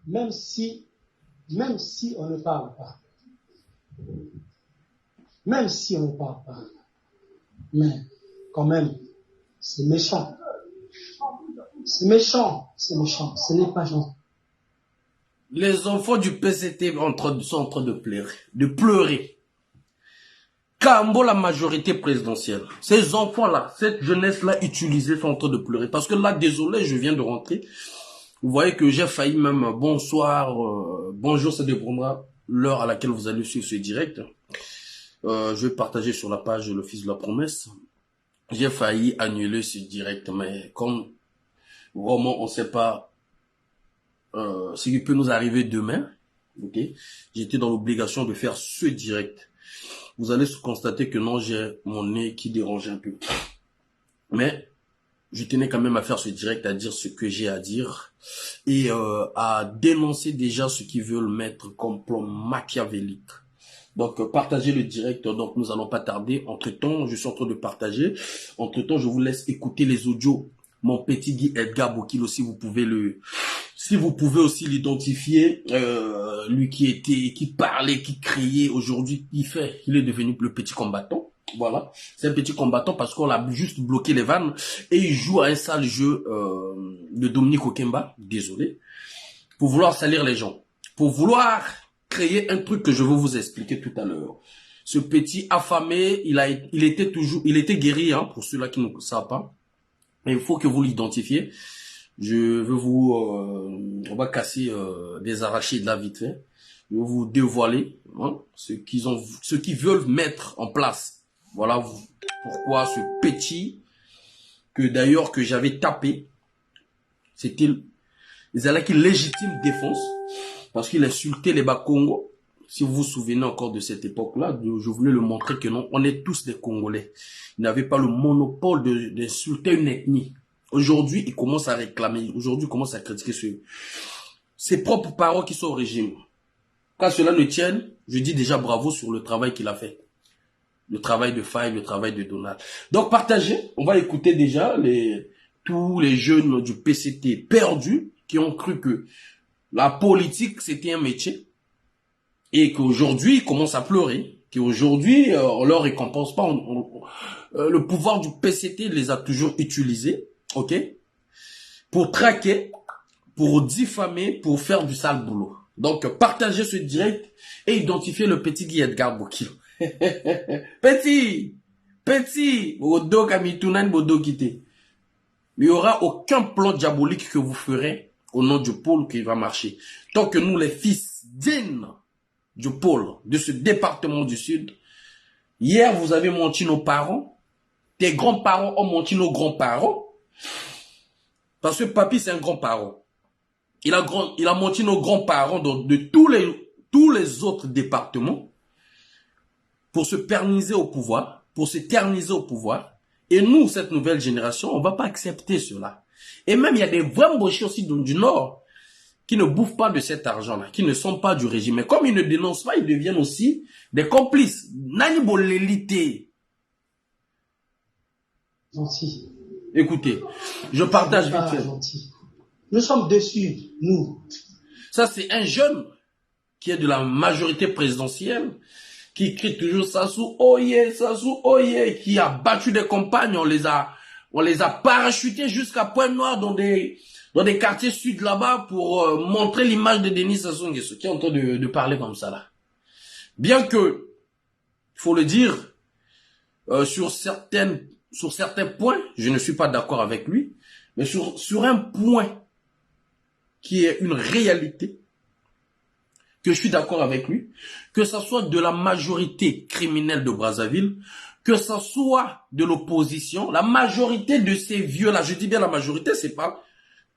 même si on ne parle pas, même si on ne parle pas, mais quand même, c'est méchant. C'est méchant, ce n'est pas gentil. Les enfants du PCT sont en train de pleurer. Kambo, la majorité présidentielle. Ces enfants-là, cette jeunesse-là utilisée sont en train de pleurer. Parce que là, désolé, je viens de rentrer. Vous voyez que j'ai failli même, bonsoir, bonjour, ça dépendra l'heure à laquelle vous allez suivre ce direct. Je vais partager sur la page Le Fils de la Promesse. J'ai failli annuler ce direct, mais comme vraiment on ne sait pas ce qui peut nous arriver demain, ok, j'étais dans l'obligation de faire ce direct. Vous allez constater que non, j'ai mon nez qui dérange un peu. Mais je tenais quand même à faire ce direct, à dire ce que j'ai à dire et à dénoncer déjà ceux qui veulent mettre comme plan machiavélique. Donc, partagez le direct. Donc, nous allons pas tarder. Entre-temps, je suis en train de partager. Entre-temps, je vous laisse écouter les audios. Mon petit Guy Edgar Bokilo, si vous pouvez aussi l'identifier, lui qui parlait, qui criait, aujourd'hui, il est devenu le petit combattant. Voilà. C'est un petit combattant parce qu'on a juste bloqué les vannes et il joue à un sale jeu, de Dominique Okemba. Désolé. Pour vouloir salir les gens. Pour vouloir créer un truc que je vais vous expliquer tout à l'heure. Ce petit affamé, il était guéri, hein, pour ceux-là qui ne savent pas. Mais il faut que vous l'identifiez. Je veux on va casser des arrachés de la vite fait. Je vais vous dévoiler, hein, ce qu'ils veulent mettre en place. Voilà pourquoi ce petit que d'ailleurs que j'avais tapé, c'était Ezalaki légitime défense parce qu'il insultait les Bas-Congo. Si vous vous souvenez encore de cette époque-là, je voulais le montrer que non, on est tous des Congolais. Il n'avait pas le monopole d'insulter une ethnie. Aujourd'hui, il commence à réclamer, aujourd'hui, il commence à critiquer ses propres parents qui sont au régime. Quand cela ne tienne, je dis déjà bravo sur le travail qu'il a fait. Le travail de Faye, le travail de Donald. Donc, partagez. On va écouter déjà tous les jeunes du PCT perdus qui ont cru que la politique, c'était un métier. Et qu'aujourd'hui, ils commencent à pleurer. Qu'aujourd'hui, on leur récompense pas. Le pouvoir du PCT les a toujours utilisés, ok, pour traquer, pour diffamer, pour faire du sale boulot. Donc, partagez ce direct et identifiez le petit Guy Edgar Bokilo. Petit, Bodo Kamitunan, Bodo Kité. Il n'y aura aucun plan diabolique que vous ferez au nom du pôle qui va marcher. Tant que nous, les fils dignes du pôle, de ce département du Sud, hier, vous avez menti nos parents, tes grands-parents ont menti nos grands-parents, parce que papy, c'est un grand-parent. Il a menti nos grands-parents de tous les autres départements pour se perniser au pouvoir, pour se terniser au pouvoir. Et nous, cette nouvelle génération, on ne va pas accepter cela. Et même, il y a des vrais mochis aussi du Nord qui ne bouffent pas de cet argent-là, qui ne sont pas du régime. Mais comme ils ne dénoncent pas, ils deviennent aussi des complices. Nani bolélité. Gentil. Écoutez, je partage vite fait. Gentil. Nous sommes déçus, nous. Ça, c'est un jeune qui est de la majorité présidentielle, qui crie toujours Sassou Oye, qui a battu des campagnes, on les a parachutés jusqu'à Pointe-Noire dans des quartiers sud là-bas pour montrer l'image de Denis Sassou Nguesso, qui est en train de parler comme ça là. Bien que, il faut le dire, sur certains points, je ne suis pas d'accord avec lui, mais sur un point qui est une réalité, que je suis d'accord avec lui, que ça soit de la majorité criminelle de Brazzaville, que ça soit de l'opposition, la majorité de ces vieux-là, je dis bien la majorité, c'est pas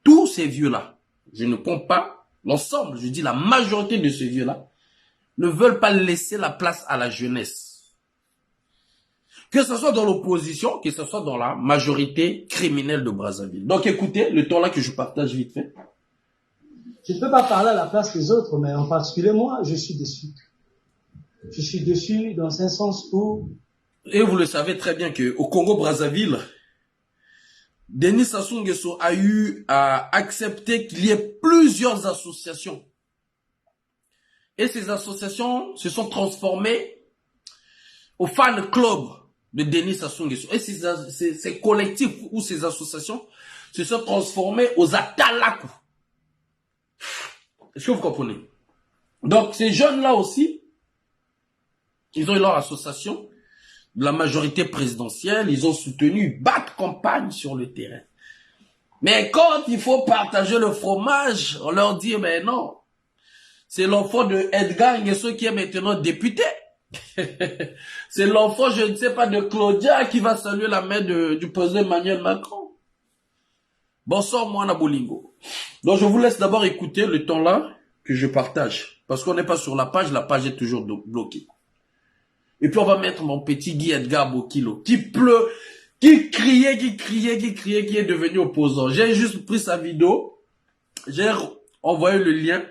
tous ces vieux-là, je ne compte pas l'ensemble, je dis la majorité de ces vieux-là, ne veulent pas laisser la place à la jeunesse. Que ce soit dans l'opposition, que ce soit dans la majorité criminelle de Brazzaville. Donc écoutez, le temps là que je partage vite fait. Je ne peux pas parler à la place des autres, mais en particulier moi, je suis déçu. Je suis déçu dans un sens où... Et vous le savez très bien qu'au Congo-Brazzaville, Denis Sassou Nguesso a eu à accepter qu'il y ait plusieurs associations. Et ces associations se sont transformées au fan club de Denis Sassou Nguesso. Et ces collectifs ou ces associations se sont transformés aux Atalaku. Est-ce que vous comprenez? Donc, ces jeunes-là aussi, ils ont eu leur association de la majorité présidentielle, ils ont soutenu, battent campagne sur le terrain. Mais quand il faut partager le fromage, on leur dit, mais non, c'est l'enfant de Edgar Nguesso qui est maintenant député. C'est l'enfant, je ne sais pas, de Claudia qui va saluer la main du président Emmanuel Macron. Bonsoir, Moana Bolingo. Donc, je vous laisse d'abord écouter le temps là que je partage. Parce qu'on n'est pas sur la page est toujours bloquée. Et puis, on va mettre mon petit Guy Edgar Bokilo, qui pleut, qui criait, qui est devenu opposant. J'ai juste pris sa vidéo, j'ai envoyé le lien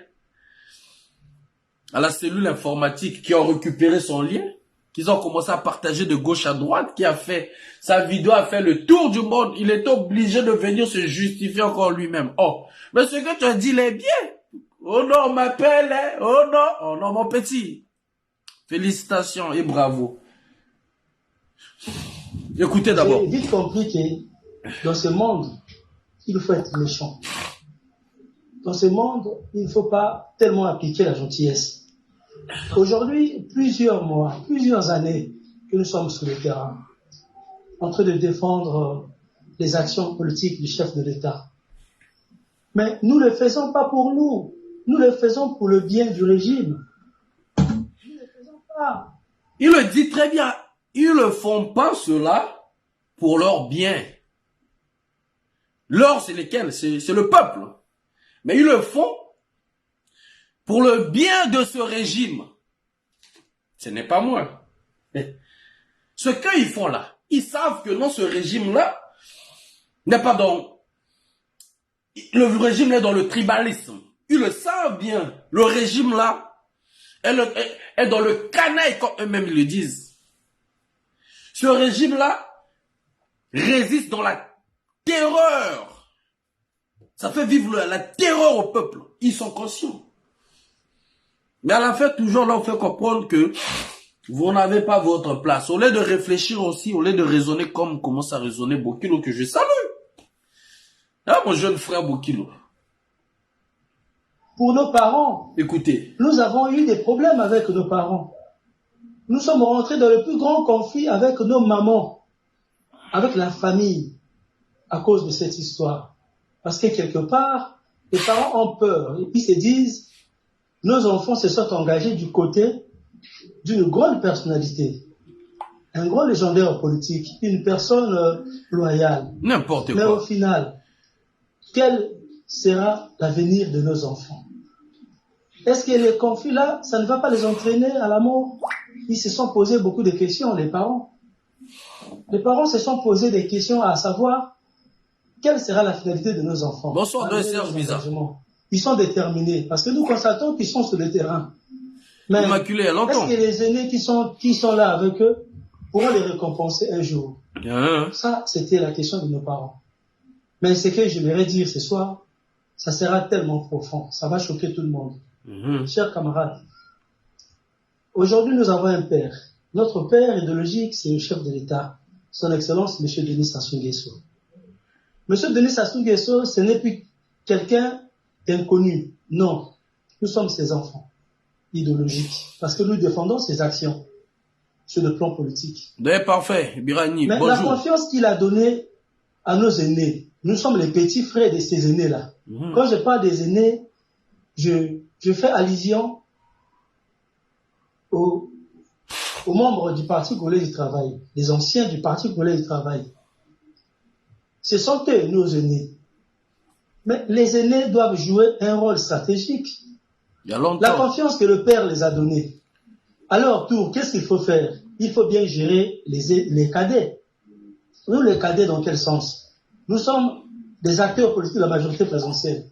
à la cellule informatique qui ont récupéré son lien, qu'ils ont commencé à partager de gauche à droite, qui a fait, sa vidéo a fait le tour du monde. Il est obligé de venir se justifier encore lui-même. Oh, mais ce que tu as dit, il est bien. Oh non, on m'appelle, hein. Oh non, mon petit. Félicitations et bravo. Écoutez d'abord. C'est vite compliqué. Dans ce monde, il faut être méchant. Dans ce monde, il ne faut pas tellement appliquer la gentillesse. Aujourd'hui, plusieurs mois, plusieurs années que nous sommes sur le terrain, en train de défendre les actions politiques du chef de l'État. Mais nous ne le faisons pas pour nous. Nous le faisons pour le bien du régime. Nous ne le faisons pas. Il le dit très bien. Ils ne font pas cela pour leur bien. Leur, c'est lesquels? C'est le peuple. Mais ils le font pour le bien de ce régime. Ce n'est pas moi. Ce qu'ils font là, ils savent que non, ce régime-là n'est pas dans... Le régime est dans le tribalisme. Ils le savent bien. Le régime-là est dans le canaille, comme eux-mêmes le disent. Ce régime-là résiste dans la terreur. Ça fait vivre la terreur au peuple. Ils sont conscients. Mais à la fin, toujours là, on fait comprendre que vous n'avez pas votre place. Au lieu de réfléchir aussi, au lieu de raisonner comme commence à raisonner Bokilo, que je salue. Ah, mon jeune frère Bokilo. Pour nos parents, écoutez, nous avons eu des problèmes avec nos parents. Nous sommes rentrés dans le plus grand conflit avec nos mamans, avec la famille, à cause de cette histoire. Parce que quelque part, les parents ont peur. Et puis ils se disent, nos enfants se sont engagés du côté d'une grande personnalité, un grand légendaire politique, une personne loyale. N'importe quoi. Mais au final, quel sera l'avenir de nos enfants? Est-ce que les conflits-là, ça ne va pas les entraîner à la mort? Ils se sont posés beaucoup de questions, les parents. Les parents se sont posés des questions à savoir quelle sera la finalité de nos enfants. Bonsoir, Serge Bizarre. Ils sont déterminés parce que nous constatons qu'ils sont sur le terrain. Mais Immaculé, est-ce que les aînés qui sont là avec eux pourront les récompenser un jour? Ça, c'était la question de nos parents. Mais ce que j'aimerais dire ce soir, ça sera tellement profond, ça va choquer tout le monde. Chers camarades, aujourd'hui nous avons un père. Notre père idéologique, c'est le chef de l'État, son Excellence, M. Denis Sassou Nguesso. M. Denis Sassou Nguesso, ce n'est plus quelqu'un d'inconnu. Non, nous sommes ses enfants idéologiques, parce que nous défendons ses actions sur le plan politique. Parfait, Birani, mais bonjour. La confiance qu'il a donnée à nos aînés, nous sommes les petits frères de ces aînés-là. Quand je parle des aînés, je fais allusion aux membres du Parti congolais du travail, les anciens du Parti congolais du travail. Ce sont eux, nos aînés. Mais les aînés doivent jouer un rôle stratégique. Il y a longtemps. La confiance que le père les a donnée. À leur tour, qu'est-ce qu'il faut faire? Il faut bien gérer les cadets. Nous, les cadets, dans quel sens? Nous sommes des acteurs politiques de la majorité présidentielle.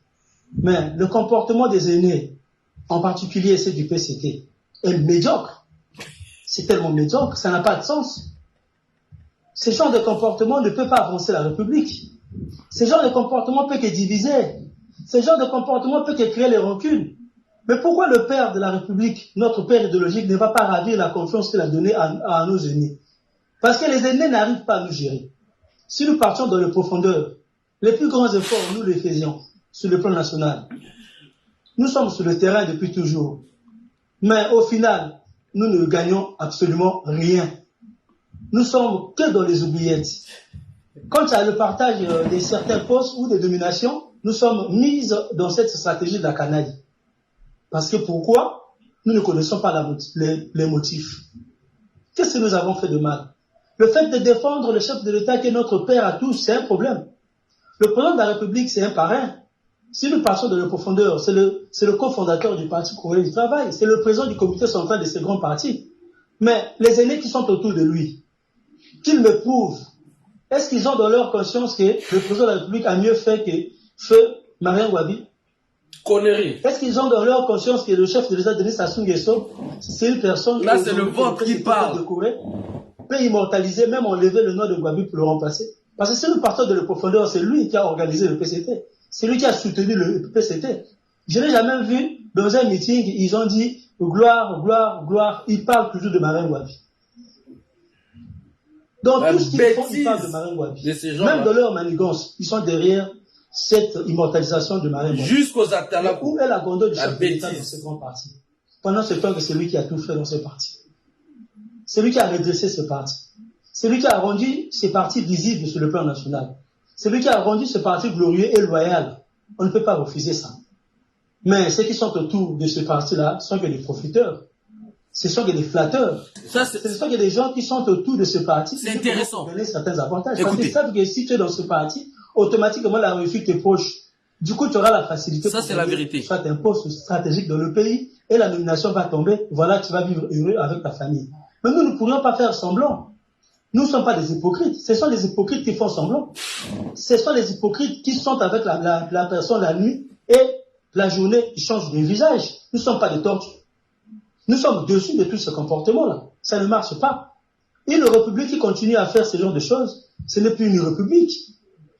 Mais le comportement des aînés, en particulier ceux du PCT, est médiocre. C'est tellement médiocre, ça n'a pas de sens. Ce genre de comportement ne peut pas avancer la République. Ce genre de comportement peut que diviser. Ce genre de comportement peut que créer les rancunes. Mais pourquoi le père de la République, notre père idéologique, ne va pas ravir la confiance qu'il a donnée à nos aînés? Parce que les aînés n'arrivent pas à nous gérer. Si nous partions dans les profondeurs, les plus grands efforts, nous les faisions sur le plan national. Nous sommes sur le terrain depuis toujours. Mais au final, nous ne gagnons absolument rien. Nous sommes que dans les oubliettes. Quant à le partage de certains postes ou des dominations, nous sommes mis dans cette stratégie de la canaille. Parce que pourquoi? Nous ne connaissons pas les motifs. Qu'est-ce que nous avons fait de mal? Le fait de défendre le chef de l'État qui est notre père à tous, c'est un problème. Le président de la République, c'est un parrain. Si nous passons de la profondeur, c'est le cofondateur du Parti congolais du travail, c'est le président du comité central de ces grands partis. Mais les aînés qui sont autour de lui, qu'ils me prouvent, est-ce qu'ils ont dans leur conscience que le président de la République a mieux fait que feu Marien Ngouabi? Connerie. Est-ce qu'ils ont dans leur conscience que le chef de l'État, Denis Sassou Nguesso, c'est une personne là, c'est le ventre qui parle, peut immortaliser, même enlever le nom de Ngouabi pour le remplacer? Parce que si nous partons de la profondeur, c'est lui qui a organisé le PCT. C'est lui qui a soutenu le PCT. Je n'ai jamais vu, dans un meeting, ils ont dit gloire, gloire, gloire. Ils parlent toujours de Marien Ngouabi. Dans tout ce qu'ils font, ils parlent de Marien Ngouabi. Même dans leur manigance, ils sont derrière cette immortalisation de Marien Ngouabi. Jusqu'aux Atala. Où est la gondole du chef de l'État dans ce grand parti? Pendant ce temps que c'est lui qui a tout fait dans ce parti. C'est lui qui a redressé ce parti. C'est lui qui a rendu ce parti visible sur le plan national. C'est lui qui a rendu ce parti glorieux et loyal. On ne peut pas refuser ça. Mais ceux qui sont autour de ce parti-là sont que des profiteurs. Ce sont que des flatteurs. Ce sont que des gens qui sont autour de ce parti. C'est intéressant. Qui donner certains avantages. Parce qu'ils savent que si tu es dans ce parti, automatiquement la réussite est proche. Du coup, tu auras la facilité. Ça, c'est la vérité. Soit un poste stratégique dans le pays et la nomination va tomber. Voilà, tu vas vivre heureux avec ta famille. Mais nous ne pourrions pas faire semblant. Nous ne sommes pas des hypocrites. Ce sont les hypocrites qui font semblant. Ce sont les hypocrites qui sont avec la personne la nuit et la journée, ils changent de visage. Nous ne sommes pas des tortues. Nous sommes dessus de tout ce comportement-là. Ça ne marche pas. Une république qui continue à faire ce genre de choses, ce n'est plus une république.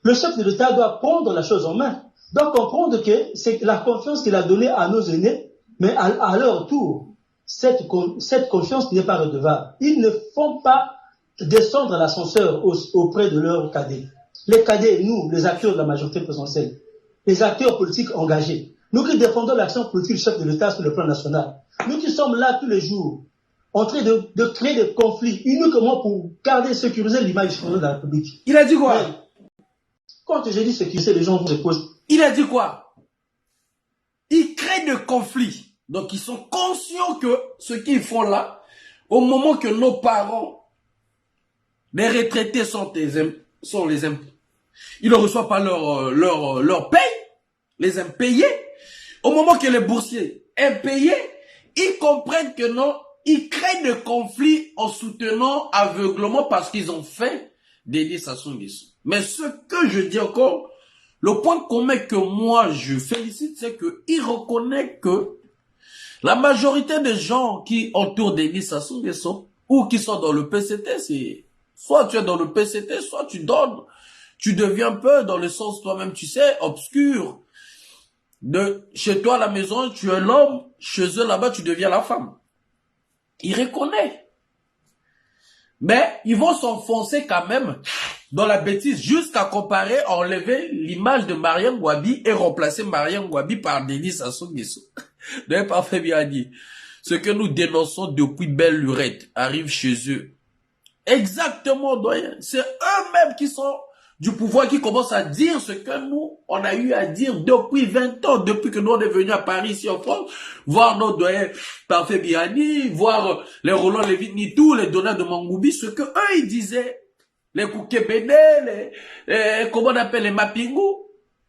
Le chef de l'État doit prendre la chose en main. Doit comprendre que c'est la confiance qu'il a donnée à nos aînés, mais à leur tour, cette confiance n'est pas redevable. Ils ne font pas descendre à l'ascenseur auprès de leurs cadets. Les cadets, nous, les acteurs de la majorité présidentielle, les acteurs politiques engagés, nous qui défendons l'action politique du chef de l'État sur le plan national, nous qui sommes là tous les jours, en train de créer des conflits uniquement pour garder et sécuriser l'image du président de la République. Il a dit quoi? Mais, quand je dis sécuriser, les gens vous posent. Il a dit quoi? Ils créent des conflits. Donc ils sont conscients que ce qu'ils font là, au moment que nos parents, les retraités sont les impôts. Ils ne reçoivent pas leur paye, les impayés. Au moment que les boursiers impayés, ils comprennent que non, ils créent des conflits en soutenant aveuglement parce qu'ils ont fait Denis Sassou Nguesso. Mais ce que je dis encore, le point commun que moi je félicite, c'est qu'ils reconnaissent que la majorité des gens qui entourent Denis Sassou Nguesso ou qui sont dans le PCT, c'est soit tu es dans le PCT, soit tu donnes, tu deviens un peu dans le sens toi-même, tu sais, obscur. De chez toi à la maison, tu es l'homme, chez eux là-bas, tu deviens la femme. Ils reconnaissent. Mais ils vont s'enfoncer quand même dans la bêtise jusqu'à comparer, enlever l'image de Marien Ngouabi et remplacer Marien Ngouabi par Denis Sassou Nguesso. N'est pas fait bien dit. Ce que nous dénonçons depuis belle lurette arrive chez eux. Exactement, doyen. C'est eux-mêmes qui sont du pouvoir qui commencent à dire ce que nous, on a eu à dire depuis 20 ans, depuis que nous on est venus à Paris, ici en France, voir nos doyens Parfait Biani, voir les Roland Lévy, tous les donneurs de Mangoubi, ce que eux ils disaient, les Koukébéné, comment on appelle les Mapingou.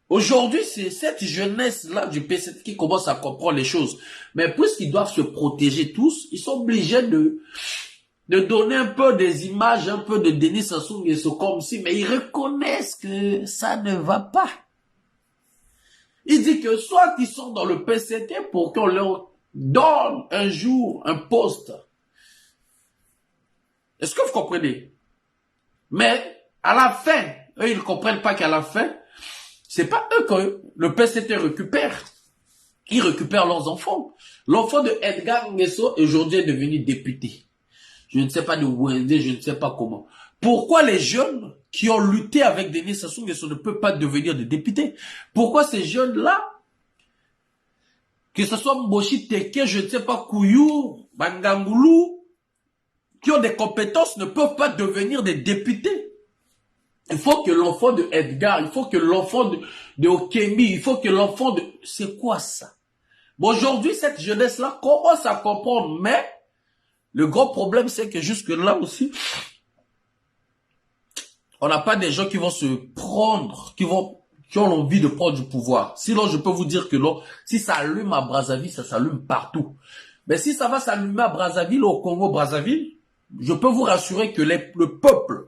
Aujourd'hui, c'est cette jeunesse-là du PCT qui commence à comprendre les choses. Mais puisqu'ils doivent se protéger tous, ils sont obligés de donner un peu des images, un peu de Denis Sassou Nguesso comme si, mais ils reconnaissent que ça ne va pas. Ils disent que soit ils sont dans le PCT pour qu'on leur donne un jour un poste. Est-ce que vous comprenez? Mais à la fin, Eux, ils ne comprennent pas qu'à la fin, c'est pas eux que le PCT récupère. Ils récupèrent leurs enfants. L'enfant de Edgar Nguesso aujourd'hui est devenu député. Je ne sais pas de Wende, je ne sais pas comment. Pourquoi les jeunes qui ont lutté avec Denis Sassou Nguesso ne peuvent pas devenir des députés? Pourquoi ces jeunes-là, que ce soit Mboshi Teke, je ne sais pas, Kouyou, Bangangoulou, qui ont des compétences, ne peuvent pas devenir des députés? Il faut que l'enfant de Edgar, il faut que l'enfant de Okemi, il faut que l'enfant de... C'est quoi ça? Bon, aujourd'hui, cette jeunesse-là commence à comprendre, mais le gros problème, c'est que jusque-là aussi, on n'a pas des gens qui vont se prendre, qui ont envie de prendre du pouvoir. Sinon, je peux vous dire que non, si ça allume à Brazzaville, ça s'allume partout. Mais si ça va s'allumer à Brazzaville, au Congo-Brazzaville, je peux vous rassurer que le peuple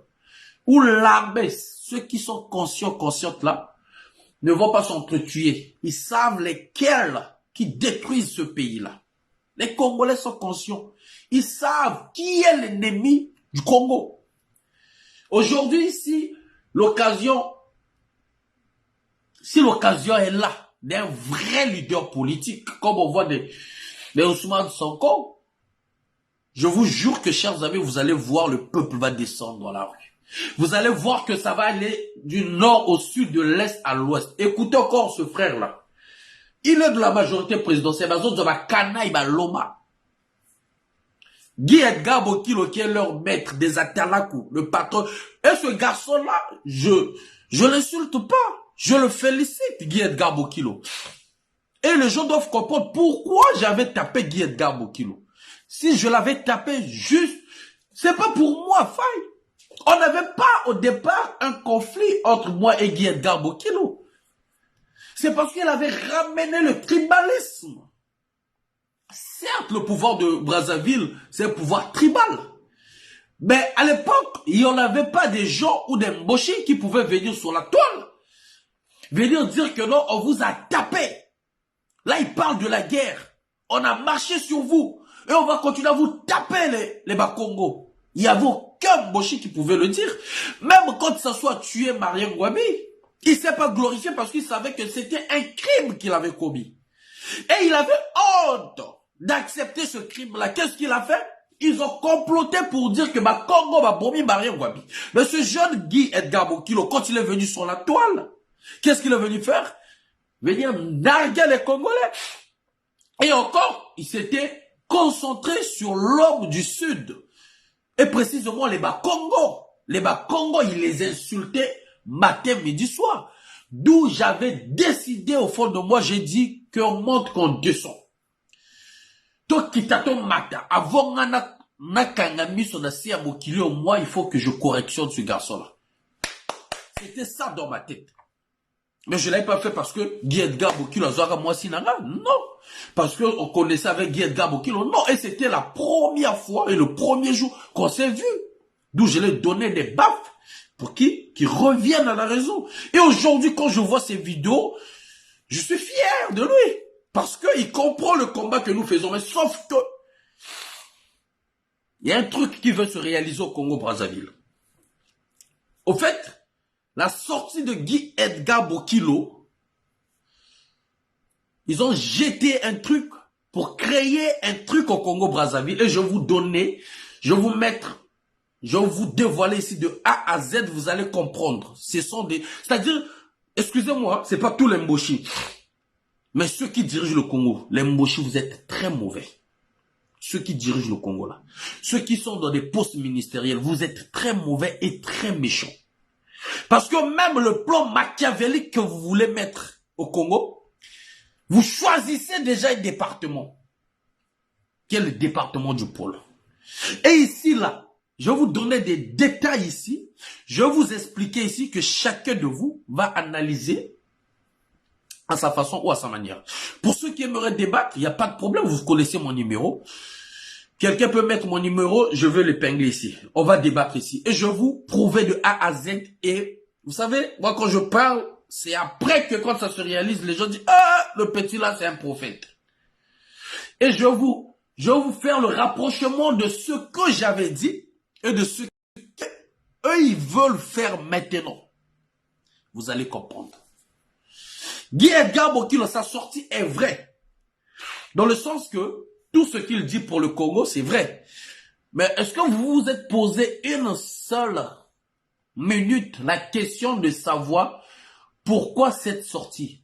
ou l'armée, ceux qui sont conscientes là, ne vont pas s'entretuer. Ils savent lesquels qui détruisent ce pays-là. Les Congolais sont conscients. Ils savent qui est l'ennemi du Congo. Aujourd'hui, si l'occasion est là d'un vrai leader politique, comme on voit des Ousmane Sonko, je vous jure que, chers amis, vous allez voir le peuple va descendre dans la rue. Vous allez voir que ça va aller du nord au sud, de l'est à l'ouest. Écoutez encore ce frère-là. Il est de la majorité présidentielle. Guy Edgar Bokilo, qui est leur maître des Atalakou, le patron. Et ce garçon-là, je l'insulte pas. Je le félicite, Guy Edgar Bokilo. Et les gens doivent comprendre pourquoi j'avais tapé Guy Edgar Bokilo. Si je l'avais tapé juste, c'est pas pour moi, faille. On n'avait pas au départ un conflit entre moi et Guy Edgar Bokilo. C'est parce qu'il avait ramené le tribalisme. Certes, le pouvoir de Brazzaville, c'est un pouvoir tribal. Mais à l'époque, il n'y en avait pas des gens ou des Mboshi qui pouvaient venir sur la toile. Venir dire que non, on vous a tapé. Là, il parle de la guerre. On a marché sur vous. Et on va continuer à vous taper les Bakongo. Il n'y avait aucun Mboshi qui pouvait le dire. Même quand ça soit tué Marien Ngouabi, il ne s'est pas glorifié parce qu'il savait que c'était un crime qu'il avait commis. Et il avait honte d'accepter ce crime-là. Qu'est-ce qu'il a fait? Ils ont comploté pour dire que Congo va bomber Marien Ngouabi. Mais ce jeune Guy Edgar Bokilo, quand il est venu sur la toile, qu'est-ce qu'il est venu faire? Venir narguer les Congolais. Et encore, il s'était concentré sur l'homme du Sud. Et précisément les Bakongo. Les Bakongo, il les insultait matin, midi, soir. D'où j'avais décidé au fond de moi, j'ai dit qu'on monte, qu'on descend. Toi, Kitato Mata, avant Nakangami son assis à Bokili, au moins, il faut que je correctionne ce garçon-là. C'était ça dans ma tête. Mais je ne l'avais pas fait parce que Guy Edgar Bokilo a Zouara moi Sinanga. Non. Parce qu'on connaissait avec Guy Edgar Bokilo. Non. Et c'était la première fois et le premier jour qu'on s'est vu. D'où je lui ai donné des baffes pour qu'ils reviennent à la raison. Et aujourd'hui, quand je vois ces vidéos, je suis fier de lui. Parce qu'il comprend le combat que nous faisons. Mais sauf que, il y a un truc qui veut se réaliser au Congo-Brazzaville. Au fait, la sortie de Guy Edgar Bokilo, ils ont jeté un truc pour créer un truc au Congo-Brazzaville. Et je vais vous donner, je vais vous mettre, je vais vous dévoiler ici de A à Z, vous allez comprendre. Ce sont des, c'est-à-dire, excusez-moi, c'est pas tous les Mboshi. Mais ceux qui dirigent le Congo, les Mboshi, vous êtes très mauvais. Ceux qui dirigent le Congo là. Ceux qui sont dans des postes ministériels, vous êtes très mauvais et très méchants. Parce que même le plan machiavélique que vous voulez mettre au Congo, vous choisissez déjà un département. Qui est le département du pôle. Et ici, là, je vais vous donner des détails ici. Je vais vous expliquer ici que chacun de vous va analyser à sa façon ou à sa manière. Pour ceux qui aimeraient débattre, il n'y a pas de problème, vous connaissez mon numéro. Quelqu'un peut mettre mon numéro, je vais l'épingler ici. On va débattre ici. Et je vais vous prouver de A à Z. Et vous savez, moi quand je parle, c'est après que quand ça se réalise, les gens disent « Ah, le petit là, c'est un prophète. » Et je vais vous faire le rapprochement de ce que j'avais dit et de ce qu'eux, ils veulent faire maintenant. vous allez comprendre. Guy Edgar Bokilo, sa sortie est vraie. Dans le sens que tout ce qu'il dit pour le Congo, c'est vrai. Mais est-ce que vous vous êtes posé une seule minute la question de savoir pourquoi cette sortie?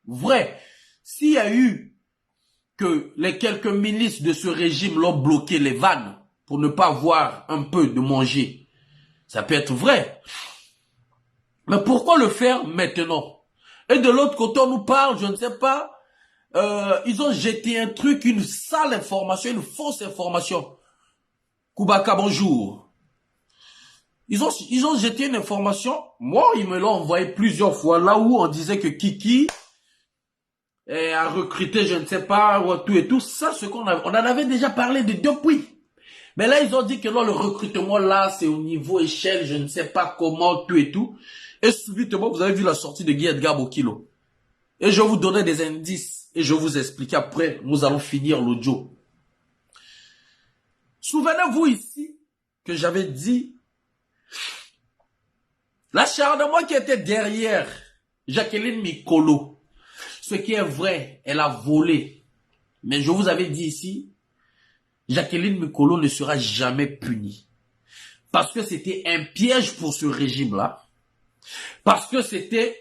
Vrai, s'il y a eu que les quelques milices de ce régime l'ont bloqué les vannes pour ne pas avoir un peu de manger, ça peut être vrai. Mais pourquoi le faire maintenant? Et de l'autre côté, on nous parle, je ne sais pas, ils ont jeté un truc, une sale information, une fausse information. Koubaka, bonjour. Ils ont jeté une information. Moi, ils me l'ont envoyé plusieurs fois, là où on disait que Kiki a recruté, je ne sais pas, tout et tout. Ça, on en avait déjà parlé depuis. Mais là, ils ont dit que là, le recrutement, là, c'est au niveau échelle, je ne sais pas comment, tout et tout. Et subitement, vous avez vu la sortie de Guy Edgar Bokilo. Et je vous donnais des indices. Et je vous explique après, nous allons finir l'audio. Souvenez-vous ici que j'avais dit l'acharnement qui était derrière Jacqueline Mikolo. Ce qui est vrai, elle a volé. Mais je vous avais dit ici, Jacqueline Mikolo ne sera jamais punie. Parce que c'était un piège pour ce régime-là. Parce que c'était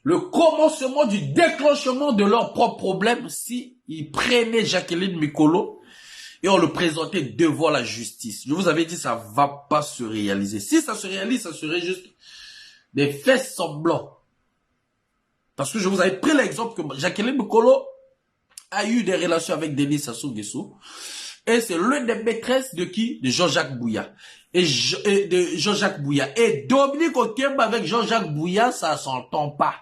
le commencement du déclenchement de leurs propres problèmes si ils prenaient Jacqueline Mikolo et on le présentait devant la justice. Je vous avais dit, ça va pas se réaliser. Si ça se réalise, ça serait juste des faits semblants. Parce que je vous avais pris l'exemple que Jacqueline Mikolo a eu des relations avec Denis Sassou Nguesso. Et c'est l'une des maîtresses de qui? De Jean-Jacques Bouya. Et Dominique Okemba avec Jean-Jacques Bouya, ça s'entend pas.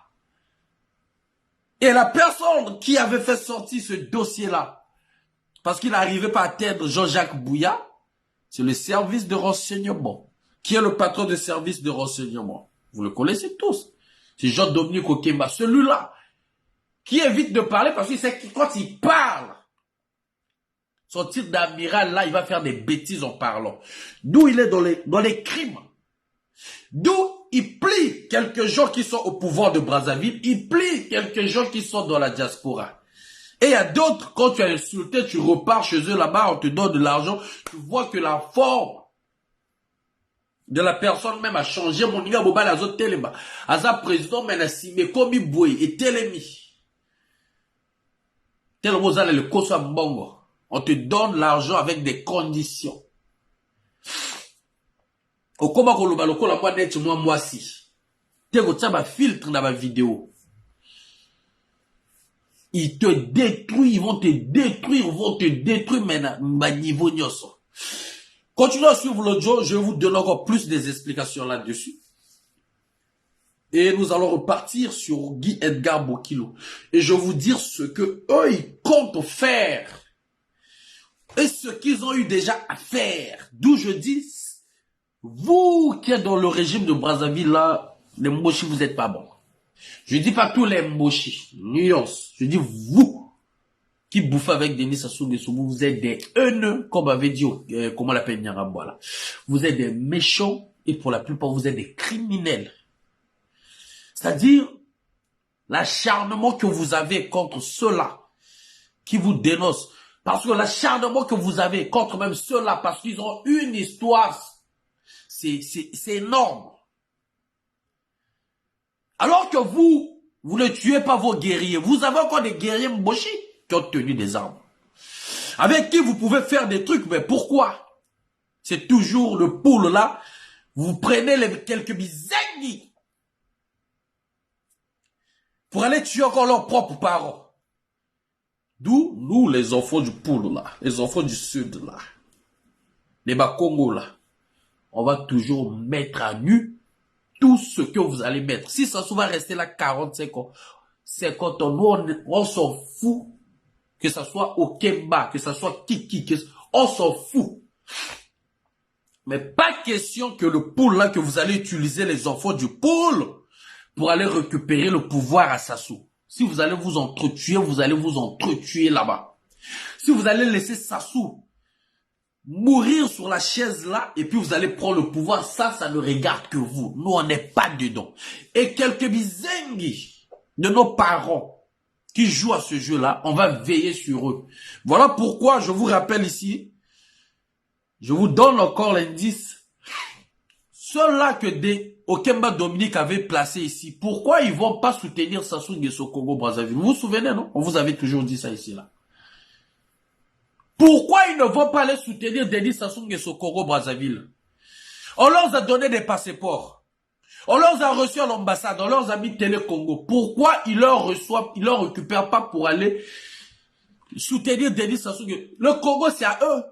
Et la personne qui avait fait sortir ce dossier-là, parce qu'il n'arrivait pas à atteindre Jean-Jacques Bouya, c'est le service de renseignement. Qui est le patron de service de renseignement? Vous le connaissez tous. C'est Jean-Dominique Okemba. Celui-là, qui évite de parler parce qu'il sait que quand il parle, son titre d'amiral, là, il va faire des bêtises en parlant. D'où il est dans les crimes. D'où il plie quelques gens qui sont au pouvoir de Brazzaville. Il plie quelques gens qui sont dans la diaspora. Et il y a d'autres, quand tu as insulté, tu repars chez eux là-bas, on te donne de l'argent. Tu vois que la forme de la personne même a changé. Mon gars, Boba Lazo Telema. Aza président, Menassi, mais comme il bouille, et Telemi. Tellement vous allez le Kosa Mbongo. On te donne l'argent avec des conditions. Au combat qu'on le baloko la net moi si. T'es au taba filtre dans ma vidéo. Ils te détruisent, ils vont te détruire maintenant, à niveau nyoso. Continuez à suivre l'audio, je vais vous donner encore plus des explications là-dessus. Et nous allons repartir sur Guy Edgar Bokilo. Et je vais vous dire ce que eux, ils comptent faire. Et ce qu'ils ont eu déjà à faire. D'où je dis, vous qui êtes dans le régime de Brazzaville, là, les Mboshi, vous n'êtes pas bons. Je dis pas tous les Mboshi, nuance. Je dis vous qui bouffez avec Denis Sassou Nguesso, vous êtes des haineux, comme avait dit, comment l'appelle Nyaramba, là. Vous êtes des méchants et pour la plupart, vous êtes des criminels. C'est-à-dire, l'acharnement que vous avez contre ceux-là qui vous dénoncent. Parce que l'acharnement que vous avez contre même ceux-là, parce qu'ils ont une histoire, c'est énorme. Alors que vous ne tuez pas vos guerriers. Vous avez encore des guerriers Mboshi qui ont tenu des armes. Avec qui vous pouvez faire des trucs, mais pourquoi? C'est toujours le poule là. Vous prenez quelques bizengi pour aller tuer encore leurs propres parents. D'où, nous, les enfants du poule là, les enfants du sud là, les Bakongo là, on va toujours mettre à nu tout ce que vous allez mettre. Si ça va rester là 45 ans, 50 ans, nous, on s'en fout. Que ça soit Okemba, que ça soit Kiki, on s'en fout. Mais pas question que le poule là, que vous allez utiliser les enfants du poule pour aller récupérer le pouvoir à Sassou. Si vous allez vous entretuer, vous allez vous entretuer là-bas. Si vous allez laisser Sassou mourir sur la chaise là et puis vous allez prendre le pouvoir. Ça ne regarde que vous. Nous, on n'est pas dedans. Et quelques bizengi de nos parents qui jouent à ce jeu-là, on va veiller sur eux. Voilà pourquoi je vous rappelle ici, je vous donne encore l'indice. Ceux-là que Okemba Dominique avait placé ici, pourquoi ils ne vont pas soutenir Sassou Nguesso Congo-Brazzaville? Vous vous souvenez, non? On vous avait toujours dit ça ici, là. Pourquoi ils ne vont pas aller soutenir Denis Sassou Nguesso Congo-Brazzaville? On leur a donné des passeports. On leur a reçu à l'ambassade. On leur a mis Télé Congo. Pourquoi ils leur récupèrent pas pour aller soutenir Denis Sassou Nguesso? Le Congo, c'est à eux.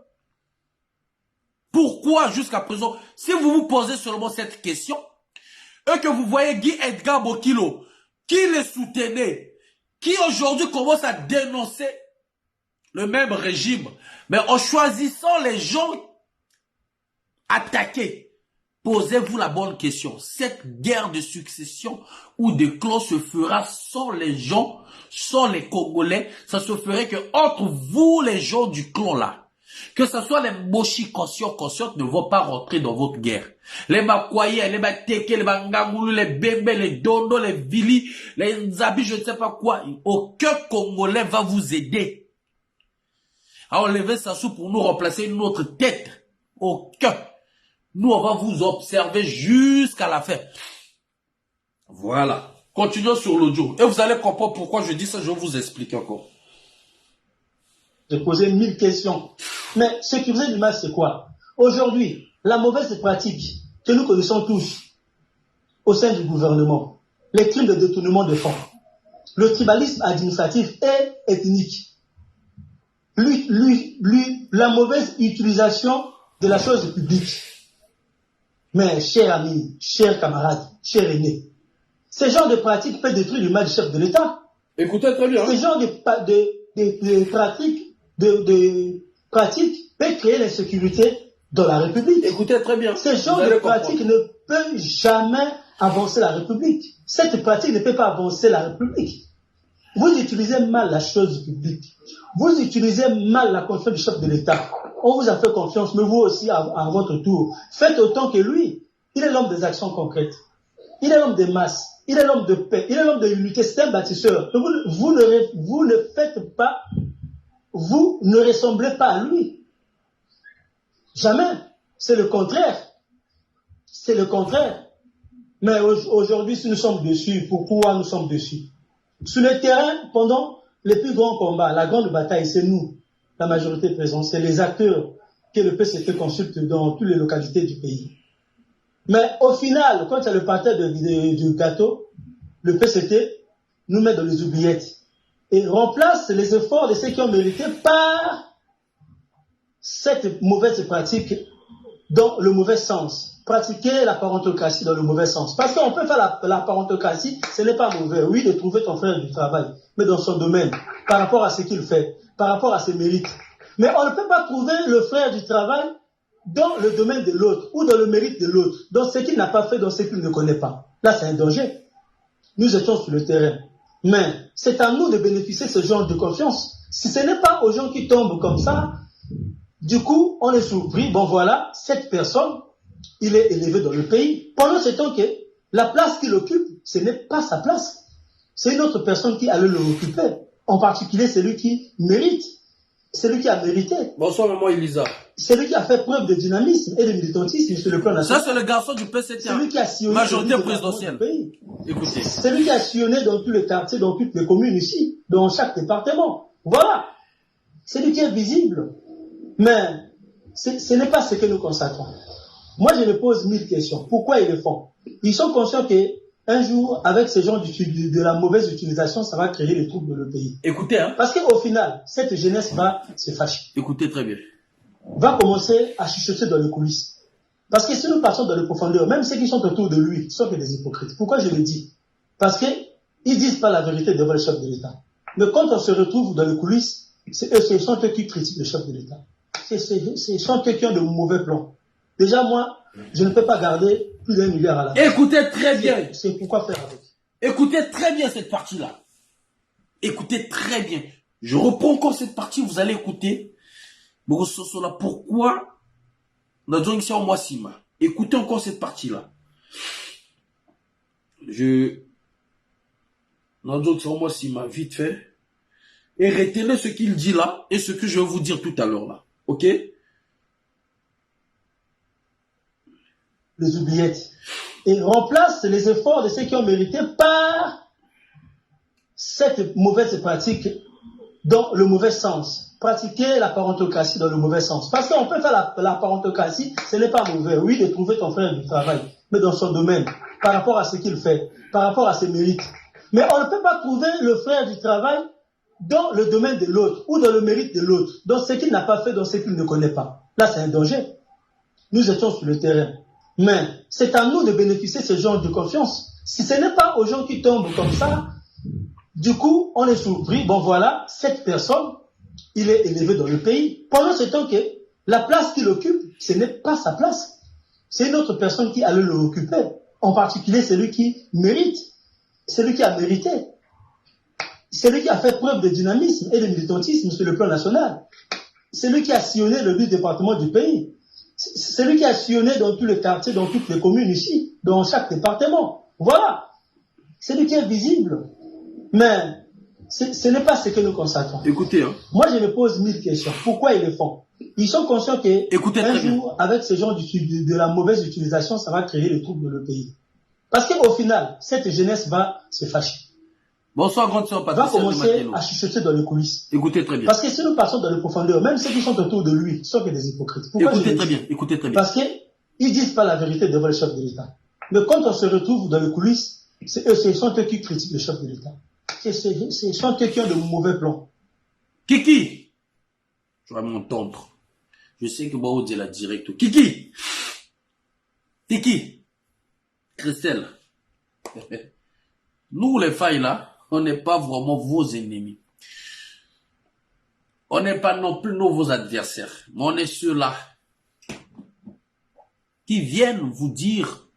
Pourquoi jusqu'à présent, si vous vous posez seulement cette question, et que vous voyez Guy Edgar Bokilo, qui les soutenait, qui aujourd'hui commence à dénoncer le même régime, mais en choisissant les gens attaqués, posez-vous la bonne question. Cette guerre de succession ou de clan se fera sans les gens, sans les Congolais. Ça se ferait que entre vous, les gens du clan là, que ce soit les mochi conscientes ne vont pas rentrer dans votre guerre. Les Makwaye, les Mateke, les Bangamoulou, les Bembe, les Dondo, les Vili, les Nzabi, je ne sais pas quoi. Aucun Congolais va vous aider à enlever Sassou pour nous remplacer une autre tête. Aucun. Nous, on va vous observer jusqu'à la fin. Voilà. Continuons sur l'audio. Et vous allez comprendre pourquoi je dis ça, je vais vous expliquer encore. J'ai posé 1000 questions. Mais ce qui faisait du mal, c'est quoi? Aujourd'hui, la mauvaise pratique que nous connaissons tous au sein du gouvernement, les crimes de détournement de fonds, le tribalisme administratif et ethnique, la mauvaise utilisation de la chose publique. Mais chers amis, chers camarades, chers aînés, ce genre de pratique peut détruire l'image du chef de l'État. Écoutez très bien. Ce genre de pratiques peut créer l'insécurité dans la République. Écoutez très bien. Ce genre de pratique ne peut jamais avancer la République. Cette pratique ne peut pas avancer la République. Vous utilisez mal la chose publique. Vous utilisez mal la confiance du chef de l'État. On vous a fait confiance, mais vous aussi, à votre tour, faites autant que lui. Il est l'homme des actions concrètes. Il est l'homme des masses. Il est l'homme de paix. Il est l'homme de l'unité. C'est un bâtisseur. Vous ne faites pas. Vous ne ressemblez pas à lui. Jamais. C'est le contraire. C'est le contraire. Mais aujourd'hui, si nous sommes dessus, pourquoi nous sommes dessus? Sur le terrain, pendant les plus grands combats, la grande bataille, c'est nous, la majorité présente, c'est les acteurs que le PCT consulte dans toutes les localités du pays. Mais au final, quand il y a le partage du gâteau, le PCT nous met dans les oubliettes et remplace les efforts de ceux qui ont mérité par cette mauvaise pratique dans le mauvais sens. Pratiquer la parentocratie dans le mauvais sens. Parce qu'on peut faire la parentocratie, ce n'est pas mauvais. Oui, de trouver ton frère du travail, mais dans son domaine, par rapport à ce qu'il fait, par rapport à ses mérites. Mais on ne peut pas trouver le frère du travail dans le domaine de l'autre ou dans le mérite de l'autre, dans ce qu'il n'a pas fait, dans ce qu'il ne connaît pas. Là, c'est un danger. Nous étions sur le terrain. Mais c'est à nous de bénéficier de ce genre de confiance. Si ce n'est pas aux gens qui tombent comme ça, du coup, on est surpris. Bon, voilà, cette personne, il est élevé dans le pays. Pendant ce temps que la place qu'il occupe, ce n'est pas sa place. C'est une autre personne qui allait l'occuper. En particulier, celui qui mérite. Celui qui a mérité. Bonsoir, maman Elisa. Celui qui a fait preuve de dynamisme et de militantisme sur le plan national. Ça, c'est le garçon du PCT. Celui qui a sillonné majorité présidentielle. Écoutez. Celui qui a sillonné dans tous les quartiers, dans toutes les communes ici, dans chaque département. Voilà. Celui qui est visible. Mais ce n'est pas ce que nous constatons. Moi, je me pose 1000 questions. Pourquoi ils le font? Ils sont conscients qu'un jour, avec ces gens de la mauvaise utilisation, ça va créer des troubles dans le pays. Écoutez, hein. Parce qu'au final, cette jeunesse va se fâcher. Écoutez très bien. Va commencer à chuchoter dans les coulisses. Parce que si nous passons dans les profondeurs, même ceux qui sont autour de lui sont que des hypocrites. Pourquoi je le dis? Parce qu'ils ne disent pas la vérité devant le chef de l'État. Mais quand on se retrouve dans les coulisses, ce sont eux qui critiquent le chef de l'État. Ce sont eux qui ont de mauvais plans. Déjà, moi, je ne peux pas garder plus d'1 milliard à la fin. Écoutez très bien. C'est pourquoi faire avec. Écoutez très bien cette partie-là. Écoutez très bien. Je reprends encore cette partie, vous allez écouter. Pourquoi nous avons dit moi Sima. Écoutez encore cette partie-là. Nous avons dit moi Sima, vite fait. Et retenez ce qu'il dit là et ce que je vais vous dire tout à l'heure là. Ok? Les oubliettes. Et remplace les efforts de ceux qui ont mérité par cette mauvaise pratique dans le mauvais sens. Pratiquer la parentocratie dans le mauvais sens. Parce qu'on peut faire la parentocratie, ce n'est pas mauvais. Oui, de trouver ton frère du travail, mais dans son domaine, par rapport à ce qu'il fait, par rapport à ses mérites. Mais on ne peut pas trouver le frère du travail dans le domaine de l'autre ou dans le mérite de l'autre, dans ce qu'il n'a pas fait, dans ce qu'il ne connaît pas. Là, c'est un danger. Nous étions sur le terrain. Mais c'est à nous de bénéficier de ce genre de confiance. Si ce n'est pas aux gens qui tombent comme ça, du coup, on est surpris. Bon, voilà, cette personne, il est élevé dans le pays. Pendant ce temps que la place qu'il occupe, ce n'est pas sa place. C'est une autre personne qui allait l'occuper. En particulier, celui qui mérite. Celui qui a mérité. Celui qui a fait preuve de dynamisme et de militantisme sur le plan national. Celui qui a sillonné le 8 départements du pays. Celui qui a sillonné dans tous les quartiers, dans toutes les communes ici, dans chaque département. Voilà. Celui qui est visible. Mais ce n'est pas ce que nous constatons. Écoutez. Hein. Moi, je me pose 1000 questions. Pourquoi ils le font? Ils sont conscients qu'un jour, avec ce genre de la mauvaise utilisation, ça va créer des troubles dans le pays. Parce qu'au final, cette jeunesse va se fâcher. Bonsoir, grande sœur Patricia. Va commencer à chuchoter dans les coulisses. Écoutez très bien. Parce que si nous passons dans les profondeurs, même ceux qui sont autour de lui sont que des hypocrites. Pourquoi écoutez très bien, écoutez très bien. Parce qu'ils ne disent pas la vérité devant le chef de l'État. Mais quand on se retrouve dans les coulisses, ce sont eux qui critiquent le chef de l'État. Ce sont eux qui ont de mauvais plans. Kiki, je vais m'entendre. Je sais que moi, on dit la directe. Kiki, Christelle, nous les failles là, on n'est pas vraiment vos ennemis. On n'est pas non plus vos adversaires. Mais on est ceux-là qui viennent vous dire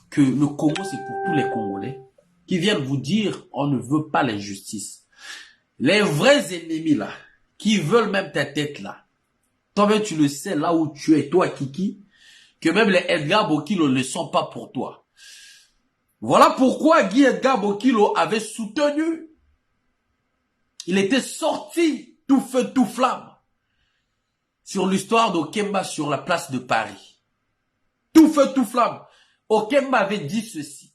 que le Congo c'est pour tous les Congolais. Qui viennent vous dire on ne veut pas l'injustice. Les vrais ennemis là, qui veulent même ta tête là. Toi-même tu le sais là où tu es, toi Kiki, que même les Edgar Bokilo ne le sont pas pour toi. Voilà pourquoi Guy Edgar Bokilo avait soutenu. Il était sorti tout feu, tout flamme sur l'histoire d'Okemba sur la place de Paris. Tout feu, tout flamme. Okemba avait dit ceci.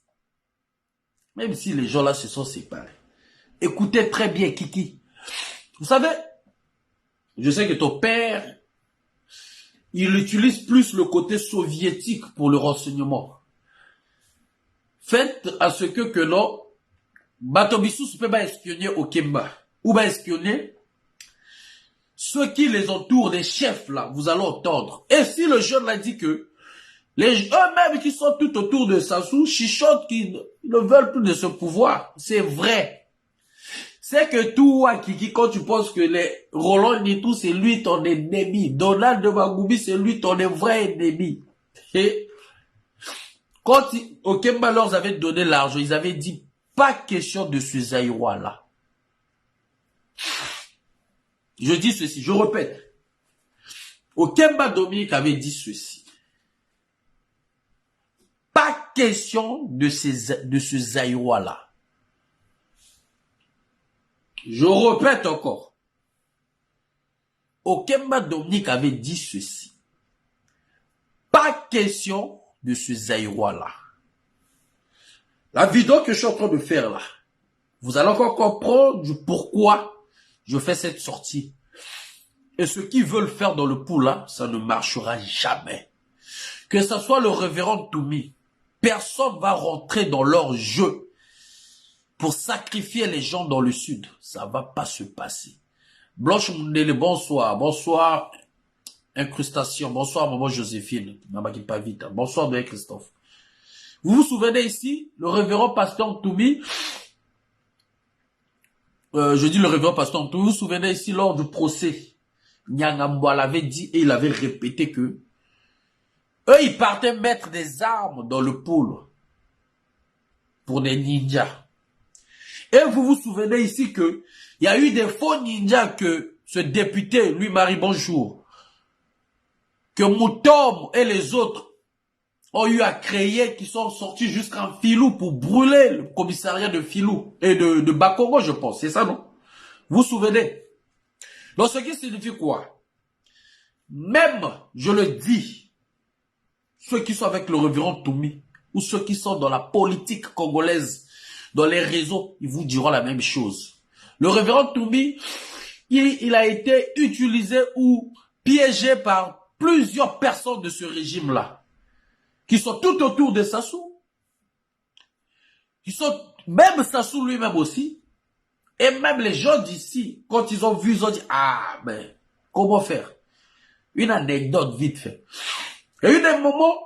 Même si les gens là se sont séparés. Écoutez très bien, Kiki. Vous savez, je sais que ton père, il utilise plus le côté soviétique pour le renseignement. Faites à ce que non, Batobissou peut pas espionner Okemba. Ou va espionner ceux qui les entourent, des chefs là, vous allez entendre. Et si le jeune l'a dit que eux-mêmes qui sont tout autour de Sassou chichotent qu'ils ne veulent plus de ce pouvoir, c'est vrai. C'est que toi, Kiki, quand tu penses que les Roland Nitou, c'est lui ton ennemi, Donald de Magoubi, c'est lui ton vrai ennemi. Et quand Okemba leur avait donné l'argent, ils avaient dit, pas question de ce Zaïrois là. Je dis ceci, je répète. Okemba Dominique avait dit ceci. Pas question de ce Zaïrois là. Je répète encore. Okemba Dominique avait dit ceci. Pas question de ce Zaïrois là. La vidéo que je suis en train de faire là, vous allez encore comprendre pourquoi je fais cette sortie. Et ce qu'ils veulent faire dans le pouls là, ça ne marchera jamais. Que ce soit le révérend Toumi, personne va rentrer dans leur jeu pour sacrifier les gens dans le sud. Ça va pas se passer. Blanche Moundele, bonsoir. Bonsoir, incrustation. Bonsoir, maman Joséphine. Pas vite. Bonsoir, Noé Christophe. Vous vous souvenez ici, le révérend pasteur Toumi, je dis le révérend pasteur Toumi, vous vous souvenez ici lors du procès, Nyangambwa l'avait dit et il avait répété que eux, ils partaient mettre des armes dans le pôle pour des ninjas. Et vous vous souvenez ici que il y a eu des faux ninjas que ce député, lui, Marie Bonjour, que Moutom et les autres ont eu à créer, qui sont sortis jusqu'en Filou pour brûler le commissariat de Filou et de Bakongo, je pense. C'est ça, non? Vous vous souvenez? Donc, ce qui signifie quoi? Même, je le dis, ceux qui sont avec le révérend Toumi, ou ceux qui sont dans la politique congolaise, dans les réseaux, ils vous diront la même chose. Le révérend Toumi, il a été utilisé ou piégé par plusieurs personnes de ce régime-là, qui sont tout autour de Sassou. Qui sont, même Sassou lui-même aussi, et même les gens d'ici, quand ils ont vu, ils ont dit, ah, mais comment faire? Une anecdote vite fait. Et eu des moments,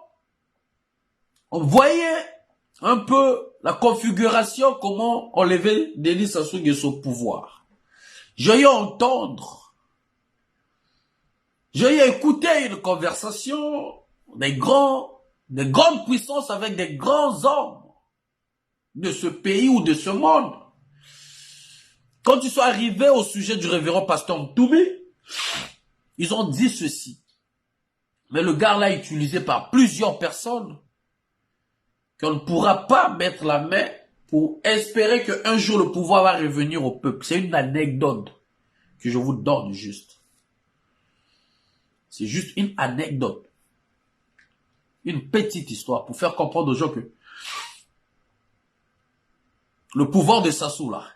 on voyait un peu la configuration, comment enlever Denis Sassou Nguesso au pouvoir. J'ai eu à entendre, j'ai eu à écouter une conversation des grandes puissances avec des grands hommes de ce pays ou de ce monde. Quand ils sont arrivés au sujet du révérend pasteur Toumi, ils ont dit ceci. Mais le gars là est utilisé par plusieurs personnes, qu'on ne pourra pas mettre la main pour espérer qu'un jour le pouvoir va revenir au peuple. C'est une anecdote que je vous donne juste. C'est juste une anecdote. Une petite histoire pour faire comprendre aux gens que le pouvoir de Sassou là,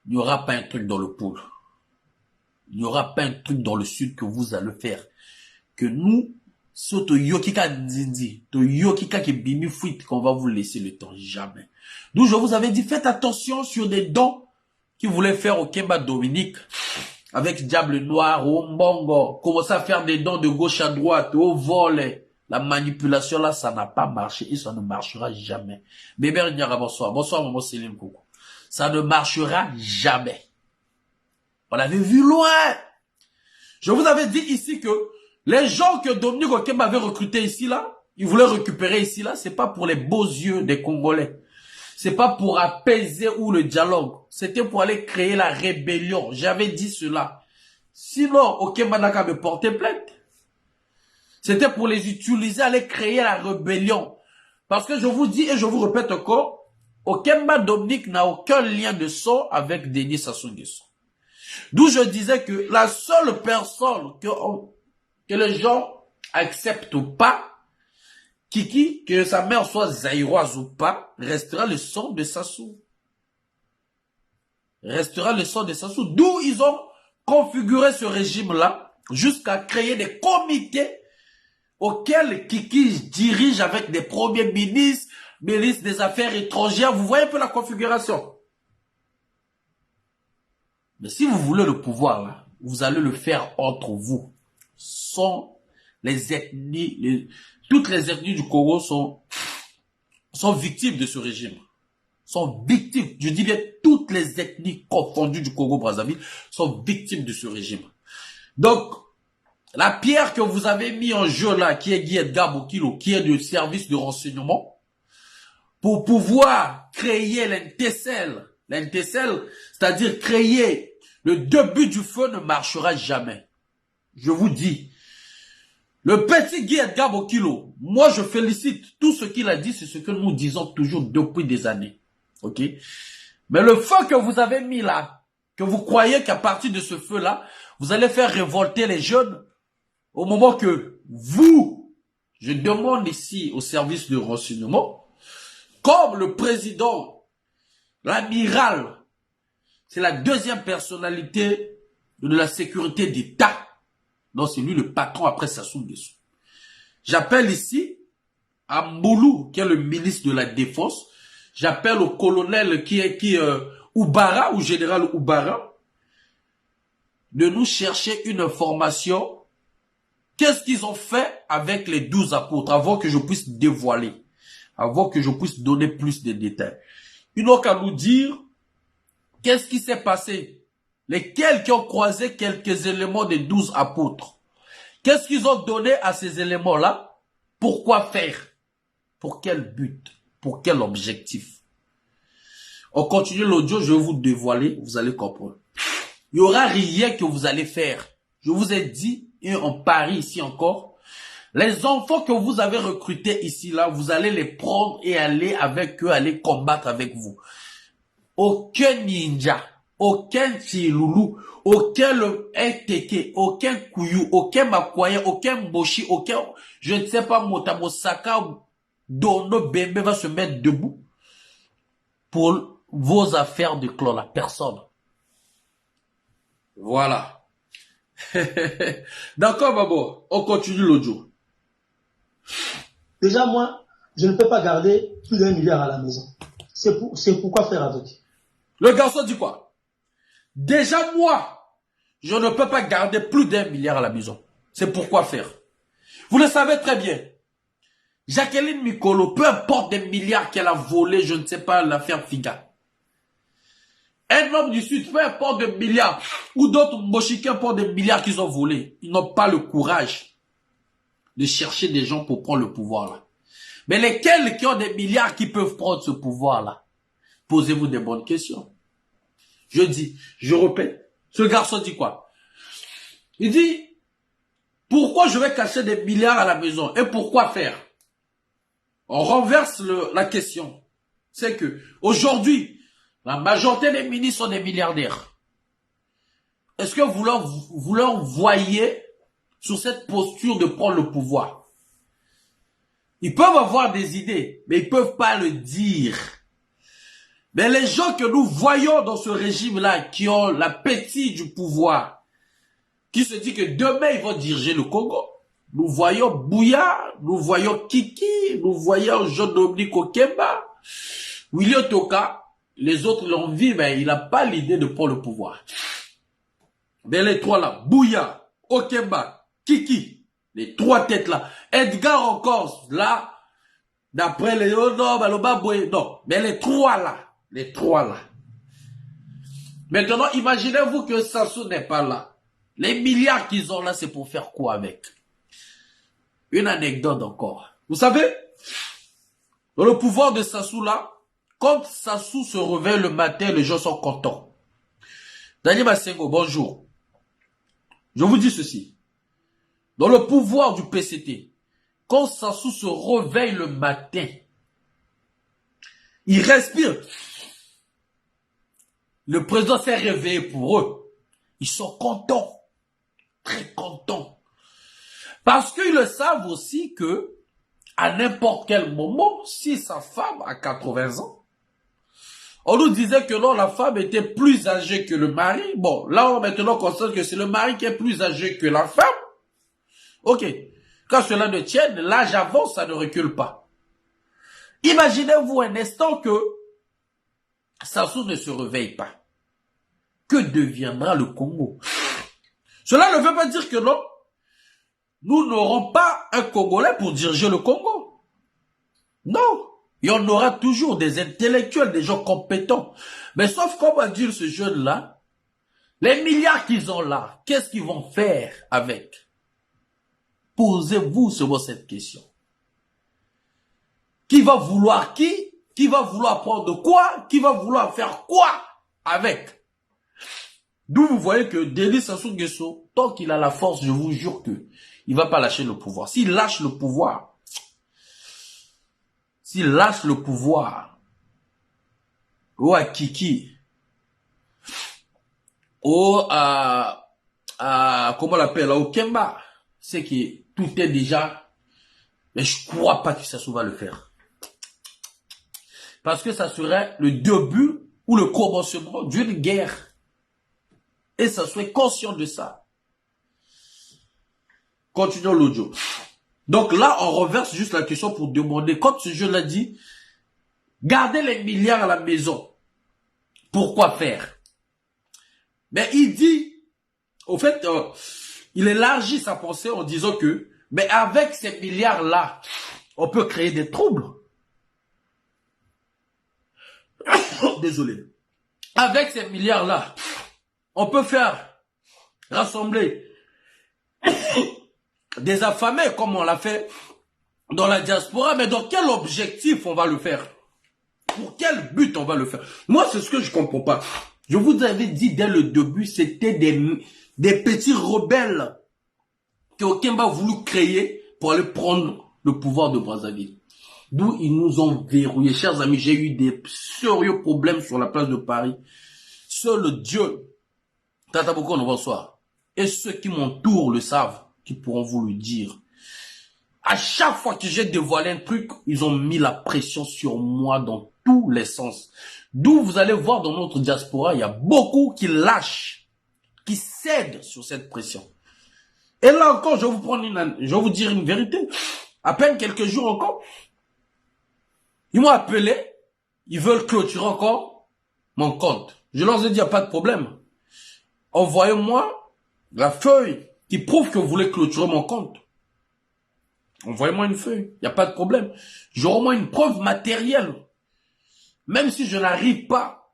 il n'y aura pas un truc dans le pôle. Il n'y aura pas un truc dans le sud que vous allez faire. Que nous, sur to yokika ndindi, to yokika qui bimi fuite, qu'on va vous laisser le temps, jamais. D'où je vous avais dit, faites attention sur des dons qu'ils voulaient faire au Kemba Dominique, avec Diable Noir, au Mbongo, commencer à faire des dons de gauche à droite, au vol. La manipulation là, ça n'a pas marché et ça ne marchera jamais. Bébé Ndiara, bonsoir. Bonsoir, maman Céline Coucou. Ça ne marchera jamais. On l'avait vu loin. Je vous avais dit ici que les gens que Dominique Okemba avait recrutés ici là, ils voulaient récupérer ici là, c'est pas pour les beaux yeux des Congolais. C'est pas pour apaiser ou le dialogue. C'était pour aller créer la rébellion. J'avais dit cela. Sinon, Okemba n'a qu'à me porter plainte. C'était pour les utiliser, aller créer la rébellion. Parce que je vous dis et je vous répète encore, Okemba Dominique n'a aucun lien de sang avec Denis Sassou Nguesso. D'où je disais que la seule personne que les gens acceptent ou pas, Kiki, que sa mère soit zaïroise ou pas, restera le sang de Sassou. Restera le sang de Sassou. D'où ils ont configuré ce régime-là, jusqu'à créer des comités auxquels Kiki dirige avec des premiers ministres, ministres des Affaires étrangères. Vous voyez un peu la configuration. Mais si vous voulez le pouvoir, là, vous allez le faire entre vous. Sans les ethnies, toutes les ethnies du Congo sont victimes de ce régime. Sont victimes, je dis bien toutes les ethnies confondues du Congo-Brazzaville sont victimes de ce régime. Donc, la pierre que vous avez mis en jeu là, qui est Guy Edgar Bokilo, qui est du service de renseignement, pour pouvoir créer l'NTCL, c'est-à-dire créer le début du feu, ne marchera jamais. Je vous dis, le petit Guy Edgar Bokilo, moi je félicite tout ce qu'il a dit, c'est ce que nous disons toujours depuis des années. Ok? Mais le feu que vous avez mis là, que vous croyez qu'à partir de ce feu-là, vous allez faire révolter les jeunes, au moment que vous, je demande ici au service de renseignement, comme le président, l'amiral, c'est la deuxième personnalité de la sécurité d'État. Donc c'est lui le patron après Sassou Nguesso. J'appelle ici à Mboulou, qui est le ministre de la Défense. J'appelle au colonel Oubara, ou général Oubara, de nous chercher une information. Qu'est-ce qu'ils ont fait avec les 12 apôtres avant que je puisse dévoiler, avant que je puisse donner plus de détails. Ils n'ont qu'à nous dire qu'est-ce qui s'est passé. Lesquels qui ont croisé quelques éléments des 12 apôtres. Qu'est-ce qu'ils ont donné à ces éléments-là? Pourquoi faire? Pour quel but? Pour quel objectif? On continue l'audio, je vais vous dévoiler, vous allez comprendre. Il n'y aura rien que vous allez faire. Je vous ai dit, et on parie ici encore, les enfants que vous avez recrutés ici, là, vous allez les prendre et aller avec eux, aller combattre avec vous. Aucun ninja, aucun Chiloulou, aucun RTK, aucun Kouyou, aucun Makwaya, aucun Boshi, aucun, je ne sais pas, Motamosaka, Dono Bembe va se mettre debout pour vos affaires de clan, la personne. Voilà. D'accord, Babo, on continue l'audio. Déjà, moi, je ne peux pas garder plus d'1 milliard à la maison. C'est pourquoi faire avec. Le garçon dit quoi? Déjà, moi, je ne peux pas garder plus d'1 milliard à la maison. C'est pourquoi faire. Vous le savez très bien. Jacqueline Mikolo, peu importe des milliards qu'elle a volé, je ne sais pas, l'affaire Figa. Un homme du Sud, peu importe des milliards, ou d'autres mochiquins pour des milliards qu'ils ont volés, ils n'ont pas le courage de chercher des gens pour prendre le pouvoir là. Mais lesquels qui ont des milliards qui peuvent prendre ce pouvoir là? Posez-vous des bonnes questions. Je dis, je répète, ce garçon dit quoi? Il dit, pourquoi je vais cacher des milliards à la maison? Et pourquoi faire? On renverse la question. C'est que, aujourd'hui, la majorité des ministres sont des milliardaires. Est-ce que vous leur voyez sur cette posture de prendre le pouvoir? Ils peuvent avoir des idées, mais ils peuvent pas le dire. Mais les gens que nous voyons dans ce régime-là, qui ont l'appétit du pouvoir, qui se dit que demain ils vont diriger le Congo, nous voyons Bouya, nous voyons Kiki, nous voyons Jean-Dominique Okemba, William Toka, les autres l'ont vu, mais il n'a pas l'idée de prendre le pouvoir. Mais les trois là, Bouya, Okemba, Kiki, les trois têtes là, Edgar encore, là, d'après les non, mais les trois là. Maintenant, imaginez-vous que Sassou n'est pas là. Les milliards qu'ils ont là, c'est pour faire quoi avec? Une anecdote encore. Vous savez, dans le pouvoir de Sassou là, quand Sassou se réveille le matin, les gens sont contents. Daniel Massengo, bonjour. Je vous dis ceci. Dans le pouvoir du PCT, quand Sassou se réveille le matin, il respire. Le président s'est réveillé pour eux. Ils sont contents. Très contents. Parce qu'ils le savent aussi que, à n'importe quel moment, si sa femme a 80 ans, on nous disait que non, la femme était plus âgée que le mari. Bon, là, on maintenant constate que c'est le mari qui est plus âgé que la femme. Ok. Quand cela ne tienne, l'âge avance, ça ne recule pas. Imaginez-vous un instant que Sassou ne se réveille pas. Que deviendra le Congo? Cela ne veut pas dire que non, nous n'aurons pas un Congolais pour diriger le Congo. Non. Il y en aura toujours des intellectuels, des gens compétents. Mais sauf qu'on va dire ce jeune-là, les milliards qu'ils ont là, qu'est-ce qu'ils vont faire avec? Posez-vous seulement cette question. Qui va vouloir qui? Qui va vouloir prendre quoi? Qui va vouloir faire quoi avec? D'où vous voyez que Denis Sassou Nguesso, tant qu'il a la force, je vous jure que il va pas lâcher le pouvoir. S'il lâche le pouvoir, ou à Kiki, ou à comment on l'appelle, au Kemba, c'est que tout est déjà, mais je crois pas que Sassou va le faire. Parce que ça serait le début ou le commencement d'une guerre. Et Sassou est conscient de ça. Continuons l'audio. Donc là, on reverse juste la question pour demander, quand ce jeune l'a dit, gardez les milliards à la maison. Pourquoi faire? Mais il dit, au fait, il élargit sa pensée en disant que, mais avec ces milliards-là, on peut créer des troubles. Désolé. Avec ces milliards-là, on peut faire rassembler des affamés comme on l'a fait dans la diaspora, mais dans quel objectif on va le faire? pour quel but on va le faire? Moi, c'est ce que je comprends pas. Je vous avais dit dès le début, c'était des petits rebelles que Okemba a voulu créer pour aller prendre le pouvoir de Brazzaville. D'où ils nous ont verrouillés. Chers amis, j'ai eu des sérieux problèmes sur la place de Paris. Seul Dieu, Tata Boko, bonsoir, et ceux qui m'entourent le savent, qui pourront vous le dire. À chaque fois que j'ai dévoilé un truc, ils ont mis la pression sur moi dans tous les sens. D'où vous allez voir dans notre diaspora, il y a beaucoup qui lâchent, qui cèdent sur cette pression. Et là encore, je vais vous dire une vérité. À peine quelques jours encore, ils m'ont appelé, ils veulent clôturer encore mon compte. Je leur ai dit, il n'y a pas de problème. Envoyez-moi la feuille qui prouve que vous voulez clôturer mon compte. Envoyez-moi une feuille, il n'y a pas de problème. J'aurai au moins une preuve matérielle. Même si je n'arrive pas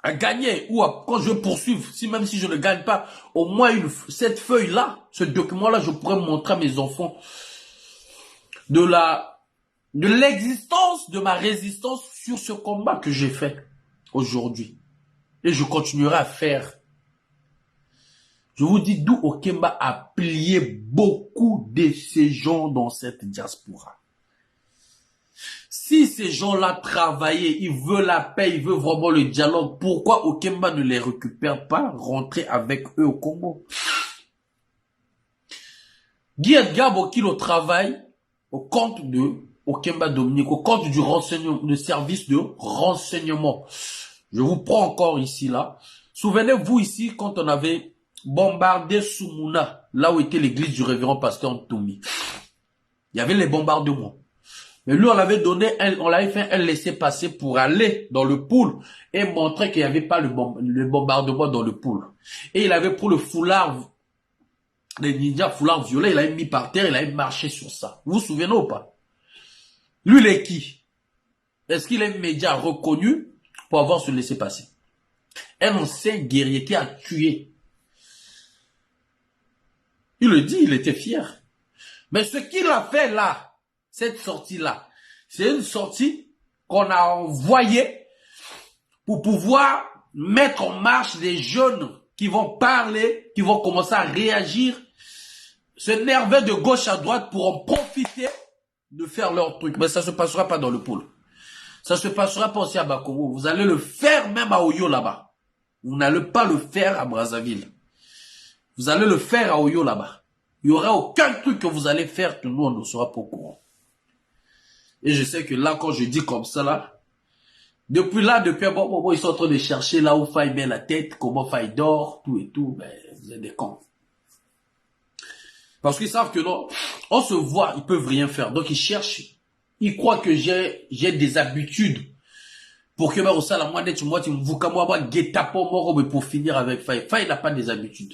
à gagner ou quand je poursuive, même si je ne gagne pas, au moins cette feuille-là, ce document-là, je pourrais montrer à mes enfants de l'existence de ma résistance sur ce combat que j'ai fait aujourd'hui. Et je continuerai à faire. Je vous dis d'où Okemba a plié beaucoup de ces gens dans cette diaspora. Si ces gens-là travaillaient, ils veulent la paix, ils veulent vraiment le dialogue, pourquoi Okemba ne les récupère pas, rentrer avec eux au Congo? Guy Edgar Bokilo travaille au compte de Okemba Dominique, au compte du renseignement, le service de renseignement. Je vous prends encore ici, là. Souvenez-vous ici, quand on avait bombardé Soumouna, là où était l'église du révérend pasteur Ntoumi. Il y avait les bombardements. Mais lui, on l'avait fait un laissez-passer pour aller dans le pool et montrer qu'il n'y avait pas le bombardement dans le pool. Et il avait pris le foulard, les ninjas foulard violet, il l'avait mis par terre, il avait marché sur ça. Vous vous souvenez ou pas? Lui, il est qui? Est-ce qu'il est un média reconnu pour avoir ce laissez-passer? Un ancien guerrier qui a tué. Il le dit, il était fier. Mais ce qu'il a fait là, cette sortie-là, c'est une sortie qu'on a envoyée pour pouvoir mettre en marche des jeunes qui vont parler, qui vont commencer à réagir, se nerver de gauche à droite pour en profiter de faire leur truc. Mais ça ne se passera pas dans le pôle. Ça ne se passera pas aussi à Bakovo. Vous allez le faire même à Oyo là-bas. Vous n'allez pas le faire à Brazzaville. Vous allez le faire à Oyo là-bas. Il n'y aura aucun truc que vous allez faire que nous, on ne sera pas au courant. Et je sais que là, quand je dis comme ça, là, depuis un bon moment, ils sont en train de chercher là où Faye met la tête, comment Faye dort, tout et tout. Ben, vous êtes des cons. Parce qu'ils savent que non, on se voit, ils peuvent rien faire. Donc ils cherchent, ils croient que j'ai des habitudes. Pour que moi, au la moitié, pour finir avec Faye. Faye n'a pas des habitudes.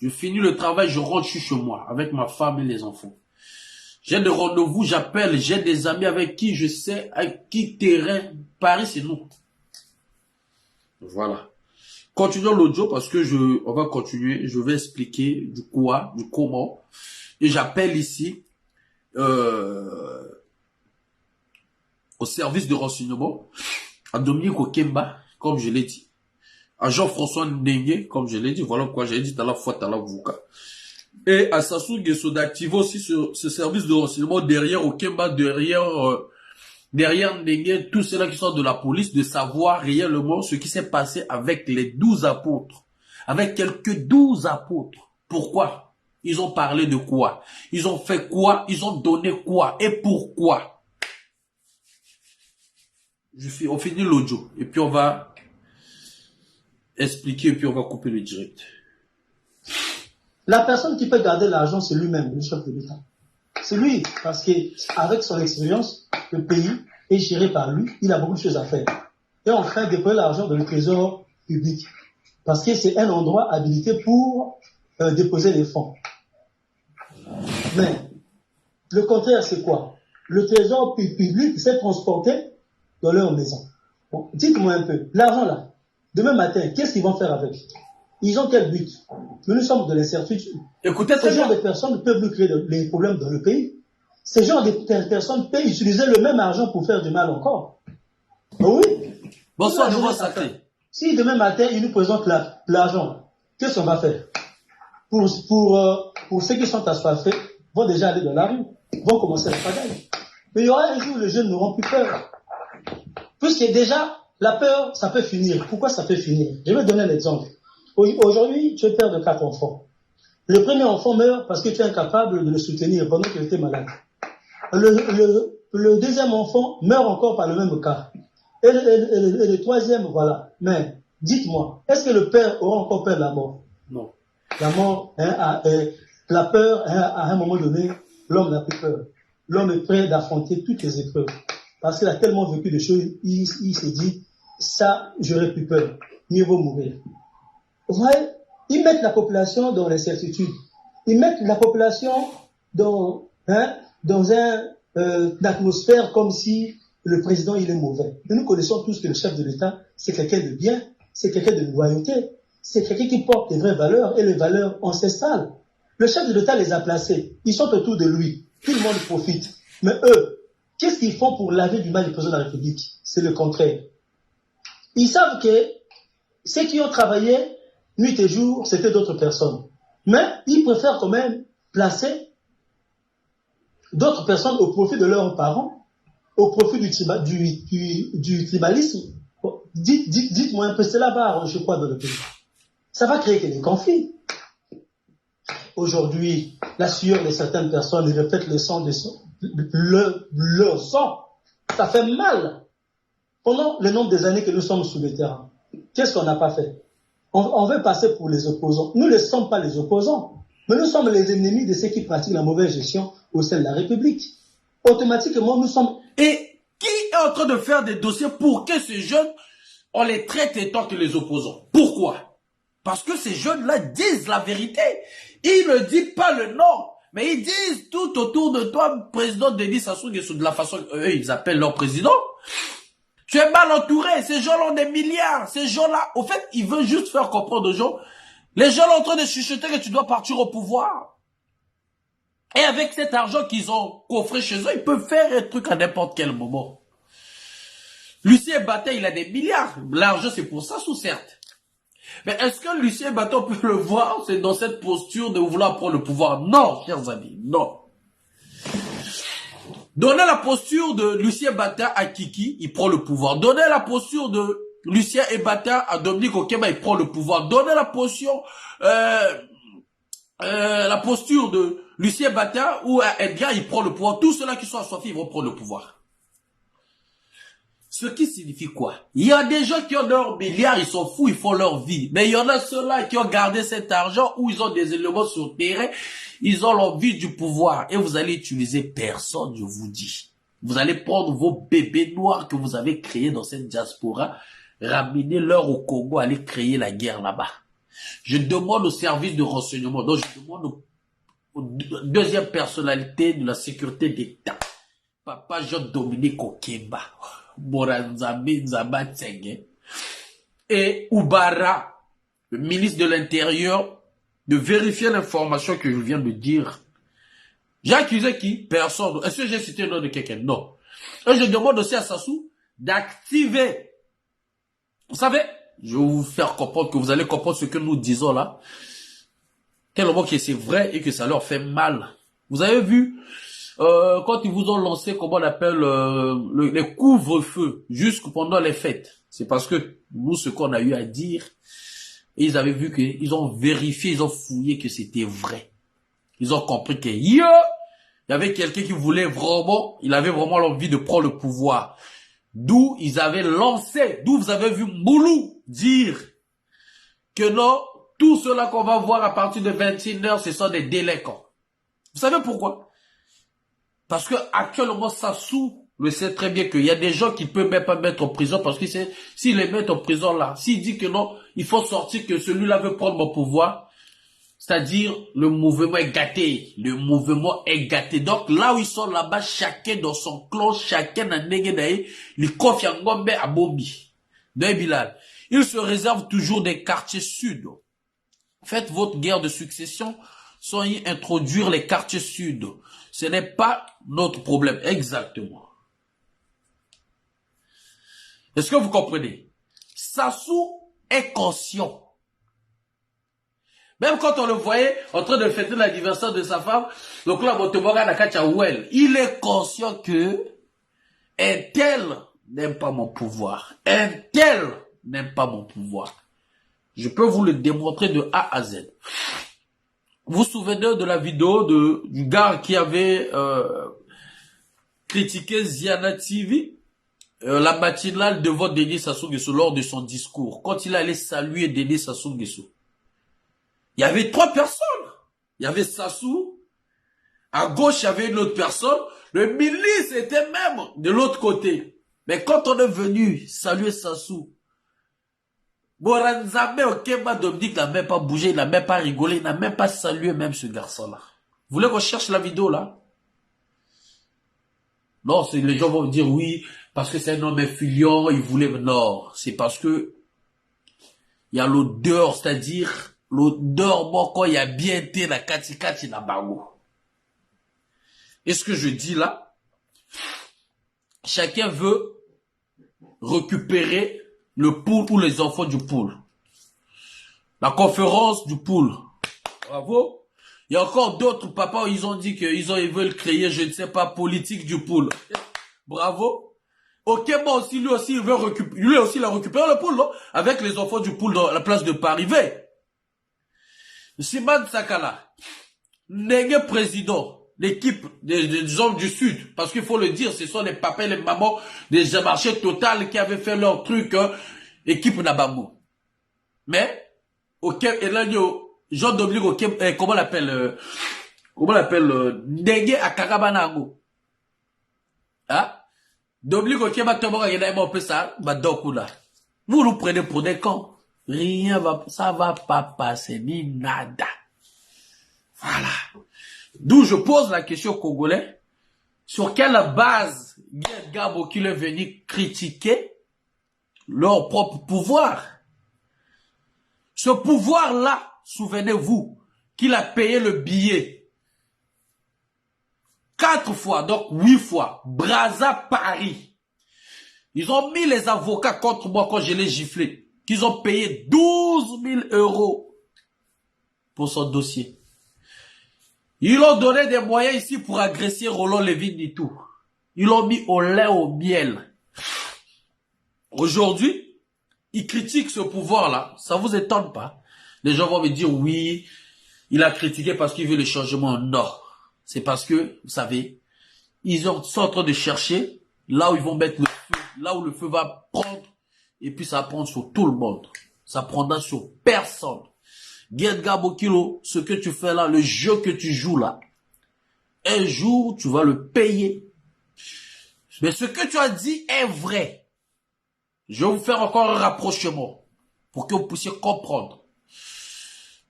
Je finis le travail, je rentre chez moi, avec ma femme et les enfants. J'ai des rendez-vous, j'appelle, j'ai des amis avec qui je sais, à qui terrain, Paris, c'est nous. Voilà. Continuons l'audio parce que on va continuer, je vais expliquer du quoi, du comment. Et j'appelle ici, au service de renseignement, à Dominique Okemba, comme je l'ai dit. À Jean-François Ndengue, comme je l'ai dit, voilà pourquoi j'ai dit à la fois à la Vouka. Et à Sassou Nguesso d'activer aussi ce service de renseignement derrière Okemba, derrière Ndengue, tous ceux-là qui sont de la police, de savoir réellement ce qui s'est passé avec les 12 apôtres. Avec quelques 12 apôtres. Pourquoi? Ils ont parlé de quoi? Ils ont fait quoi? Ils ont donné quoi? Et pourquoi? On finit l'audio. Et puis on va expliquer et puis on va couper le direct. La personne qui peut garder l'argent, c'est lui-même, le chef de l'État. C'est lui, parce qu'avec son expérience, le pays est géré par lui, il a beaucoup de choses à faire. Et on fait déployer l'argent dans le trésor public, parce que c'est un endroit habilité pour déposer les fonds. Mais le contraire, c'est quoi? Le trésor public s'est transporté dans leur maison. Bon, dites-moi un peu, l'argent là, demain matin, qu'est-ce qu'ils vont faire avec? Ils ont quel but? Nous sommes de l'incertitude. Écoutez, ce genre de personnes peuvent nous créer des problèmes dans le pays. Ces genres de personnes peuvent utiliser le même argent pour faire du mal encore. Oui. Bonsoir, de voix sacrée. Si demain matin, il nous présente l'argent, qu'est-ce qu'on va faire? Pour ceux qui sont assoiffés, vont déjà aller dans la rue, vont commencer la pagaille. Mais il y aura un jour où les jeunes n'auront plus peur. Puisque déjà, la peur, ça peut finir. Pourquoi ça peut finir? Je vais donner un exemple. Aujourd'hui, tu es père de 4 enfants. Le premier enfant meurt parce que tu es incapable de le soutenir pendant qu'il était malade. Le deuxième enfant meurt encore par le même cas. Et le troisième, voilà. Mais dites-moi, est-ce que le père aura encore peur de la mort? Non. La mort, la peur, à un moment donné, l'homme n'a plus peur. L'homme est prêt d'affronter toutes les épreuves. Parce qu'il a tellement vécu de choses, il se dit, ça, j'aurais plus peur. Mieux vaut mourir. Vous voyez, ils mettent la population dans l'incertitude. Ils mettent la population dans une atmosphère comme si le président, il est mauvais. Mais nous connaissons tous que le chef de l'État, c'est quelqu'un de bien, c'est quelqu'un de loyauté, c'est quelqu'un qui porte des vraies valeurs et les valeurs ancestrales. Le chef de l'État les a placés. Ils sont autour de lui. Tout le monde profite. Mais eux, qu'est-ce qu'ils font pour laver du mal du président de la République? C'est le contraire. Ils savent que ceux qui ont travaillé nuit et jour, c'était d'autres personnes. Mais ils préfèrent quand même placer d'autres personnes au profit de leurs parents, au profit du tribalisme. Dites-moi un peu, c'est la barre, je crois, dans le pays. Ça va créer des conflits. Aujourd'hui, la sueur de certaines personnes, ils répètent le sang leur sang. Ça fait mal. Pendant le nombre des années que nous sommes sous le terrain, qu'est-ce qu'on n'a pas fait? On veut passer pour les opposants. Nous ne sommes pas les opposants, mais nous sommes les ennemis de ceux qui pratiquent la mauvaise gestion au sein de la République. Automatiquement, nous sommes... Et qui est en train de faire des dossiers pour que ces jeunes, on les traite étant que les opposants? Pourquoi? Parce que ces jeunes-là disent la vérité. Ils ne disent pas le nom, mais ils disent tout autour de toi, président Denis Sassou Nguesso, de la façon qu'eux, ils appellent leur président. Tu es mal entouré, ces gens-là ont des milliards, ces gens-là, au fait, ils veulent juste faire comprendre aux gens, les gens sont en train de chuchoter que tu dois partir au pouvoir. Et avec cet argent qu'ils ont coffré chez eux, ils peuvent faire un truc à n'importe quel moment. Lucien Bata, il a des milliards. L'argent, c'est pour Sassou, certes. Mais est-ce que Lucien Bata, on peut le voir, c'est dans cette posture de vouloir prendre le pouvoir? Non, chers amis, non. Donnez la posture de Lucien Bata à Kiki, il prend le pouvoir. Donnez la posture de Lucien Bata à Dominique Okema, il prend le pouvoir. Donnez la posture de Lucien Bata ou à Edgar, il prend le pouvoir. Tous ceux-là qui sont assoiffés, ils vont prendre le pouvoir. Ce qui signifie quoi? Il y a des gens qui ont leurs milliards, ils sont fous, ils font leur vie. Mais il y en a ceux-là qui ont gardé cet argent où ils ont des éléments sur le terrain, ils ont l'envie du pouvoir. Et vous allez utiliser personne, je vous dis. Vous allez prendre vos bébés noirs que vous avez créés dans cette diaspora, ramenez-leur au Congo, aller créer la guerre là-bas. Je demande au service de renseignement, donc je demande aux deuxième personnalité de la sécurité d'État, Papa Jean-Dominique Okemba, Moranzambi Nzaba Tsenge, et Oubara, le ministre de l'Intérieur, de vérifier l'information que je viens de dire. J'ai accusé qui? Personne. Est-ce que j'ai cité le nom de quelqu'un? Non. Et je demande aussi à Sassou d'activer. Vous savez, je vais vous faire comprendre que vous allez comprendre ce que nous disons là. Tellement que c'est vrai et que ça leur fait mal. Vous avez vu, quand ils vous ont lancé, comment on appelle, les couvre-feux, jusque pendant les fêtes. C'est parce que nous, ce qu'on a eu à dire, et ils avaient vu qu'ils ont vérifié, ils ont fouillé que c'était vrai. Ils ont compris que il y avait quelqu'un qui voulait vraiment, il avait vraiment l'envie de prendre le pouvoir. D'où ils avaient lancé, d'où vous avez vu Moulou dire que non, tout cela qu'on va voir à partir de 21h, ce sont des délinquants. Vous savez pourquoi? Parce que actuellement, Sassou le sait très bien qu'il y a des gens qui ne peuvent même pas mettre en prison parce que s'ils les mettent en prison là, s'il dit que non, il faut sortir que celui-là veut prendre mon pouvoir, c'est-à-dire le mouvement est gâté. Le mouvement est gâté. Donc là où ils sont là-bas, chacun dans son clan, chacun dans Negedaï, les Kofiangombe à Bobi. D'un Bilal. Ils se réservent toujours des quartiers sud. Faites votre guerre de succession sans y introduire les quartiers sud. Ce n'est pas notre problème. Exactement. Est-ce que vous comprenez? Sassou est conscient. Même quand on le voyait en train de fêter l'anniversaire de sa femme, donc là, il est conscient que un tel n'aime pas mon pouvoir. Un tel n'aime pas mon pouvoir. Je peux vous le démontrer de A à Z. Vous vous souvenez de la vidéo du gars qui avait critiqué Ziana TV, la matinale devant Denis Sassou Nguesso lors de son discours, quand il allait saluer Denis Sassou Nguesso. Il y avait 3 personnes. Il y avait Sassou. À gauche, il y avait une autre personne. Le milice était même de l'autre côté. Mais quand on est venu saluer Sassou, Boranzame Okemba Dominique n'a même pas bougé, il n'a même pas rigolé, il n'a même pas salué même ce garçon-là. Vous voulez qu'on cherche la vidéo là? Non, les gens vont me dire oui, parce que c'est un homme influent, il voulait... Non, c'est parce que il y a l'odeur, c'est-à-dire l'odeur, bon, quand il y a bien été la kati na bango. Et ce que je dis là, chacun veut récupérer le pool ou les enfants du pool. La conférence du pool. Bravo. Il y a encore d'autres papas, ils ont dit qu'ils veulent créer, je ne sais pas, politique du pool. Bravo. Ok, bon, aussi, lui aussi, il veut récupérer, lui aussi, il a récupéré le pool, non? Avec les enfants du pool dans la place de Paris. Siman Sakala, Nengue président, l'équipe des hommes du Sud, parce qu'il faut le dire, ce sont les papas et les mamans des marchés Total qui avaient fait leur truc, équipe Nabamou. Mais, ok, et là, Jean-Dominique, ok, comment l'appelle, Nengue Akarabanango. Hein? Dominique, ok, vous nous prenez pour des cons. Rien va, ça va pas passer, ni nada. Voilà. D'où je pose la question aux Congolais. Sur quelle base Gued Gabo qui est venu critiquer leur propre pouvoir? Ce pouvoir-là, souvenez-vous, qu'il a payé le billet 4 fois, donc 8 fois, Brazza Paris. Ils ont mis les avocats contre moi quand je l'ai giflé. Qu'ils ont payé 12 000 € pour son dossier. Ils ont donné des moyens ici pour agresser Roland Lévin et tout. Ils l'ont mis au lait, au miel. Aujourd'hui, ils critiquent ce pouvoir-là. Ça vous étonne pas? Les gens vont me dire, oui, il a critiqué parce qu'il veut le changement. Non. C'est parce que, vous savez, ils sont en train de chercher là où ils vont mettre le feu, là où le feu va prendre. Et puis ça prend sur tout le monde. Ça prendra sur personne. Gued Gabo Kilo, ce que tu fais là, le jeu que tu joues là, un jour tu vas le payer. Mais ce que tu as dit est vrai. Je vais vous faire encore un rapprochement pour que vous puissiez comprendre.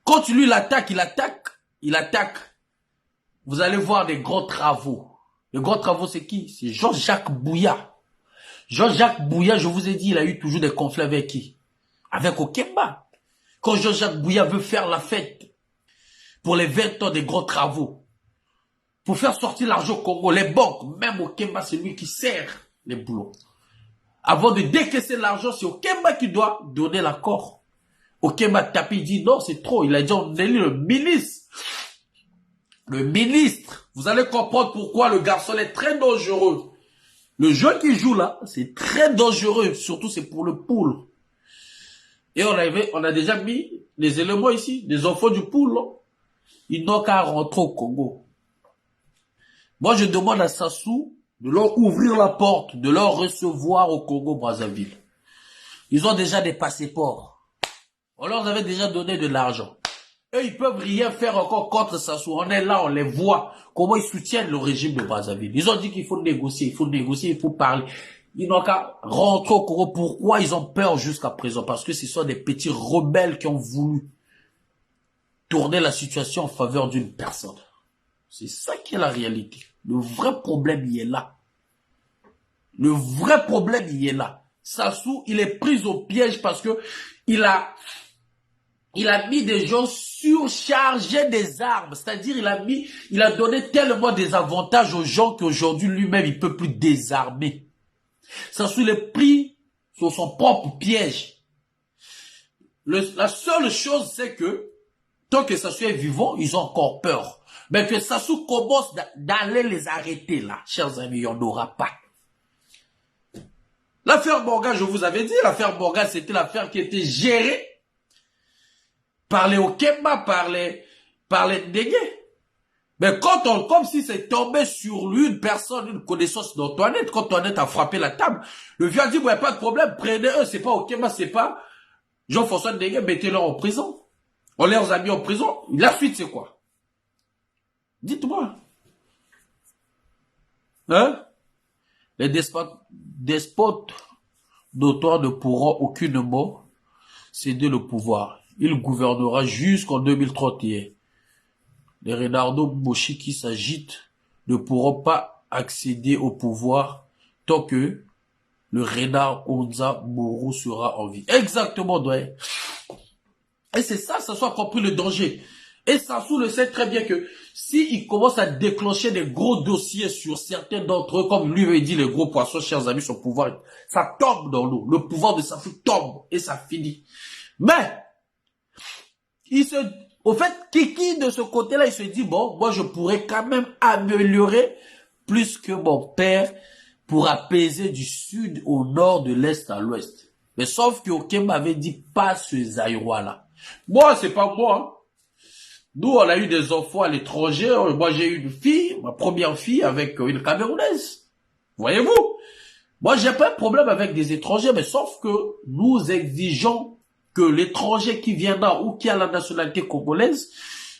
Quand lui l'attaque, il attaque. Vous allez voir des grands travaux. Les grands travaux, c'est qui? C'est Jean-Jacques Bouya. Jean-Jacques Bouya, je vous ai dit, il a eu toujours des conflits avec qui? Avec Okemba. Quand Jean-Jacques Bouya veut faire la fête pour les 20 ans des grands travaux, pour faire sortir l'argent au Congo, les banques, même Okemba, c'est lui qui sert les boulots. Avant de décaisser l'argent, c'est Okemba qui doit donner l'accord. Okemba tapé, il dit non, c'est trop. Il a dit, on élit le ministre. Le ministre. Vous allez comprendre pourquoi le garçon est très dangereux. Le jeu qu'il joue là, c'est très dangereux. Surtout, c'est pour le pool. Et on a déjà mis les éléments ici, les enfants du pool. Là. Ils n'ont qu'à rentrer au Congo. Moi, je demande à Sassou de leur ouvrir la porte, de leur recevoir au Congo-Brazzaville. Ils ont déjà des passeports. On leur avait déjà donné de l'argent. Eux, ils peuvent rien faire encore contre Sassou. On est là, on les voit. Comment ils soutiennent le régime de Brazzaville. Ils ont dit qu'il faut négocier, il faut parler. Ils n'ont qu'à rentrer au Congo. Pourquoi ils ont peur jusqu'à présent? Parce que ce sont des petits rebelles qui ont voulu tourner la situation en faveur d'une personne. C'est ça qui est la réalité. Le vrai problème, il est là. Le vrai problème, il est là. Sassou, il est pris au piège parce que il a mis des gens surchargés des armes. C'est-à-dire, il a donné tellement des avantages aux gens qu'aujourd'hui, lui-même, il peut plus désarmer. Sassou, il est pris sur son propre piège. La seule chose, c'est que, tant que Sassou est vivant, ils ont encore peur. Mais que Sassou commence d'aller les arrêter là, chers amis, il n'y en aura pas. L'affaire Morgan, je vous avais dit, l'affaire Morgan, c'était l'affaire qui était gérée par les Okemba, par les Ndégué. Mais comme si c'est tombé sur lui, une personne, une connaissance d'Antoinette, quand Antoinette a frappé la table, le vieux a dit, ouais, pas de problème, prenez-eux, c'est pas Okemba, c'est pas Jean-François Ndégué, mettez-les en prison. On les a mis en prison. La suite, c'est quoi? Dites-moi. Hein? Les despotes d'auteur ne pourront aucunement céder le pouvoir. Il gouvernera jusqu'en 2031. Les Renardo Moshi qui s'agitent ne pourront pas accéder au pouvoir tant que le renard Onza Mourou sera en vie. Exactement, ouais. Et c'est ça soit compris le danger. Et Sassou le sait très bien que s'il commence à déclencher des gros dossiers sur certains d'entre eux, comme lui veut dire les gros poissons, chers amis, son pouvoir, ça tombe dans l'eau. Le pouvoir de Sassou tombe et ça finit. Mais, au fait, Kiki de ce côté-là, il se dit, bon, moi je pourrais quand même améliorer plus que mon père pour apaiser du sud au nord, de l'est à l'ouest. Mais sauf que Okem m'avait dit pas ce Zaïrois-là. Moi, c'est pas moi. Hein. Nous, on a eu des enfants à l'étranger. Moi, j'ai eu une fille, ma première fille, avec une Camerounaise. Voyez-vous? Moi, j'ai pas de problème avec des étrangers, mais sauf que nous exigeons que l'étranger qui viendra ou qui a la nationalité congolaise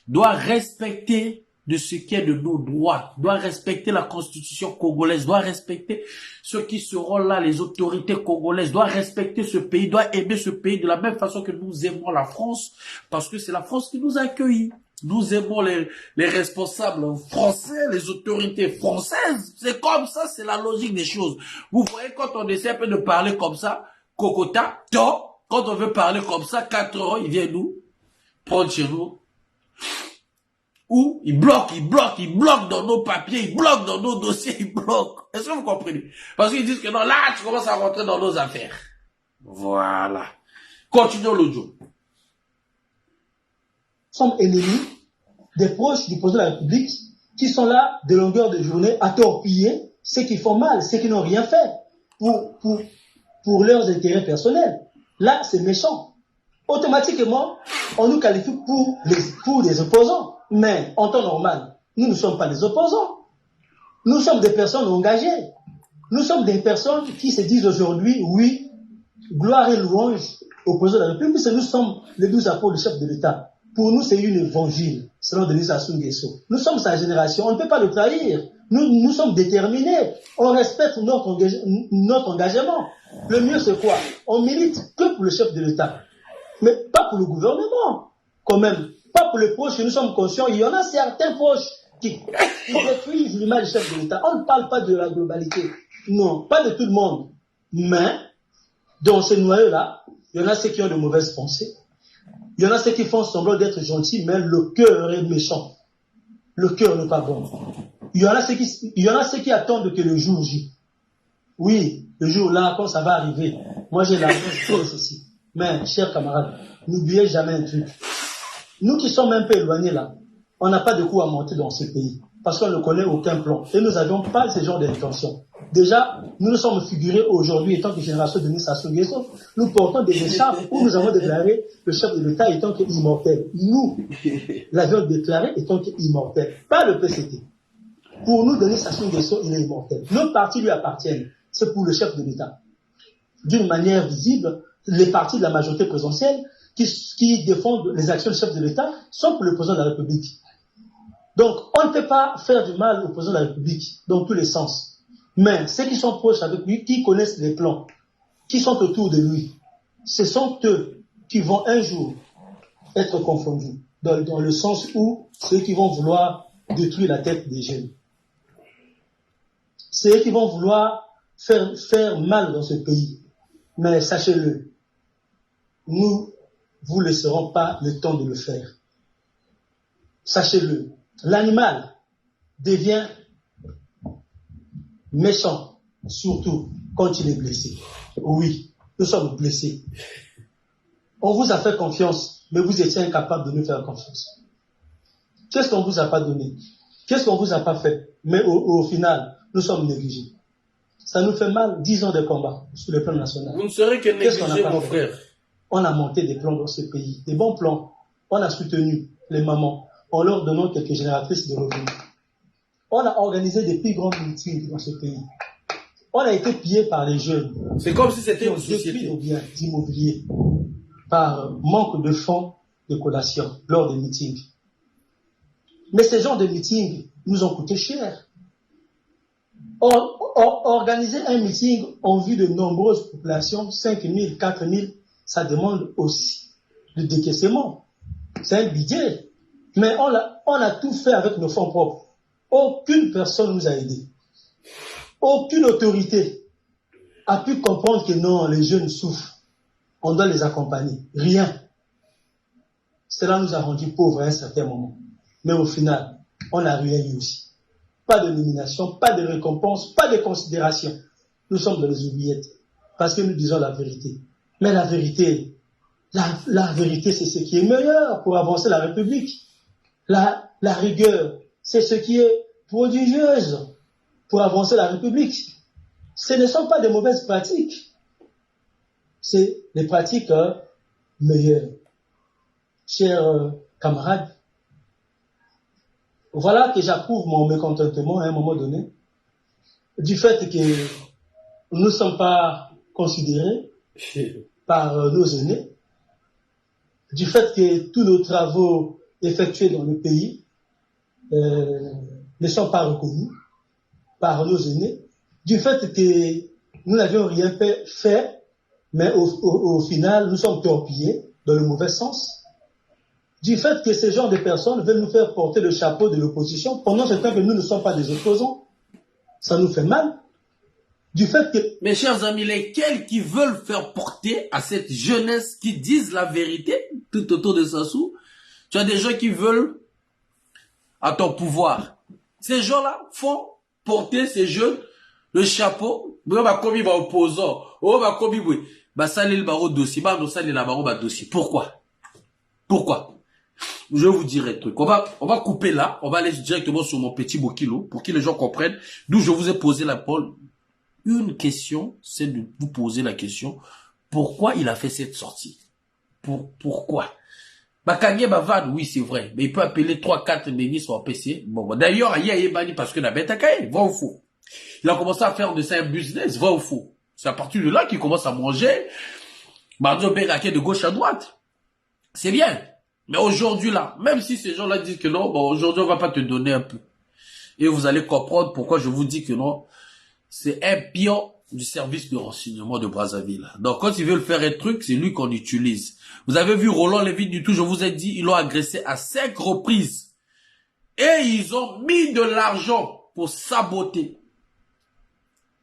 doit respecter de ce qui est de nos droits, doit respecter la constitution congolaise, doit respecter ceux qui seront là, les autorités congolaises, doit respecter ce pays, doit aimer ce pays de la même façon que nous aimons la France, parce que c'est la France qui nous a accueillis. Nous aimons les responsables français, les autorités françaises. C'est comme ça, c'est la logique des choses. Vous voyez, quand on essaie un peu de parler comme ça, Kokota, quand on veut parler comme ça, 4 ans, il vient nous prendre chez nous. Ou il bloque dans nos papiers, il bloque dans nos dossiers, il bloque. Est-ce que vous comprenez? Parce qu'ils disent que non, là, tu commences à rentrer dans nos affaires. Voilà. Continuons l'audio. Nous sommes ennemis des proches du président de la République qui sont là de longueur de journée à torpiller ceux qui font mal, ceux qui n'ont rien fait pour leurs intérêts personnels. Là, c'est méchant. Automatiquement, on nous qualifie pour des opposants. Mais en temps normal, nous ne sommes pas des opposants. Nous sommes des personnes engagées. Nous sommes des personnes qui se disent aujourd'hui, oui, gloire et louange au président de la République, puisque nous sommes les 12 apôtres du chef de l'État. Pour nous, c'est une évangile, selon Denis Sassou Nguesso. Nous sommes sa génération, on ne peut pas le trahir. Nous sommes déterminés. On respecte notre engagement. Le mieux, c'est quoi? On milite que pour le chef de l'État. Mais pas pour le gouvernement, quand même. Pas pour les proches, nous sommes conscients. Il y en a certains proches qui détruisent l'image du chef de l'État. On ne parle pas de la globalité. Non, pas de tout le monde. Mais, dans ces noyaux-là, il y en a ceux qui ont de mauvaises pensées. Il y en a ceux qui font semblant d'être gentils, mais le cœur est méchant. Le cœur n'est pas bon. Il y en a ceux qui attendent que le jour J. Oui, le jour là, quand ça va arriver. Moi, j'ai l'argent, je fais ceci. Mais, chers camarades, n'oubliez jamais un truc. Nous qui sommes un peu éloignés là, on n'a pas de coup à monter dans ce pays. Parce qu'on ne connaît aucun plan. Et nous n'avions pas ce genre d'intention. Déjà, nous nous sommes figurés aujourd'hui étant que génération de Denis Sassou Nguesso. Nous portons des écharpes où nous avons déclaré le chef de l'État étant immortel. Nous l'avions déclaré étant immortel. Pas le PCT. Pour nous, Denis Sassou Nguesso, il est immortel. Nos partis lui appartiennent. C'est pour le chef de l'État. D'une manière visible, les partis de la majorité présidentielle qui défendent les actions du chef de l'État sont pour le président de la République. Donc, on ne peut pas faire du mal au président de la République dans tous les sens. Mais ceux qui sont proches avec lui, qui connaissent les plans, qui sont autour de lui, ce sont eux qui vont un jour être confondus, dans le sens où ceux qui vont vouloir détruire la tête des jeunes. C'est eux qui vont vouloir faire mal dans ce pays. Mais sachez-le, nous vous laisserons pas le temps de le faire. Sachez-le, l'animal devient méchant, surtout quand il est blessé. Oui, nous sommes blessés. On vous a fait confiance, mais vous étiez incapable de nous faire confiance. Qu'est-ce qu'on vous a pas donné? Qu'est-ce qu'on vous a pas fait? Mais au final, nous sommes négligés. Ça nous fait mal, 10 ans de combat sur le plan national. Vous ne serez que négligés, mon frère. On a monté des plans dans ce pays, des bons plans. On a soutenu les mamans en leur donnant quelques génératrices de revenus. On a organisé des plus grands meetings dans ce pays. On a été pillé par les jeunes. C'est comme si c'était une société. société. Nos biens immobiliers par manque de fonds de collation lors des meetings. Mais ces genres de meetings nous ont coûté cher. Organiser un meeting en vue de nombreuses populations, 5 000, 4 000, ça demande aussi le décaissement. C'est un budget. Mais on a tout fait avec nos fonds propres. Aucune personne nous a aidés. Aucune autorité a pu comprendre que non, les jeunes souffrent. On doit les accompagner. Rien. Cela nous a rendus pauvres à un certain moment. Mais au final, on n'a rien eu aussi. Pas de nomination, pas de récompense, pas de considération. Nous sommes dans les oubliettes. Parce que nous disons la vérité. Mais la vérité, c'est ce qui est meilleur pour avancer la République. La rigueur, c'est ce qui est prodigieuse pour avancer la République. Ce ne sont pas des mauvaises pratiques. C'est des pratiques meilleures. Chers camarades, voilà que j'approuve mon mécontentement à un moment donné du fait que nous ne sommes pas considérés par nos aînés, du fait que tous nos travaux effectués dans le pays ne sont pas reconnus par nos aînés, du fait que nous n'avions rien fait, mais au final, nous sommes torpillés dans le mauvais sens, du fait que ces genres de personnes veulent nous faire porter le chapeau de l'opposition pendant ce temps que nous ne sommes pas des opposants. Ça nous fait mal. Du fait que... Mes chers amis, lesquels qui veulent faire porter à cette jeunesse qui disent la vérité tout autour de Sassou, tu as des gens qui veulent à ton pouvoir. Ces gens-là font porter ces jeunes le chapeau. Pourquoi? Je vais vous dire un truc. On va couper là. On va aller directement sur mon petit Bokilo pour que les gens comprennent d'où je vous ai posé la parole. Une question, c'est de vous poser la question. Pourquoi il a fait cette sortie? Pourquoi? Bakanye Bavad, oui, c'est vrai. Mais il peut appeler 3-4 ministres en PC. Bon, d'ailleurs, il y a Bani parce que la bête a caillé. Vrai ou faux? Il a commencé à faire de ça un business. Vrai ou faux? C'est à partir de là qu'il commence à manger. Mardo Berake de gauche à droite. C'est bien. Mais aujourd'hui là, même si ces gens-là disent que non, bon, aujourd'hui on va pas te donner un peu. Et vous allez comprendre pourquoi je vous dis que non. C'est un pion du service de renseignement de Brazzaville. Donc quand ils veulent faire un truc, c'est lui qu'on utilise. Vous avez vu Roland Lévy du tout, je vous ai dit, ils l'ont agressé à 5 reprises. Et ils ont mis de l'argent pour saboter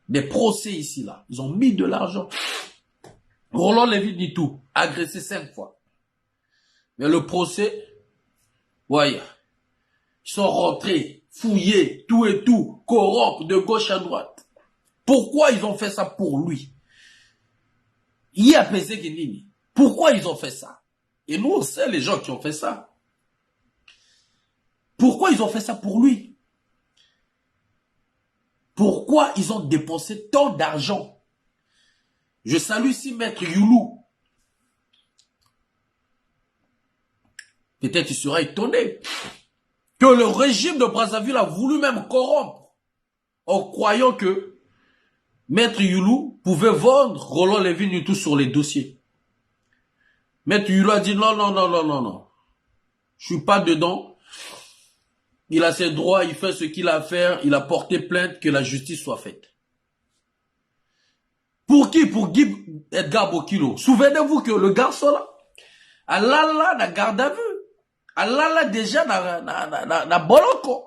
des procès ici là. Ils ont mis de l'argent. Roland Lévy du tout, agressé 5 fois. Mais le procès, voyez, ils sont rentrés, fouillés, tout et tout, corrompus de gauche à droite. Pourquoi ils ont fait ça pour lui? Il y a pesé Guinini. Pourquoi ils ont fait ça? Et nous, on sait les gens qui ont fait ça. Pourquoi ils ont fait ça pour lui? Pourquoi ils ont dépensé tant d'argent? Je salue ici Maître Youlou. Peut-être il sera étonné que le régime de Brazzaville a voulu même corrompre en croyant que Maître Youlou pouvait vendre Roland Lévy du tout sur les dossiers. Maître Youlou a dit non. Je suis pas dedans. Il a ses droits, il fait ce qu'il a à faire, il a porté plainte, que la justice soit faite. Pour qui? Pour Guy Edgar Bokilo. Souvenez-vous que le garçon là, Allah na garde à vue. Allah déjà na boloko.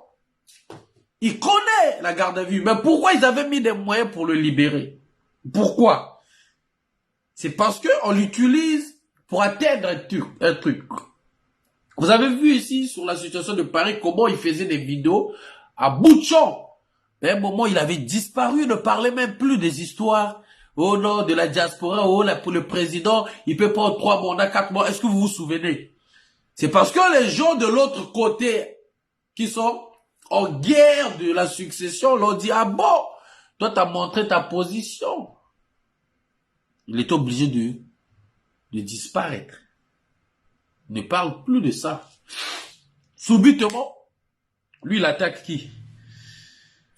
Il connaît la garde à vue. Mais pourquoi ils avaient mis des moyens pour le libérer? Pourquoi? C'est parce que on l'utilise pour atteindre un truc. Vous avez vu ici sur la situation de Paris comment il faisait des vidéos à bout de champ. À un moment, il avait disparu, il ne parlait même plus des histoires Oh non, de la diaspora, oh là, pour le président, il peut prendre 3 mandats, 4 mois. Est-ce que vous vous souvenez? C'est parce que les gens de l'autre côté, qui sont en guerre de la succession, l'ont dit, ah bon, toi t'as montré ta position. Il est obligé de disparaître. Ne parle plus de ça. Subitement, lui, il attaque qui?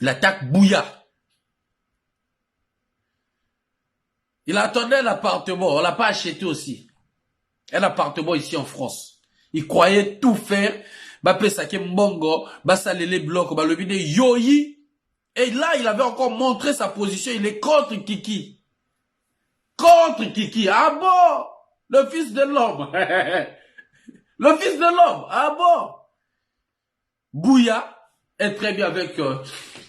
Il attaque Bouya. Il attendait un appartement, on l'a pas acheté aussi. Un appartement ici en France. Il croyait tout faire. Bapé Sake Mbongo, Basalele Bloc, Balobine Yoyi. Et là, il avait encore montré sa position. Il est contre Kiki. Contre Kiki. Ah bon? Le fils de l'homme. Le fils de l'homme. Ah bon? Bouya est très bien avec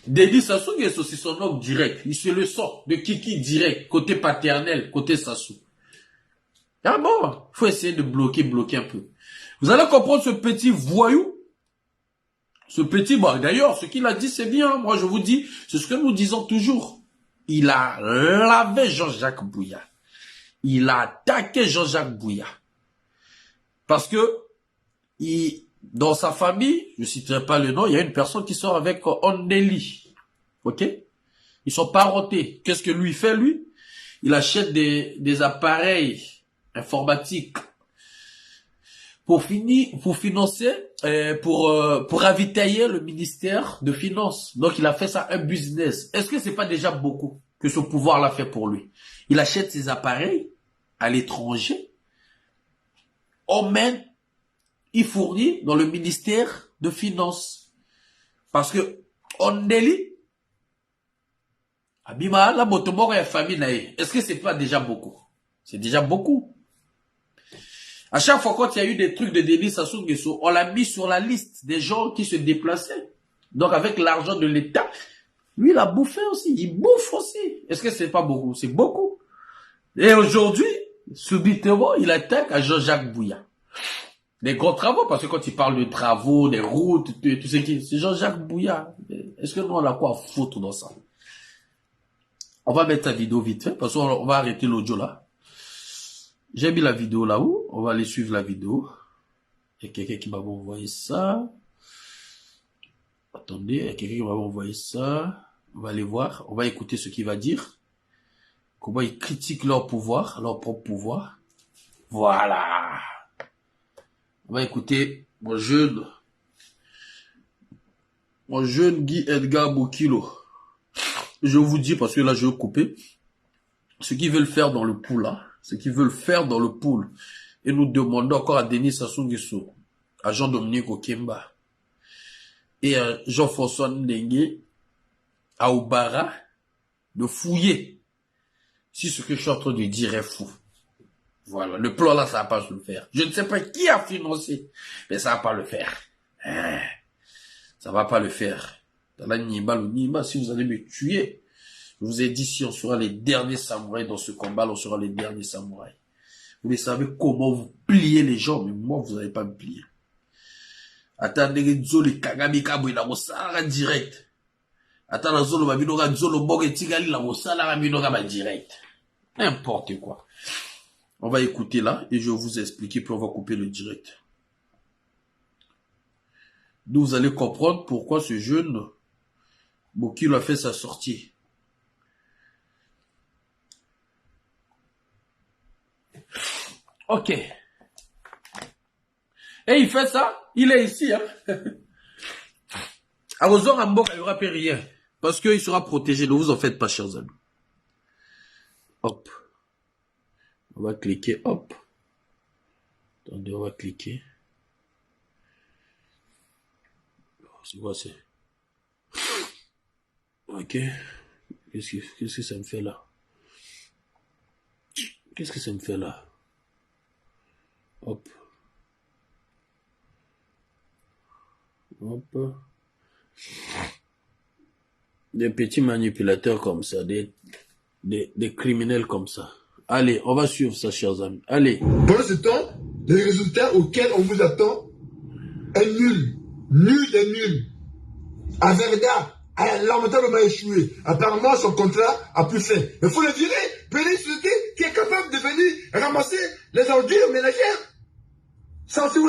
Denis Sassou, qui est aussi son oncle direct. Il se le sort de Kiki direct, côté paternel, côté Sassou. Ah bon? Faut essayer de bloquer un peu. Vous allez comprendre ce petit voyou. Ce petit, bon, d'ailleurs, ce qu'il a dit, c'est bien. Moi, je vous dis, c'est ce que nous disons toujours. Il a lavé Jean-Jacques Bouya. Il a attaqué Jean-Jacques Bouya. Parce que, dans sa famille, je ne citerai pas le nom, il y a une personne qui sort avec Ondeli. Ok? Ils sont parentés. Qu'est-ce que lui fait, lui? Il achète des appareils informatiques pour financer, pour ravitailler le ministère de Finances. Donc, il a fait ça un business. Est-ce que c'est pas déjà beaucoup que ce pouvoir l'a fait pour lui? Il achète ses appareils à l'étranger, emmène, il fournit dans le ministère de Finances. Parce que, Ondeli, Abima, la motomore et famille naïe. Est-ce que c'est pas déjà beaucoup? C'est déjà beaucoup. À chaque fois quand il y a eu des trucs de Denis Sassou Nguesso, on l'a mis sur la liste des gens qui se déplaçaient. Donc avec l'argent de l'État, lui il a bouffé aussi, il bouffe aussi. Est-ce que c'est pas beaucoup? C'est beaucoup. Et aujourd'hui, subitement, il attaque à Jean-Jacques Bouya. Des gros travaux, parce que quand il parle de travaux, des routes, tout ce qui... C'est Jean-Jacques Bouya. Est-ce que nous on a quoi à foutre dans ça? On va mettre sa vidéo vite fait, parce qu'on va arrêter l'audio là. J'ai mis la vidéo là-haut. On va aller suivre la vidéo. Il y a quelqu'un qui m'a envoyé ça. Attendez, il y a quelqu'un qui m'a envoyé ça. On va aller voir. On va écouter ce qu'il va dire. Comment ils critiquent leur pouvoir, leur propre pouvoir. Voilà. On va écouter mon jeune Guy Edgar Bokilo. Je vous dis, parce que là, je vais couper. Ce qu'ils veulent faire dans le pool, là. Ce qu'ils veulent faire dans le pool. Et nous demandons encore à Denis Sassou Nguesso, à Jean-Dominique Okemba, et à Jean-François Ndengue, à Oubara, de fouiller si ce que je suis en train de dire est fou. Voilà, le plan là, ça va pas se le faire. Je ne sais pas qui a financé, mais ça va pas le faire. Ça va pas le faire. Dans la Nima, si vous allez me tuer, je vous ai dit, si on sera les derniers samouraïs dans ce combat, on sera les derniers samouraïs. Vous savez comment vous pliez les gens, mais moi, vous n'allez pas me plier. Attendez, les Kagami Kabo, il a mon direct. Attendez, Zolo, ma binoga, Zolo, Bog Tigali, la mon binoga, direct. N'importe quoi. On va écouter là, et je vais vous expliquer, puis on va couper le direct. Donc, vous allez comprendre pourquoi ce jeune, Bokilo a fait sa sortie. Ok. Et il fait ça, il est ici, hein. À Ozor Ambok, il n'y aura plus rien. Parce qu'il sera protégé, ne vous en faites pas, chers amis. Hop. On va cliquer, hop. Attendez, on va cliquer. C'est quoi, c'est... Ok. Qu'est-ce que ça me fait là? Qu'est-ce que ça me fait là? Hop. Hop. Des petits manipulateurs comme ça, des criminels comme ça. Allez, on va suivre ça, chers amis. Allez. Pendant ce temps, les résultats auxquels on vous attend est nul. Nul et nul. À Verda, lamentablement échoué. Apparemment, son contrat a plus fait. Il faut le virer. Payer une société qui est capable de venir ramasser les ordures ménagères. Sans si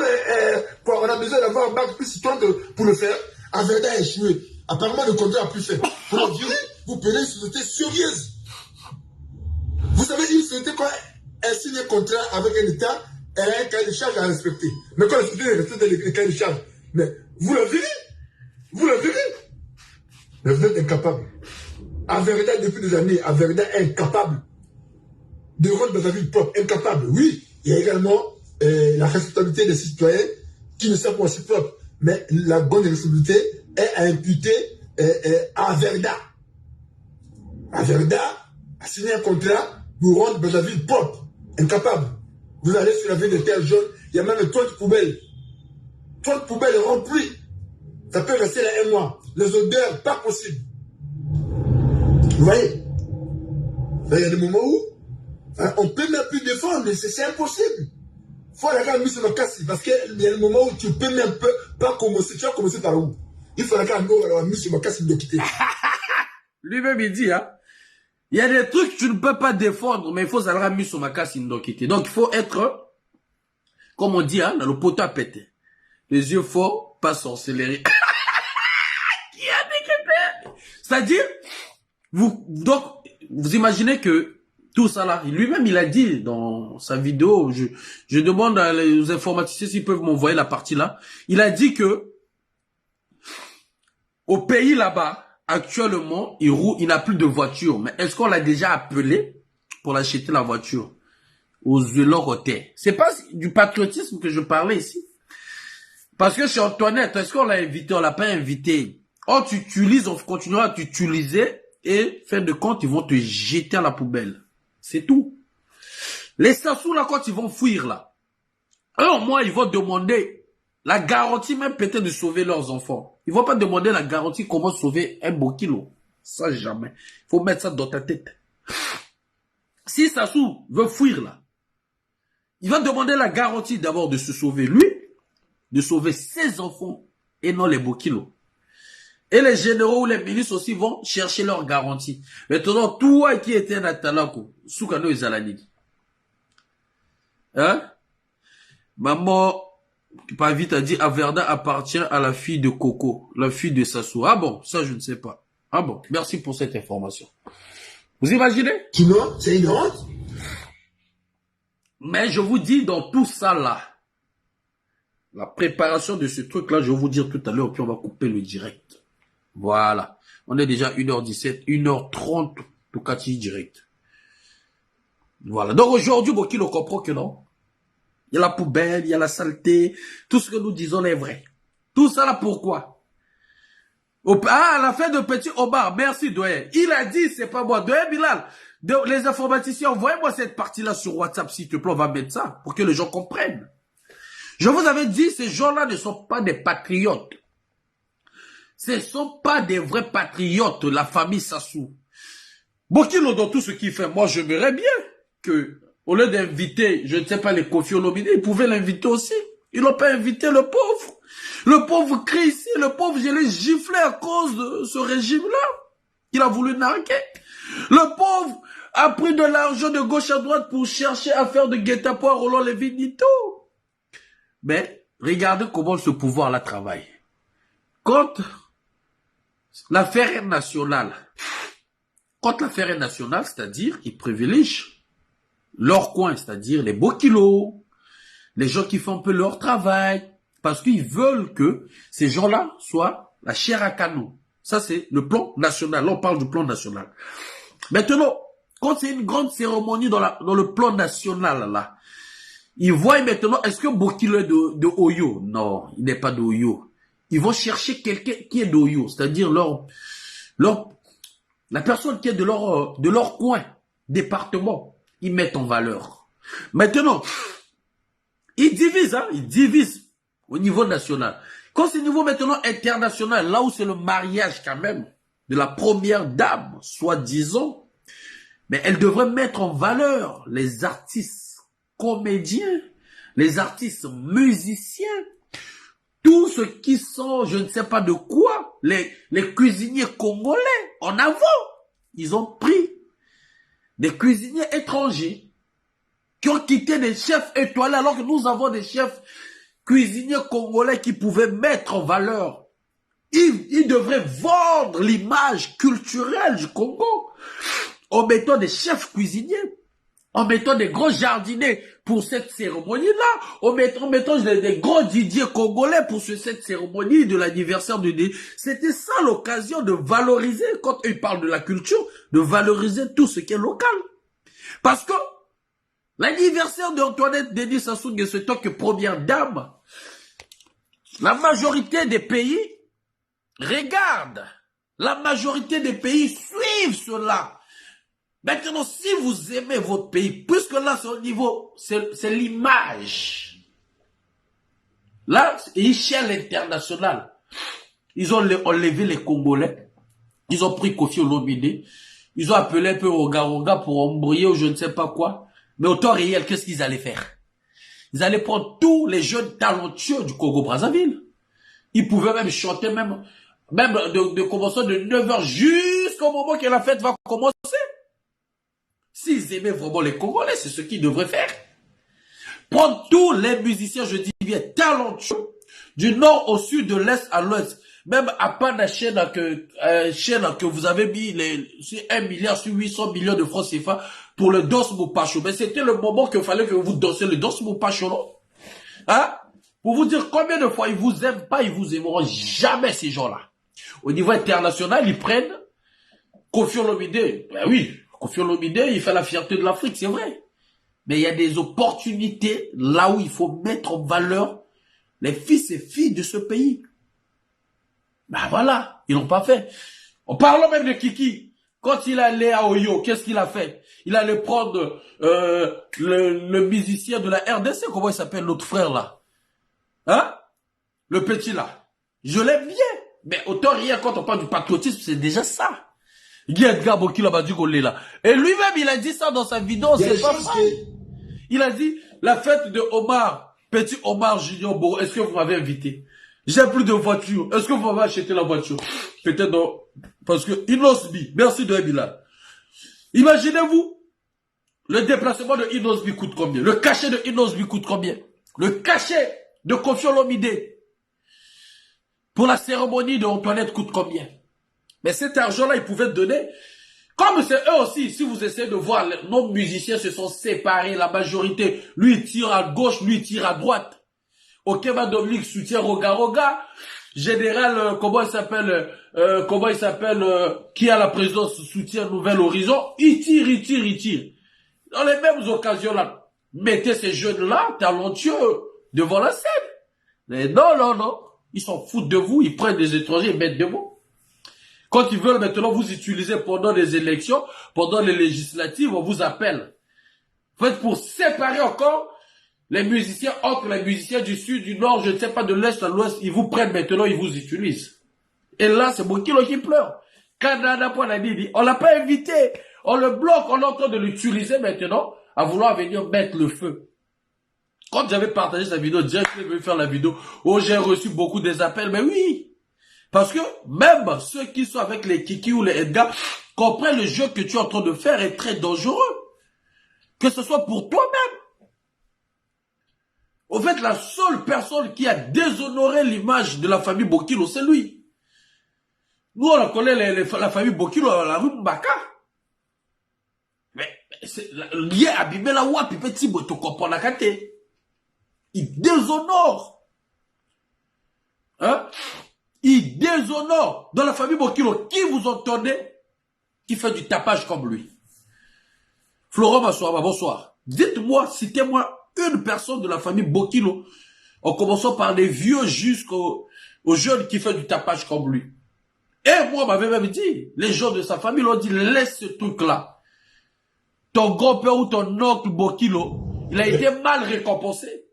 quoi, on a besoin d'avoir un bac plus 30 pour le faire. Averda a échoué. Apparemment, le contrat a plus fait. Vous le virez, vous payez une société sérieuse. Vous savez, une société, quand elle signe un contrat avec un État, elle a un cahier de charge à respecter. Mais quand la société respecte le cahier de charge, mais vous le virez. Vous le verrez. Mais vous êtes incapable. Averda, depuis des années, Averda est incapable de rendre dans sa vie propre. Incapable, oui. Il y a également la responsabilité des citoyens qui ne savent pas aussi propre. Mais la bonne responsabilité est à imputer à Averda. Averda a signé un contrat pour rendre dans sa vie propre. Incapable. Vous allez sur la ville de terre jaune, il y a même 30 poubelles. 30 poubelles remplies. Ça peut rester là un mois. Les odeurs, pas possible. Vous voyez? Il y a des moments où on ne peut même plus défendre, c'est impossible. Il faut la mise sur la casse parce qu'il y a des moments où tu ne peux même pas commencer. Tu vas commencer par où? Il faut la mise sur ma casse de quitter. Lui-même, il dit, hein. Il y a des trucs que tu ne peux pas défendre, mais il faut la mise sur ma casse de quitter. Donc, il faut être, comme on dit, hein, dans le poteau à péter. Les yeux forts, pas sorcellerie. C'est-à-dire, donc, vous imaginez que tout ça là, lui-même il a dit dans sa vidéo, je demande aux informaticiens s'ils peuvent m'envoyer la partie là, il a dit que au pays là-bas, actuellement, il n'a plus de voiture. Mais est-ce qu'on l'a déjà appelé pour l'acheter la voiture aux Lorotais? C'est pas du patriotisme que je parlais ici. Parce que chez Antoinette, est-ce qu'on l'a invité? On l'a pas invité. Oh, tu utilises, on continuera à t'utiliser et, fin de compte, ils vont te jeter à la poubelle. C'est tout. Les Sassou, là, quand ils vont fuir, là, eux, au moins, ils vont demander la garantie même peut-être de sauver leurs enfants. Ils vont pas demander la garantie comment sauver un beau kilo. Ça, jamais. Il faut mettre ça dans ta tête. Si Sassou veut fuir, là, il va demander la garantie d'abord de se sauver lui, de sauver ses enfants et non les beaux kilos. Et les généraux ou les ministres aussi vont chercher leur garantie. Maintenant, toi qui étais un atalako, soukano izalani. Hein? Maman, pas vite a dit, Averda appartient à la fille de Coco, la fille de Sassou. Ah bon, ça je ne sais pas. Ah bon, merci pour cette information. Vous imaginez? Sinon, c'est une honte. Mais je vous dis, dans tout ça là, la préparation de ce truc là, je vais vous dire tout à l'heure, puis on va couper le direct. Voilà. On est déjà 1h17, 1h30, tout cas, direct. Voilà. Donc aujourd'hui, Boki le comprend que non. Il y a la poubelle, il y a la saleté. Tout ce que nous disons est vrai. Tout ça là, pourquoi? À la fin de Petit Omar, merci Doyen. Il a dit, c'est pas moi. Doyen Bilal, les informaticiens, envoyez-moi cette partie-là sur WhatsApp, s'il te plaît, on va mettre ça, pour que les gens comprennent. Je vous avais dit, ces gens-là ne sont pas des patriotes. Ce ne sont pas des vrais patriotes, la famille Sassou. Bokilo, dans tout ce qu'il fait, moi, je verrais bien que, au lieu d'inviter, je ne sais pas, les Kofi Olomide, ils pouvaient l'inviter aussi. Ils n'ont pas invité le pauvre. Le pauvre crie ici, le pauvre, je l'ai giflé à cause de ce régime-là. Il a voulu narguer. Le pauvre a pris de l'argent de gauche à droite pour chercher à faire de guet-apens à Roland Lévy-Nito. Mais, regardez comment ce pouvoir-là travaille. Quand l'affaire est nationale, c'est-à-dire qu'ils privilégient leur coin, c'est-à-dire les beaux kilos, les gens qui font un peu leur travail, parce qu'ils veulent que ces gens-là soient la chair à canon. Ça, c'est le plan national. Là, on parle du plan national. Maintenant, quand c'est une grande cérémonie dans le plan national, là, ils voient maintenant, est-ce que Bokilo est de Oyo? Non, il n'est pas de Oyo. Ils vont chercher quelqu'un qui est d'Oyo, c'est-à-dire la personne qui est de leur coin, département. Ils mettent en valeur. Maintenant, ils divisent au niveau national. Quand c'est au niveau maintenant international, là où c'est le mariage quand même de la première dame, soi-disant, mais elle devrait mettre en valeur les artistes comédiens, les artistes musiciens, tous ceux qui sont, je ne sais pas de quoi, les cuisiniers congolais en avant. Ils ont pris des cuisiniers étrangers qui ont quitté des chefs étoilés alors que nous avons des chefs cuisiniers congolais qui pouvaient mettre en valeur. Ils devraient vendre l'image culturelle du Congo en mettant des chefs cuisiniers, en mettant des gros jardiniers pour cette cérémonie-là, en mettant des gros Didier congolais pour cette cérémonie de l'anniversaire de Didier. C'était ça l'occasion de valoriser, quand ils parlent de la culture, de valoriser tout ce qui est local. Parce que l'anniversaire d'Antoinette Denis Sassou Nguesso, en tant que première dame, la majorité des pays regardent, la majorité des pays suivent cela. Maintenant, si vous aimez votre pays, puisque là, c'est au niveau, c'est l'image. Là, échelle internationale. Ils ont enlevé les Congolais. Ils ont pris Kofi Olomide. Ils ont appelé un peu Roga pour embrouiller ou je ne sais pas quoi. Mais au temps réel, qu'est-ce qu'ils allaient faire? Ils allaient prendre tous les jeunes talentueux du Congo-Brazzaville. Ils pouvaient même chanter, même de commencer de 9h jusqu'au moment que la fête va commencer. S'ils aimaient vraiment les Congolais, c'est ce qu'ils devraient faire. Prendre tous les musiciens, je dis bien, talentueux, du nord au sud, de l'est à l'ouest. Même à part la chaîne que vous avez mis sur 1 milliard, sur 800 millions de francs CFA pour le Dos Moupacho. Mais c'était le moment qu'il fallait que vous dansiez le Dos Moupacho, non? Hein? Pour vous dire combien de fois ils vous aiment pas, ils vous aimeront jamais, ces gens-là. Au niveau international, ils prennent Kofi Olomide. Ben oui. Kofi Olomide, il fait la fierté de l'Afrique, c'est vrai. Mais il y a des opportunités là où il faut mettre en valeur les fils et filles de ce pays. Ben voilà, ils l'ont pas fait. En parlant même de Kiki, quand il allait à Oyo, qu'est-ce qu'il a fait? Il allait prendre le musicien de la RDC, comment il s'appelle l'autre frère là? Hein? Le petit là. Je l'aime bien. Mais autant rien quand on parle du patriotisme, c'est déjà ça. Guy Edgar Bokilo m'a dit qu'on l'est là. Et lui-même, il a dit ça dans sa vidéo, c'est pas vrai. Il a dit, la fête de Omar, petit Omar Junior Boro, est-ce que vous m'avez invité? J'ai plus de voiture. Est-ce que vous m'avez acheté la voiture? Peut-être non. Parce que Inosbi, merci de Emila. Imaginez-vous, le déplacement de Inosbi coûte combien? Le cachet de Inosbi coûte combien? Le cachet de Kofi Olomide pour la cérémonie de Antoinette coûte combien? Mais cet argent-là, ils pouvaient donner. Comme c'est eux aussi, si vous essayez de voir, nos musiciens se sont séparés, la majorité. Lui, il tire à gauche, lui, il tire à droite. Okeba Dominique soutient Roga. Général, comment il s'appelle, qui a la présidence soutient Nouvel Horizon. Il tire. Dans les mêmes occasions-là, mettez ces jeunes-là, talentueux, devant la scène. Mais non. Ils s'en foutent de vous, ils prennent des étrangers et mettent de vous. Quand ils veulent maintenant vous utiliser pendant les élections, pendant les législatives, on vous appelle. En fait, pour séparer encore les musiciens entre les musiciens du sud, du nord, je ne sais pas, de l'est à l'ouest, ils vous prennent maintenant, ils vous utilisent. Et là, c'est Bokilo qui pleure. Canada, on l'a pas invité. On le bloque, on est en train de l'utiliser maintenant, à vouloir venir mettre le feu. Quand j'avais partagé sa vidéo, Jack veut faire la vidéo, oh, j'ai reçu beaucoup des appels, mais oui. Parce que même ceux qui sont avec les Kiki ou les Edgar comprennent le jeu que tu es en train de faire est très dangereux. Que ce soit pour toi-même. Au fait, la seule personne qui a déshonoré l'image de la famille Bokilo, c'est lui. Nous, on connaît la famille Bokilo à la rue Mbaka. Mais c'est lié à Bibela Wapi Petit Boto Koponakate. Il déshonore. Hein? Il déshonore dans la famille Bokilo. Qui vous entendez qui fait du tapage comme lui? Florent Massoaba, bonsoir. Dites-moi, citez-moi une personne de la famille Bokilo, en commençant par les vieux jusqu'aux jeunes qui fait du tapage comme lui. Et moi, m'avait même dit, les gens de sa famille l'ont dit, laisse ce truc-là. Ton grand-père ou ton oncle Bokilo, il a été mal récompensé.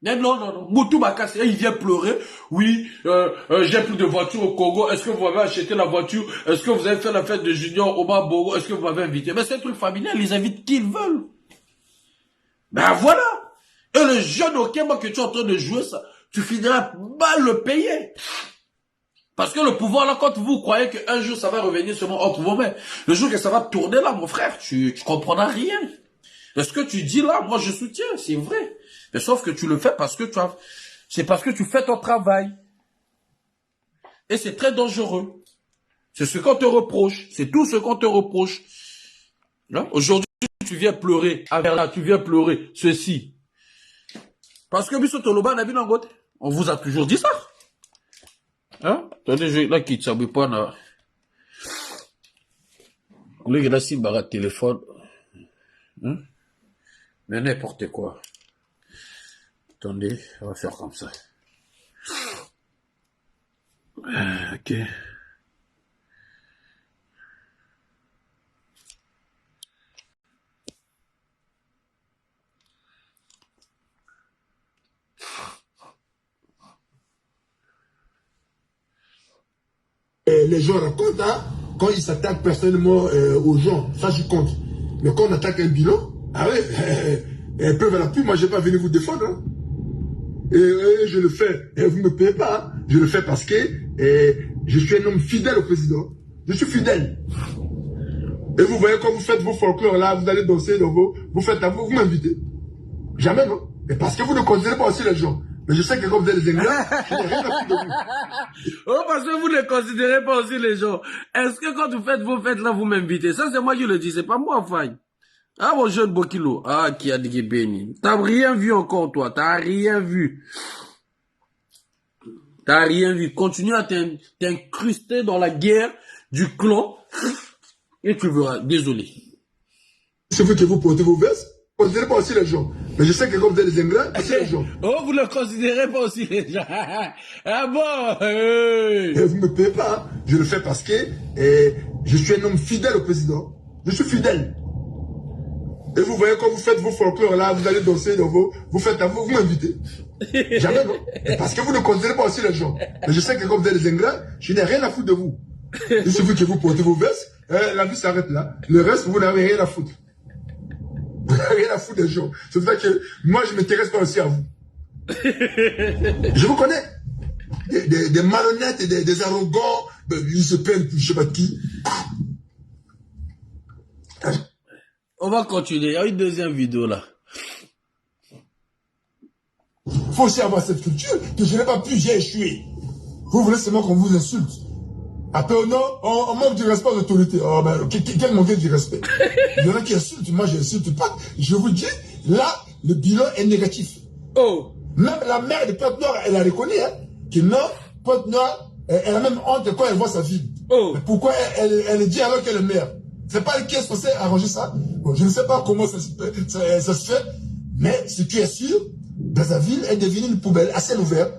Mais non. Moutou Bakassi, il vient pleurer. Oui, j'ai plus de voiture au Congo. Est-ce que vous m'avez acheté la voiture? Est-ce que vous avez fait la fête de Junior Omar Boro? Est-ce que vous m'avez invité? Mais c'est un truc familial, ils invitent qui ils veulent. Ben voilà. Et le jeune Okema que tu es en train de jouer, ça, tu finiras mal le payer. Parce que le pouvoir, là, quand vous croyez qu'un jour, ça va revenir seulement entre vos mains, le jour que ça va tourner là, mon frère, tu comprendras rien. Et ce que tu dis là, moi, je soutiens, c'est vrai. Mais sauf que tu le fais parce que c'est parce que tu fais ton travail. Et c'est très dangereux. C'est ce qu'on te reproche. C'est tout ce qu'on te reproche. Aujourd'hui, tu viens pleurer. Tu viens pleurer. Ceci. Parce que Biso Toloba n'a bien côté. On vous a toujours dit ça. Hein? Attendez, je là qui t'abouille pas là. On est là si barre téléphone. Hein? Mais n'importe quoi. Attendez, on va faire comme ça. Ok. Les gens racontent, hein, quand ils s'attaquent personnellement aux gens, ça je compte. Mais quand on attaque un bilan, ah ouais, un peu vers la pluie, moi je n'ai pas venu vous défendre. Hein. Et je le fais, et vous ne me payez pas. Hein. Je le fais parce que je suis un homme fidèle au président. Je suis fidèle. Et vous voyez quand vous faites vos folklores là, vous allez danser dans vous faites vous m'invitez. Jamais non. Et parce que vous ne considérez pas aussi les gens. Mais je sais que quand vous êtes les Anglais, je n'ai rien à foutre de vous. Oh, parce que vous ne considérez pas aussi les gens. Est-ce que quand vous faites vos fêtes là, vous m'invitez? Ça, c'est moi qui le dis, c'est pas moi, Faye. Ah, mon jeune Bokilo. Ah, qui a dit Béni. T'as rien vu encore, toi. T'as rien vu. T'as rien vu. Continue à t'incruster dans la guerre du clan. Et tu verras. Désolé. C'est vous qui vous portez vos vestes? Vous ne considérez pas aussi les gens. Mais je sais que comme vous êtes les Anglais, aussi les gens. Oh, vous ne considérez pas aussi les gens. Ah bon? Et vous ne me payez pas. Hein. Je le fais parce que je suis un homme fidèle au président. Je suis fidèle. Et vous voyez quand vous faites vos folklores là, vous allez danser dans vous faites vous m'invitez. Jamais non. Et parce que vous ne considérez pas aussi les gens. Mais je sais que comme vous êtes les Anglais, je n'ai rien à foutre de vous. Et c'est vous qui vous portez vos vestes, la vie s'arrête là. Le reste, vous n'avez rien à foutre. Vous n'avez rien à foutre des gens. C'est pour ça que moi, je ne m'intéresse pas aussi à vous. Je vous connais. Des malhonnêtes, des arrogants, ils se plaignent, je ne sais pas qui. On va continuer. Il y a une deuxième vidéo là. Il faut aussi avoir cette culture que je n'ai pas pu, j'ai échoué. Vous voulez seulement qu'on vous insulte. Après, on manque du respect aux autorités. Oh, ben, quel manque du respect? Il y en a qui insultent, moi je n'insulte pas. Je vous dis, là, le bilan est négatif. Oh. Même la mère de Pointe-Noire, elle a reconnu, hein, que non, Pointe-Noire, elle a même honte quand elle voit sa fille. Oh. Mais pourquoi elle dit alors qu'elle est mère? C'est pas elle qui est censée arranger ça. Bon, je ne sais pas comment ça se fait, mais ce qui est sûr, Brazzaville est devenue une poubelle à ciel ouvert.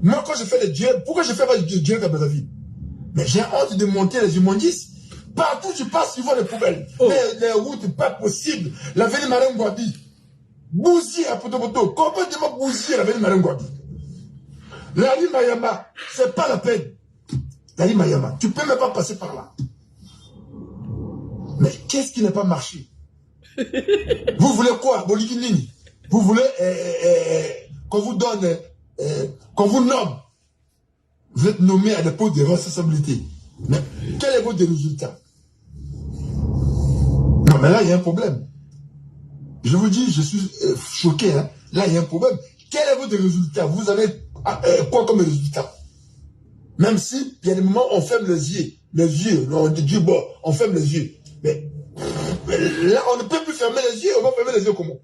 Moi, quand je fais des diètes, pourquoi je fais pas des diètes à Brazzaville? Mais j'ai honte de monter les immondices. Partout je passe, tu vois les poubelles. Oh. Les routes, pas possible. L'avenue Marine Gwabi. Bousier à Poto-Poto. Complètement bousillé l'avenue Marine Gwabi. La rue Mayama, c'est pas la peine. La rue Mayama, tu peux même pas passer par là. Mais qu'est-ce qui n'a pas marché? Vous voulez quoi, Bolikinini? Vous voulez qu'on vous donne, qu'on vous nomme? Vous êtes nommé à des postes de responsabilité. Mais quel est votre résultat? Non, mais là, il y a un problème. Je vous dis, je suis choqué. Hein. Là, il y a un problème. Quel est votre résultat? Vous avez quoi comme résultat? Même si, il y a des moments, on ferme les yeux. Les yeux, on dit, bon, on ferme les yeux. Mais là, on ne peut plus fermer les yeux. On va fermer les yeux comment?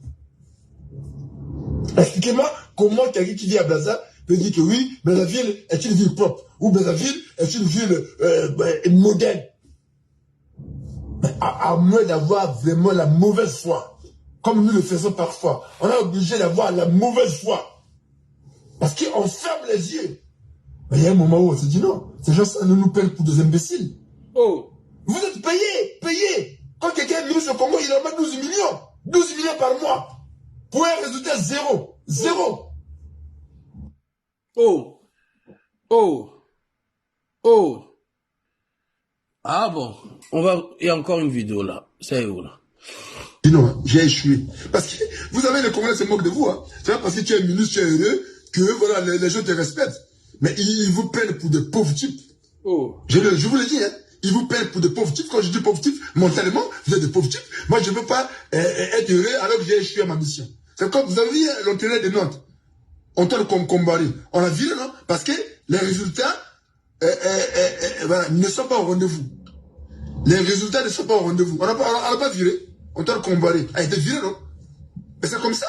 Expliquez-moi comment quelqu'un qui vit à Blaza peut dire que oui, Brazzaville est une ville propre, ou Brazzaville est une ville moderne. Mais à moins d'avoir vraiment la mauvaise foi, comme nous le faisons parfois, on est obligé d'avoir la mauvaise foi. Parce qu'on ferme les yeux. Mais il y a un moment où on se dit non, ces gens ne nous payent pour des imbéciles. Oh. Vous êtes payés. Quand quelqu'un est ministre au Congo, il en met 12 millions. 12 millions par mois. Pour un résultat zéro. Zéro. Oh. Oh. Oh. Ah bon. Il y a encore une vidéo là. C'est où là? Non, j'ai échoué. Parce que vous savez, les Congolais se moquent de vous. Hein. C'est pas parce que tu es ministre, tu es heureux, que voilà, les gens te respectent. Mais ils vous prennent pour des pauvres types. Oh. Je vous le dis, hein. Ils vous prennent pour des pauvres types. Quand je dis pauvres types, mentalement, vous êtes des pauvres types. Moi, je ne veux pas être heureux alors que j'ai échoué à ma mission. C'est comme vous avez vu l'entraîneur de Nantes, Antoine Combaré. On l'a viré, non? Parce que les résultats voilà, ne sont pas au rendez-vous. Les résultats ne sont pas au rendez-vous. On n'a pas viré. Antoine Combaré a été viré, non? Mais c'est comme ça.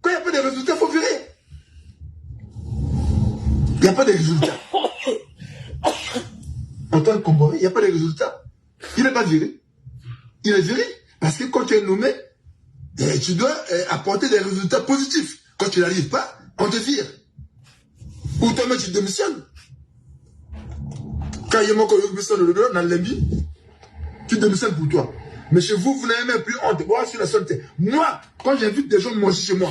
Quand il n'y a pas de résultats, il faut virer. Il n'y a pas de résultats. Antoine Combaré, il n'y a pas de résultats. Il n'est pas viré. Il est viré. Parce que quand tu es nommé, tu dois apporter des résultats positifs. Quand tu n'arrives pas, on te vire. Ou toi-même, tu démissionnes. Quand il y a mon collègue dans l'EMBI, tu démissionnes pour toi. Mais chez vous, vous n'avez même plus honte. Moi, je suis la seule. Moi, quand j'invite des gens manger chez moi,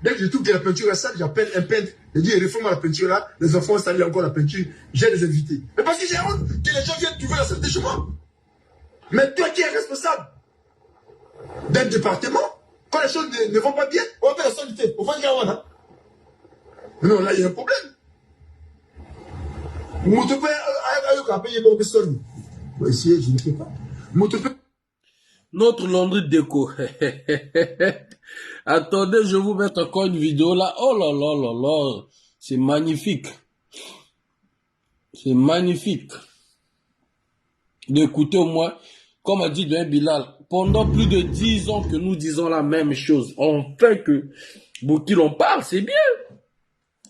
dès que je trouve que la peinture est sale, j'appelle un peintre. Je dis, réforme la peinture là. Les enfants salissent encore la peinture. J'ai des invités. Mais parce que j'ai honte que les gens viennent trouver la saleté chez moi. Mais toi qui es responsable d'un département, quand les choses ne vont pas bien, on va faire la saleté. On va dire, hein. Non, là, il y a un problème. Moi, ici, je ne peux pas. Notre laundry déco. Attendez, je vais vous mettre encore une vidéo là. Oh là là là là. C'est magnifique. C'est magnifique. D'écouter au moins, comme a dit Dwayne Bilal, pendant plus de 10 ans que nous disons la même chose. Enfin que Bokil en parle, c'est bien.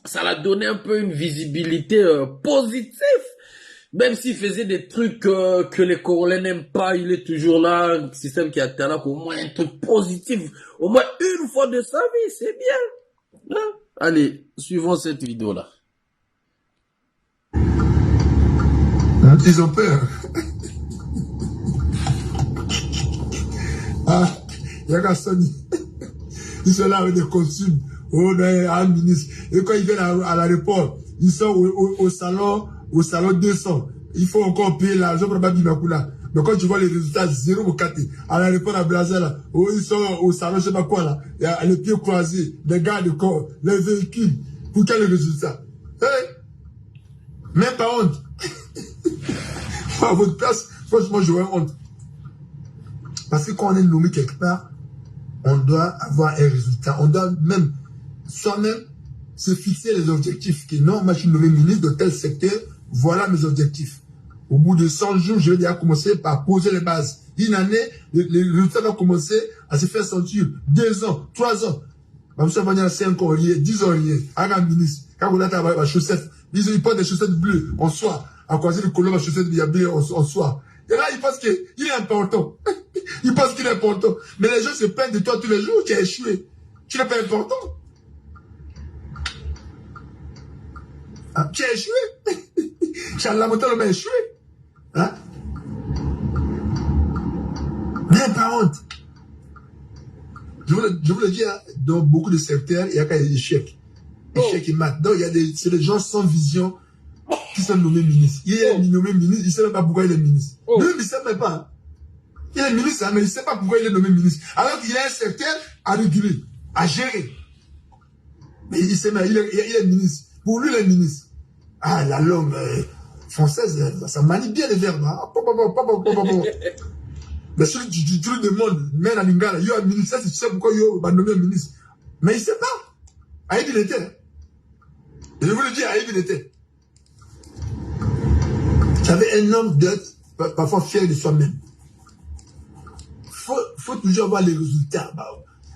Ça l'a donné un peu une visibilité positive. Même s'il faisait des trucs que les Congolais n'aiment pas, il est toujours là, un système qui atteint là, au moins un truc positif, au moins une fois de sa vie, c'est bien. Hein? Allez, suivons cette vidéo-là. Ils ont peur. Ah, il y a qu'à Sony. Ils sont là avec des costumes, un ministre. Et quand ils viennent à l'aéroport, ils sont au salon 200. Il faut encore payer l'argent pour Babimakula. Mais quand tu vois les résultats 0 au 4, à l'aéroport à Brazil, là, ils sont au salon, je sais pas quoi, là, il y a les pieds croisés, les gardes de corps, les véhicules. Pour quel résultat? Hey! Même pas honte. À votre place, franchement, j'aurais honte. Parce que quand on est nommé quelque part, on doit avoir un résultat. On doit même, soi-même, se fixer les objectifs. Que non, moi, je suis nommé ministre de tel secteur, voilà mes objectifs. Au bout de 100 jours, je vais déjà commencer par poser les bases. Une année, les résultats vont commencer à se faire sentir. 2 ans, 3 ans. Nous sommes venus à 5 ans, 10 ans, un ministre. Quand vous êtes à la chaussette, ils portent des chaussettes bleues en soie. À croiser le colon, la chaussette bleues en soie. Et là, il pense qu'il est important. Il pense qu'il est important. Mais les gens se plaignent de toi tous les jours, tu as échoué. Tu n'es pas important. Ah, tu as échoué. Charles Montagne a échoué. Hein? Mais pas honte. Je vous le dis, hein, dans beaucoup de secteurs, il y a des échecs. Échecs et maths. Donc, c'est des gens sans vision qui sont nommés ministres. Il est nommé ministre, il ne sait même pas pourquoi il est ministre. Lui, il ne sait même pas. Il est ministre, mais il ne sait pas pourquoi il est nommé ministre. Alors qu'il a un secteur à réguler, à gérer. Mais il sait même, il est ministre. Pour lui, il est ministre. Ah, la langue française, ça manie bien les verbes. Hein. Mais si tu lui demandes, mais la lingala, il y a un ministre, tu sais pourquoi il va nommer un ministre. Mais il ne sait pas. Aïd, il était. Je vous le dis, Aïd, il était. J'avais un homme d'être parfois fier de soi-même. Faut toujours avoir les résultats.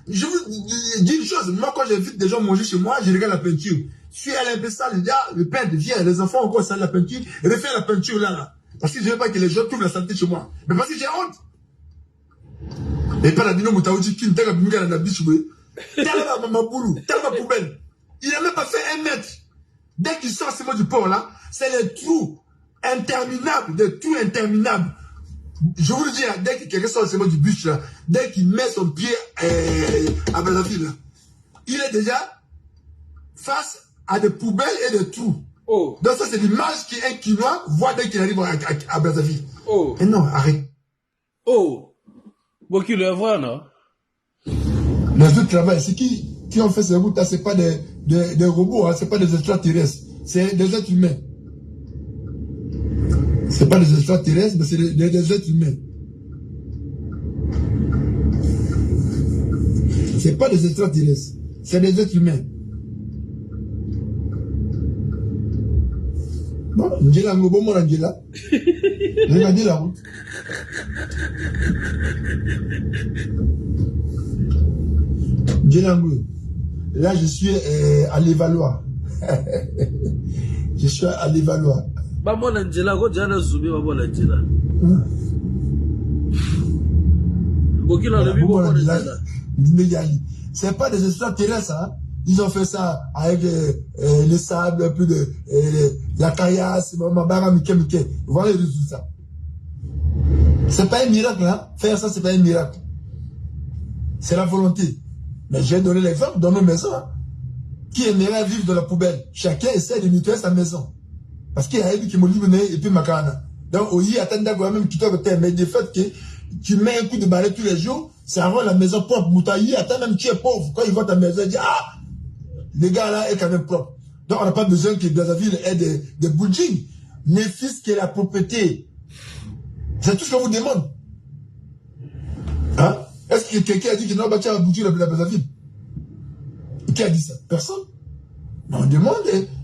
Je vous dis une chose, moi quand j'invite des gens manger chez moi, je regarde la peinture. Si elle est un peu sale, je dis, ah, le peintre vient, les enfants encore salent la peinture, et refait la peinture là. Parce que je ne veux pas que les gens trouvent la saleté chez moi. Mais parce que j'ai honte. Et pas la bino moutaouji qui n'était pas la nabichoué. Tellement ma boulou, tellement poubelle. Il n'a même pas fait 1 mètre. Dès qu'il sort ce mot du port là, c'est les trous interminables, des trous interminables. Je vous le dis, dès que quelqu'un sort ce mot du bus là, dès qu'il met son pied à Brazzaville, il est déjà face à des poubelles et des trous. Oh. Donc ça c'est l'image qu'un Quinois voit dès qu'il arrive à Brazzaville. Oh. Et non, arrête. Oh. Beaucoup le voient, non? Les autres travaillent, c'est qui ont fait ces routes là, c'est pas des robots, hein, c'est pas des extraterrestres. c'est des êtres humains. C'est pas des extraterrestres, mais c'est des êtres humains. C'est pas des extraterrestres, c'est des êtres humains. Bon, Angela, bon, Angela. Regardez la route. Là, je suis à l'Évalois. Je suis à l'Évalois. Maman Angela, go jana zubi maman Angela. C'est pas des extraterrestres, hein. Ils ont fait ça avec le sable, un peu de la caillasse, vous voyez le résultat. C'est pas un miracle, hein. Faire ça, c'est pas un miracle. C'est la volonté. Mais j'ai donné l'exemple dans nos maisons. Hein. Qui aimerait vivre dans la poubelle? Chacun essaie de nettoyer sa maison. Parce qu'il y a un qui m'a dit, et puis ma canne. Donc, au y attendre quand même qui te mais du fait que tu mets un coup de balai tous les jours, ça rend la maison propre. Moutaï, attends même tu es pauvre. Quand il voit ta maison, il dit, ah, les gars là est quand même propre. Donc, on n'a pas besoin que Brazzaville ait des buildings. Mais fils qui est la propriété. C'est tout ce qu'on vous demande. Hein? Est-ce que quelqu'un a dit qu'il n'a pas bâti un boutique la Brazzaville? Qui a dit ça? Personne. Mais on demande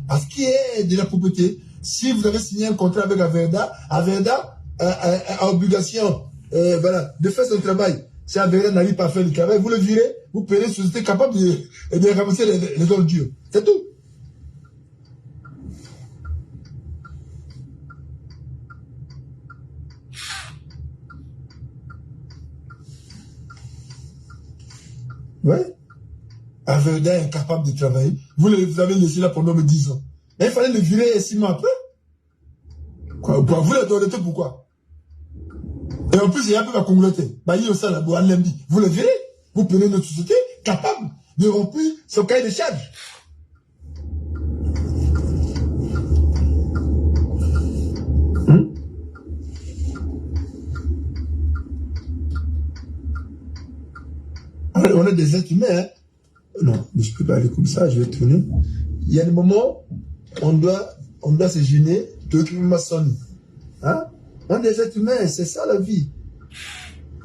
à ce qui est de la propriété. Si vous avez signé un contrat avec Averda a obligation voilà, de faire son travail. Si Averda n'arrive pas à faire le travail, vous le virez, vous payez une société capable de ramasser les ordures. C'est tout. Ouais. Averda est incapable de travailler. Vous avez laissé là pendant 10 ans. Mais il fallait le virer 6 mois après. Quoi, vous l'avez arrêté pourquoi? Et en plus, il y a un peu la congruité. Bah, il y a aussi la Boalembi. Vous le virez. Vous prenez notre société capable de remplir son cahier de charges. On est des êtres humains, hein. Non, mais je ne peux pas aller comme ça, je vais tourner. Il y a des moments, on doit se gêner, de ma sonne. Hein? On est des êtres humains, c'est ça la vie.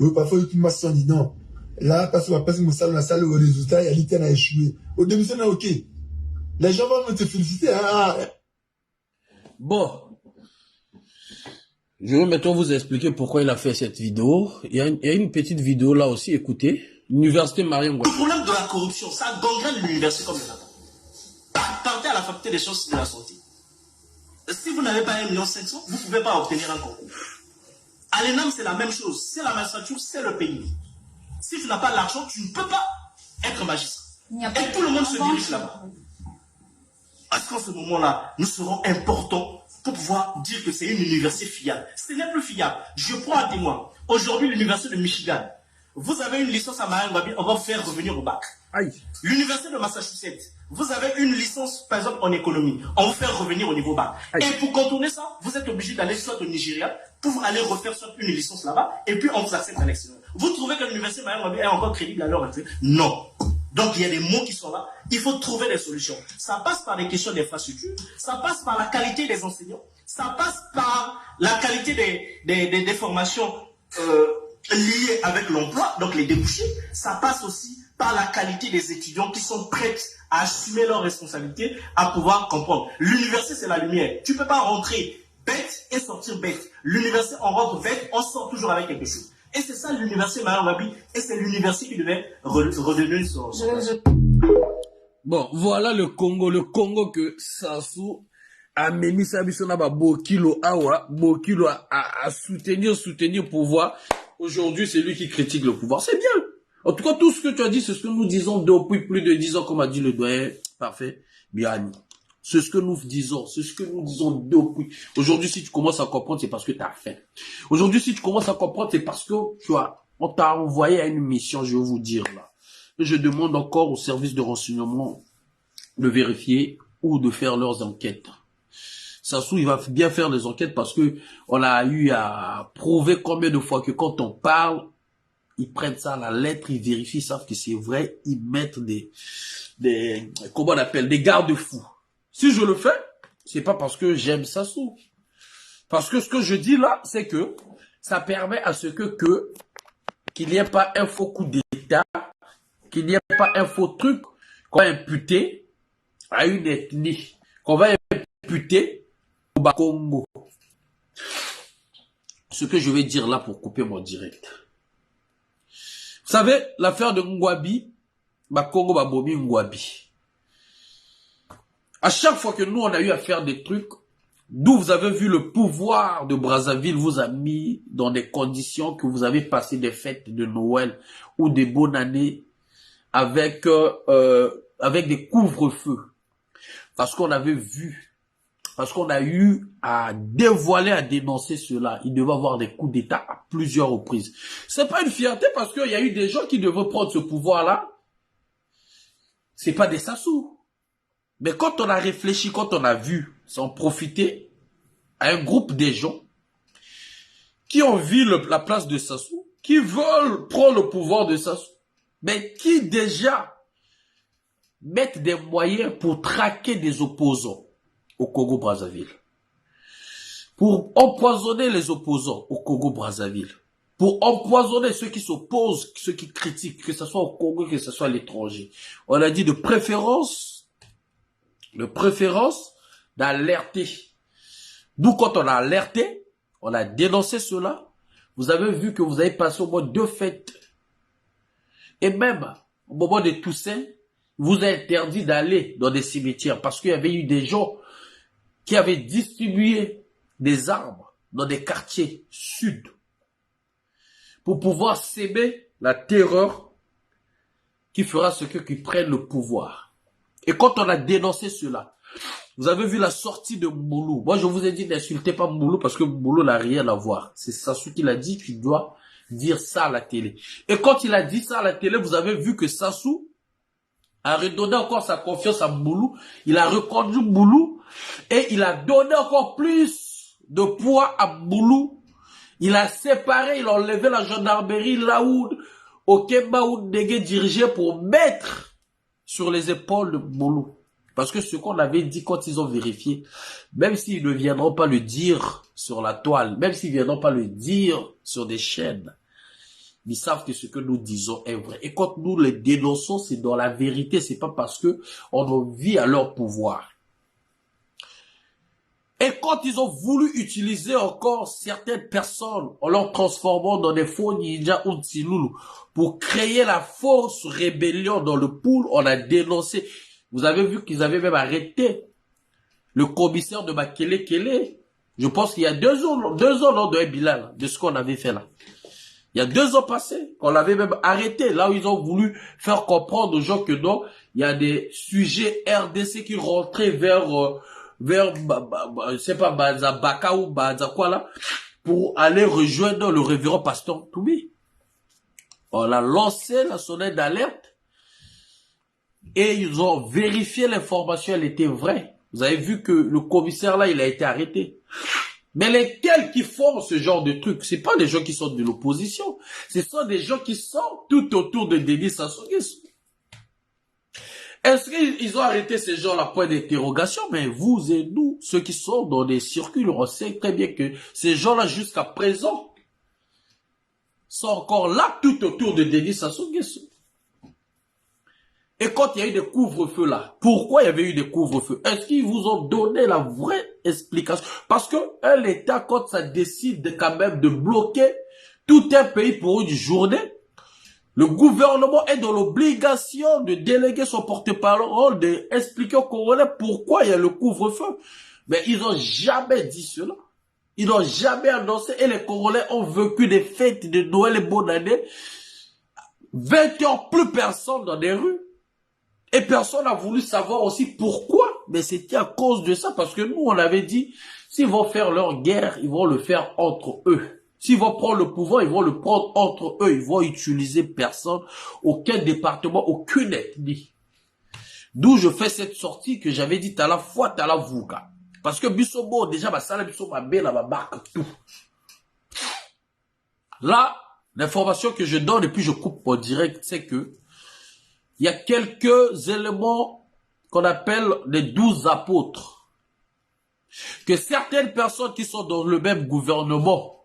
Oui, parfois, il m'a sonné, non. Là, parce que la personne me salle, la salle, au résultat, il y a l'ITN a échoué. Au début, c'est ok. Les gens vont te féliciter. Hein? Bon. Je vais maintenant vous expliquer pourquoi il a fait cette vidéo. Il y a une petite vidéo là aussi, écoutez. L'université Mariam Ngouabi. Le problème de la corruption, ça gangrène l'université comme les autres. Partez à la faculté des sciences de la santé. Si vous n'avez pas 1,5 million, vous ne pouvez pas obtenir un concours. À l'ENAM, c'est la même chose. C'est la magistrature, c'est le pays. Si tu n'as pas l'argent, tu ne peux pas être magistrat. Et tout le monde se dirige là-bas. Parce qu'en ce moment-là, nous serons importants pour pouvoir dire que c'est une université fiable. Ce n'est plus fiable. Je prends un témoin. Aujourd'hui, l'université de Michigan, vous avez une licence à Mariam Ngouabi, on va vous faire revenir au bac. L'université de Massachusetts, vous avez une licence, par exemple, en économie, on va vous faire revenir au niveau bac. Et pour contourner ça, vous êtes obligé d'aller soit au Nigeria, pour aller refaire soit une licence là-bas, et puis on vous accepte à l'extérieur. Vous trouvez que l'université Mariam Ngouabi est encore crédible à l'heure actuelle? Non. Donc il y a des mots qui sont là, il faut trouver des solutions. Ça passe par des questions d'infrastructure, ça passe par la qualité des enseignants, ça passe par la qualité des formations liées avec l'emploi, donc les débouchés, ça passe aussi par la qualité des étudiants qui sont prêts à assumer leurs responsabilités, à pouvoir comprendre. L'université, c'est la lumière. Tu ne peux pas rentrer bête et sortir bête. L'université, on rentre bête, on sort toujours avec quelque chose. Et c'est ça l'université Mariam Ngouabi, et c'est l'université qui devait redonner son Bon, voilà le Congo que Sassou a mis sa mission là-bas, Bokilo à soutenir pouvoir. Aujourd'hui, c'est lui qui critique le pouvoir. C'est bien. En tout cas, tout ce que tu as dit, c'est ce que nous disons depuis plus de 10 ans, comme a dit le doyen. Parfait. Bien. C'est ce que nous disons. C'est ce que nous disons depuis. Aujourd'hui, si tu commences à comprendre, c'est parce que tu as faim. Aujourd'hui, si tu commences à comprendre, c'est parce que on t'a envoyé à une mission, je vais vous dire là. Et je demande encore aux services de renseignement de vérifier ou de faire leurs enquêtes. Sassou, il va bien faire les enquêtes parce que on a eu à prouver combien de fois que quand on parle, ils prennent ça à la lettre, ils vérifient, ils savent que c'est vrai, ils mettent comment on appelle, des garde-fous. Si je le fais, C'est pas parce que j'aime Sassou. Parce que ce que je dis là, c'est que ça permet à ce qu'il n'y ait pas un faux coup d'État, qu'il n'y ait pas un faux truc qu'on va imputer à une ethnie, qu'on va imputer au Bas-Congo. Ce que je vais dire là pour couper mon direct. Vous savez, l'affaire de Ngouabi, Bas-Congo, Babomi, Ngouabi. À chaque fois que nous, on a eu à faire des trucs, d'où vous avez vu le pouvoir de Brazzaville vous a mis dans des conditions que vous avez passé des fêtes de Noël ou des bonnes années avec des couvre-feux. Parce qu'on avait vu, parce qu'on a eu à dévoiler, à dénoncer cela. Il devait avoir des coups d'État à plusieurs reprises. C'est pas une fierté parce qu'il y a eu des gens qui devaient prendre ce pouvoir-là. C'est pas des Sassou. Mais quand on a réfléchi, quand on a vu s'en profiter à un groupe de gens qui ont vu la place de Sassou, qui veulent prendre le pouvoir de Sassou, mais qui déjà mettent des moyens pour traquer des opposants au Congo-Brazzaville, pour empoisonner les opposants au Congo-Brazzaville, pour empoisonner ceux qui s'opposent, ceux qui critiquent, que ce soit au Congo, que ce soit à l'étranger. On a dit de préférence d'alerter. D'où quand on a alerté, on a dénoncé cela, vous avez vu que vous avez passé au moins 2 fêtes. Et même au moment de Toussaint, vous a interdit d'aller dans des cimetières parce qu'il y avait eu des gens qui avaient distribué des armes dans des quartiers sud pour pouvoir s'aimer la terreur qui fera ce qu'ils prennent le pouvoir. Et quand on a dénoncé cela, vous avez vu la sortie de Moulou. Moi, je vous ai dit n'insultez pas Moulou parce que Moulou n'a rien à voir. C'est Sassou qui l'a dit, tu dois dire ça à la télé. Et quand il a dit ça à la télé, vous avez vu que Sassou a redonné encore sa confiance à Moulou. Il a reconduit Moulou et il a donné encore plus de poids à Moulou. Il a séparé, il a enlevé la gendarmerie là où Okemba ou Ndege dirigeait pour mettre sur les épaules de Moulou. Parce que ce qu'on avait dit quand ils ont vérifié, même s'ils ne viendront pas le dire sur la toile, même s'ils ne viendront pas le dire sur des chaînes, ils savent que ce que nous disons est vrai. Et quand nous les dénonçons, c'est dans la vérité, c'est pas parce que on a envie à leur pouvoir. Et quand ils ont voulu utiliser encore certaines personnes en leur transformant dans des faux ninjas ou Tsilulu pour créer la fausse rébellion dans le pool, on a dénoncé. Vous avez vu qu'ils avaient même arrêté le commissaire de Makele Kele. Je pense qu'il y a 2 ans lors de Bilal, de ce qu'on avait fait là. Il y a 2 ans passés, qu'on l'avait même arrêté, là où ils ont voulu faire comprendre aux gens que non, il y a des sujets RDC qui rentraient vers je sais pas, Baka ou quoi là, pour aller rejoindre le révérend pasteur Toubi. On a lancé la sonnette d'alerte et ils ont vérifié l'information, elle était vraie. Vous avez vu que le commissaire là, il a été arrêté. Mais lesquels qui font ce genre de trucs, c'est pas des gens qui sont de l'opposition, ce sont des gens qui sont tout autour de Denis Sassou Nguesso. Est-ce qu'ils ont arrêté ces gens-là, point d'interrogation? Mais vous et nous, ceux qui sont dans des circuits, on sait très bien que ces gens-là, jusqu'à présent, sont encore là tout autour de Denis Sassou Nguesso. Et quand il y a eu des couvre-feux là, pourquoi il y avait eu des couvre-feux? Est-ce qu'ils vous ont donné la vraie explication? Parce que un État, quand ça décide quand même de bloquer tout un pays pour une journée, le gouvernement est dans l'obligation de déléguer son porte-parole, d'expliquer aux Congolais pourquoi il y a le couvre-feu. Mais ils n'ont jamais dit cela. Ils n'ont jamais annoncé et les Congolais ont vécu des fêtes de Noël et bonne année. 20 heures, plus personne dans les rues. Et personne n'a voulu savoir aussi pourquoi. Mais c'était à cause de ça. Parce que nous, on avait dit, s'ils vont faire leur guerre, ils vont le faire entre eux. S'ils vont prendre le pouvoir, ils vont le prendre entre eux. Ils vont utiliser personne, aucun département, aucune ethnie. D'où je fais cette sortie que j'avais dit à la fois, à la Vouga. Parce que Bissobo, déjà, ma salle, Bissobo, ma belle, ma marque, tout. Là, l'information que je donne et puis je coupe en direct, c'est que il y a quelques éléments qu'on appelle les 12 apôtres. que certaines personnes qui sont dans le même gouvernement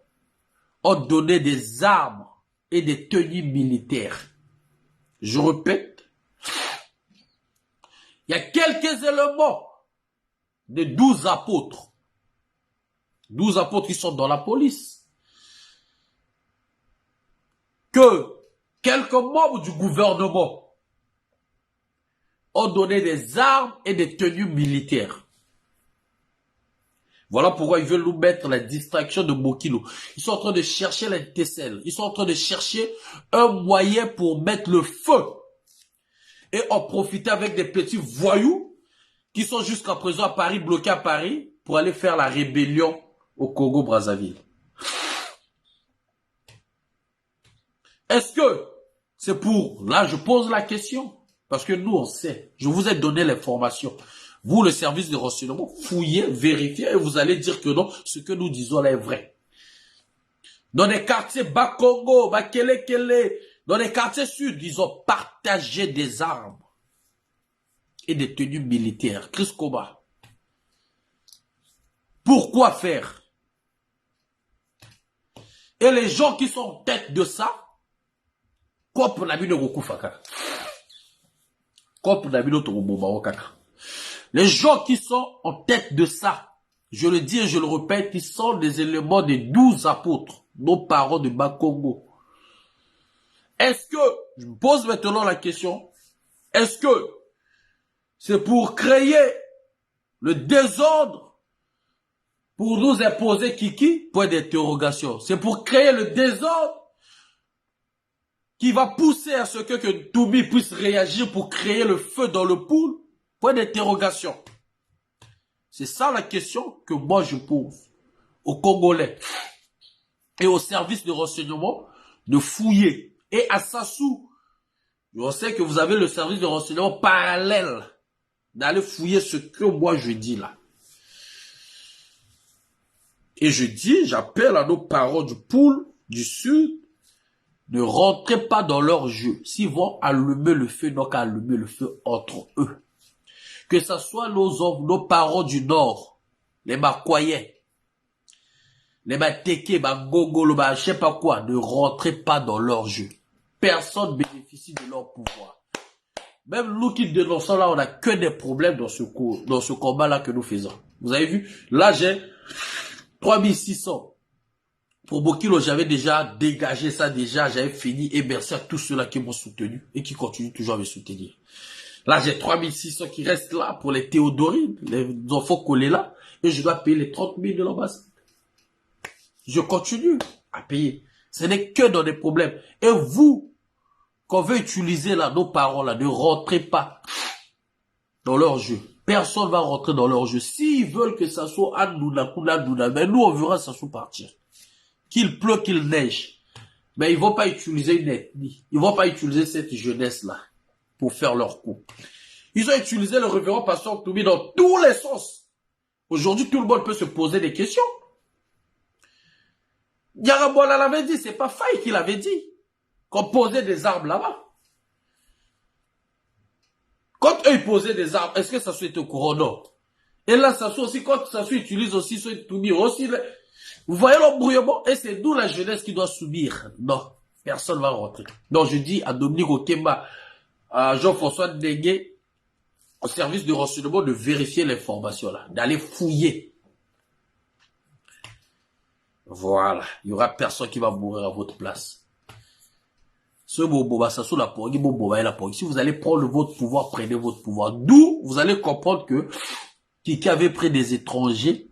ont donné des armes et des tenues militaires. Je répète, il y a quelques éléments de 12 apôtres. 12 apôtres qui sont dans la police. Que quelques membres du gouvernement ont donné des armes et des tenues militaires. Voilà pourquoi ils veulent nous mettre la distraction de Bokilo. Ils sont en train de chercher la ticelle. Ils sont en train de chercher un moyen pour mettre le feu. Et en profiter avec des petits voyous qui sont jusqu'à présent à Paris, bloqués à Paris, pour aller faire la rébellion au Congo-Brazzaville. Est-ce que c'est pour... Là, je pose la question. Parce que nous, on sait. Je vous ai donné l'information. Vous, le service de renseignement, fouillez, vérifiez et vous allez dire que non, ce que nous disons là est vrai. Dans les quartiers Bakongo, Bakele, dans les quartiers sud, ils ont partagé des armes et des tenues militaires. Chris Koba. Pourquoi faire? Et les gens qui sont en tête de ça, comme la mine Faka. Comme la mine Kaka. Les gens qui sont en tête de ça, je le dis et je le répète, ils sont des éléments des 12 apôtres, nos parents de Bakongo. Est-ce que, je me pose maintenant la question, est-ce que c'est pour créer le désordre, pour nous imposer Kiki? Point d'interrogation. C'est pour créer le désordre qui va pousser à ce que Toumi puisse réagir pour créer le feu dans le pool? Point d'interrogation. C'est ça la question que moi je pose aux Congolais et aux services de renseignement de fouiller. Et à Sassou, je sais que vous avez le service de renseignement parallèle d'aller fouiller ce que moi je dis là. Et je dis, j'appelle à nos parents du pool, du sud, ne rentrez pas dans leur jeu. S'ils vont allumer le feu, donc allumer le feu entre eux. Que ce soit nos parents du Nord, les Makoyais, les Mateke, les Gogo, je sais pas quoi, ne rentrez pas dans leur jeu. Personne ne bénéficie de leur pouvoir. Même nous qui dénonçons là, on n'a que des problèmes dans ce combat-là que nous faisons. Vous avez vu? Là, j'ai 3600. Pour Bokilo, j'avais déjà dégagé ça déjà, j'avais fini et merci à tous ceux-là qui m'ont soutenu et qui continuent toujours à me soutenir. Là, j'ai 3600 qui restent là pour les Théodorines, les enfants collés là, et je dois payer les 30 000 de l'ambassade. Je continue à payer. Ce n'est que dans des problèmes. Et vous, qu'on veut utiliser là, nos parents là, ne rentrez pas dans leur jeu. Personne ne va rentrer dans leur jeu. S'ils veulent que ça soit Andouna, mais nous, on verra ça soit partir. Qu'il pleut, qu'il neige. Mais ils vont pas utiliser une ethnie. Ils vont pas utiliser cette jeunesse-là pour faire leur coup. Ils ont utilisé le révérend pasteur Toumi dans tous les sens. Aujourd'hui, tout le monde peut se poser des questions. Yarabola l'avait dit, c'est pas Faye qui l'avait dit. Qu'on posait des armes là-bas. Quand eux, ils posaient des armes, est-ce que ça soit au courant? Non. Et là, ça soit aussi, quand ça soit utilise aussi, soit Toumi aussi, vous voyez l'embrouillement? Et c'est nous la jeunesse qui doit subir. Non, personne ne va rentrer. Donc je dis à Dominique Okemba, à Jean-François Ndengue, au service de renseignement, de vérifier l'information là, d'aller fouiller. Voilà, il n'y aura personne qui va mourir à votre place. Ce boba, ça sous la porgue, boba et la porgue. Si vous allez prendre votre pouvoir, prenez votre pouvoir. D'où vous allez comprendre que Kiki avait pris des étrangers.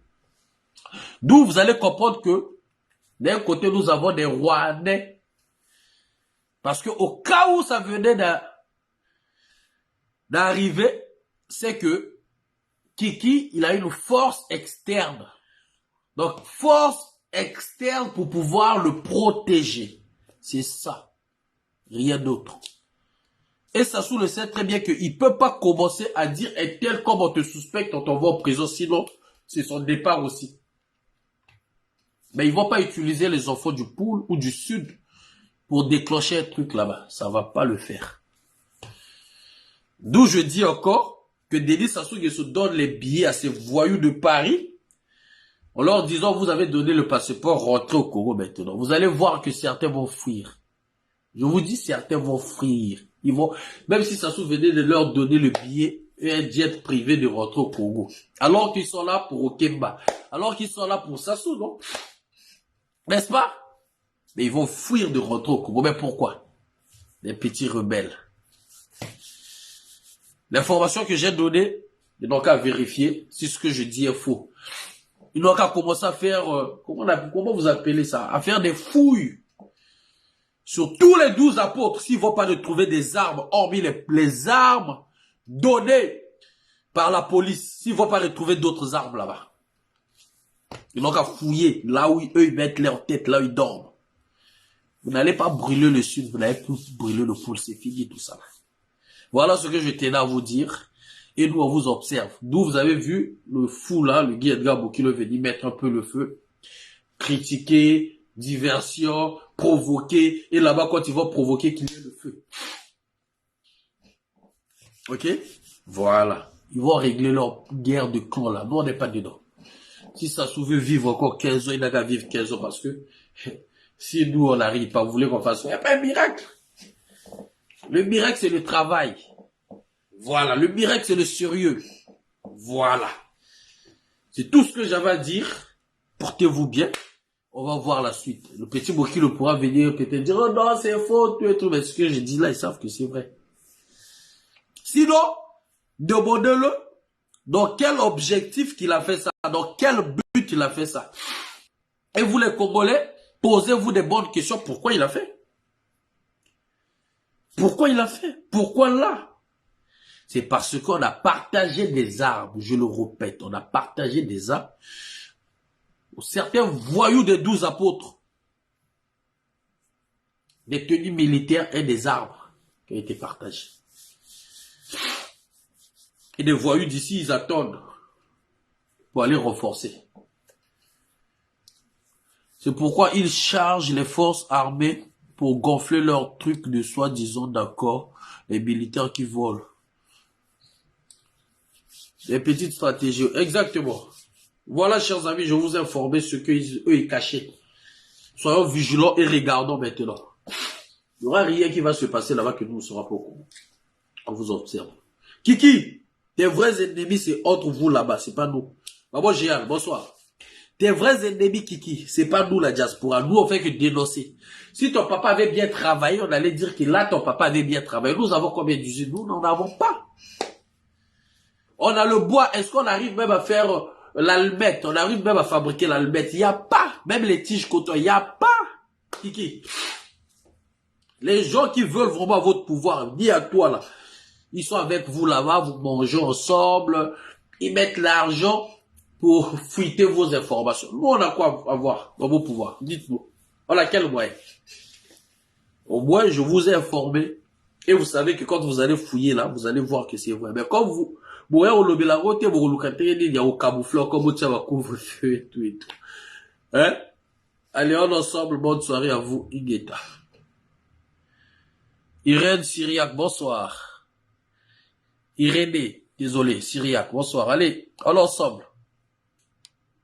D'où vous allez comprendre que d'un côté nous avons des Rwandais. Parce que au cas où ça venait d'arriver, c'est que Kiki, il a une force externe. Donc, force externe pour pouvoir le protéger. C'est ça. Rien d'autre. Et Sassou le sait très bien qu'il ne peut pas commencer à dire un tel comme on te suspecte quand on va en prison. Sinon, c'est son départ aussi. Mais ils ne vont pas utiliser les enfants du Pool ou du Sud pour déclencher un truc là-bas. Ça ne va pas le faire. D'où je dis encore que Denis Sassou Nguesso donne les billets à ces voyous de Paris En leur disant, vous avez donné le passeport, rentrez au Congo maintenant. Vous allez voir que certains vont fuir. Je vous dis, certains vont fuir. Ils vont, même si ça se venait de leur donner le billet et un jet privé de rentrer au Congo. Alors qu'ils sont là pour Okemba. Alors qu'ils sont là pour Sassou, non? N'est-ce pas? Mais ils vont fuir de rentrer au Congo. Mais pourquoi? Les petits rebelles. L'information que j'ai donnée, ils n'ont qu'à vérifier si ce que je dis est faux. Ils n'ont qu'à commencer à faire, comment vous appelez ça? À faire des fouilles sur tous les 12 apôtres, s'ils ne vont pas retrouver des armes, hormis les armes données par la police, s'ils ne vont pas retrouver d'autres armes là-bas. Ils n'ont qu'à fouiller là où eux ils mettent leur tête, là où ils dorment. Vous n'allez pas brûler le sud, vous n'allez plus brûler le pôle, c'est fini tout ça. Voilà ce que je tenais à vous dire. Et nous, on vous observe. D'où vous avez vu le fou là, le Guy Edgar Bokilo venu mettre un peu le feu, critiquer, diversion, provoquer, et là-bas quand ils vont provoquer, qu'il y ait le feu. Ok? Voilà. Ils vont régler leur guerre de clan là. Nous, on n'est pas dedans. Si ça se veut vivre encore 15 ans, il n'a qu'à vivre 15 ans parce que si nous, on n'arrive pas, vous voulez qu'on fasse, il n'y a pas un miracle. Le miracle, c'est le travail. Voilà. Le miracle, c'est le sérieux. Voilà. C'est tout ce que j'avais à dire. Portez-vous bien. On va voir la suite. Le petit Bokilo pourra venir peut-être dire, oh non, c'est faux, tout et tout. Mais ce que j'ai dit là, ils savent que c'est vrai. Sinon, demandez-le dans quel objectif qu'il a fait ça, dans quel but il a fait ça. Et vous les Congolais, posez-vous des bonnes questions. Pourquoi il a fait? Pourquoi il a fait? Pourquoi là? C'est parce qu'on a partagé des armes, je le répète, on a partagé des armes aux certains voyous des 12 apôtres, des tenues militaires et des armes qui ont été partagées. Et des voyous d'ici, ils attendent pour aller renforcer. C'est pourquoi ils chargent les forces armées pour gonfler leurs trucs de soi-disant d'accord, les militaires qui volent. Des petites stratégies, exactement. Voilà, chers amis, je vous ai informé ce qu'eux ils cachaient. Soyons vigilants et regardons maintenant. Il n'y aura rien qui va se passer là-bas que nous ne serons pas au courant. On vous observe. Kiki, tes vrais ennemis, c'est entre vous là-bas, c'est pas nous. Maman Géal, bonsoir. Tes vrais ennemis, Kiki, c'est pas nous la diaspora. Nous, on fait que dénoncer. Si ton papa avait bien travaillé, on allait dire que là, ton papa avait bien travaillé. Nous avons combien d'usines? Nous n'en avons pas. On a le bois. Est-ce qu'on arrive même à faire l'allumette? On arrive même à fabriquer l'allumette. Il n'y a pas. Même les tiges coton, il n'y a pas. Kiki. Les gens qui veulent vraiment votre pouvoir, dis à toi là. Ils sont avec vous là-bas, vous mangez ensemble. Ils mettent l'argent pour fuiter vos informations. Nous, on a quoi à voir dans vos pouvoirs? Dites-nous. On a quel moyen? Au moins, je vous ai informé. Et vous savez que quand vous allez fouiller là, vous allez voir que c'est vrai. Mais comme vous, vous il y a au camouflage, comme ça va couvre-feu et tout et tout. Hein? Allez, on ensemble, bonne soirée à vous, Igueta. Irène Syriac, bonsoir. Irénée, désolé, Syriac, bonsoir. Allez, on ensemble.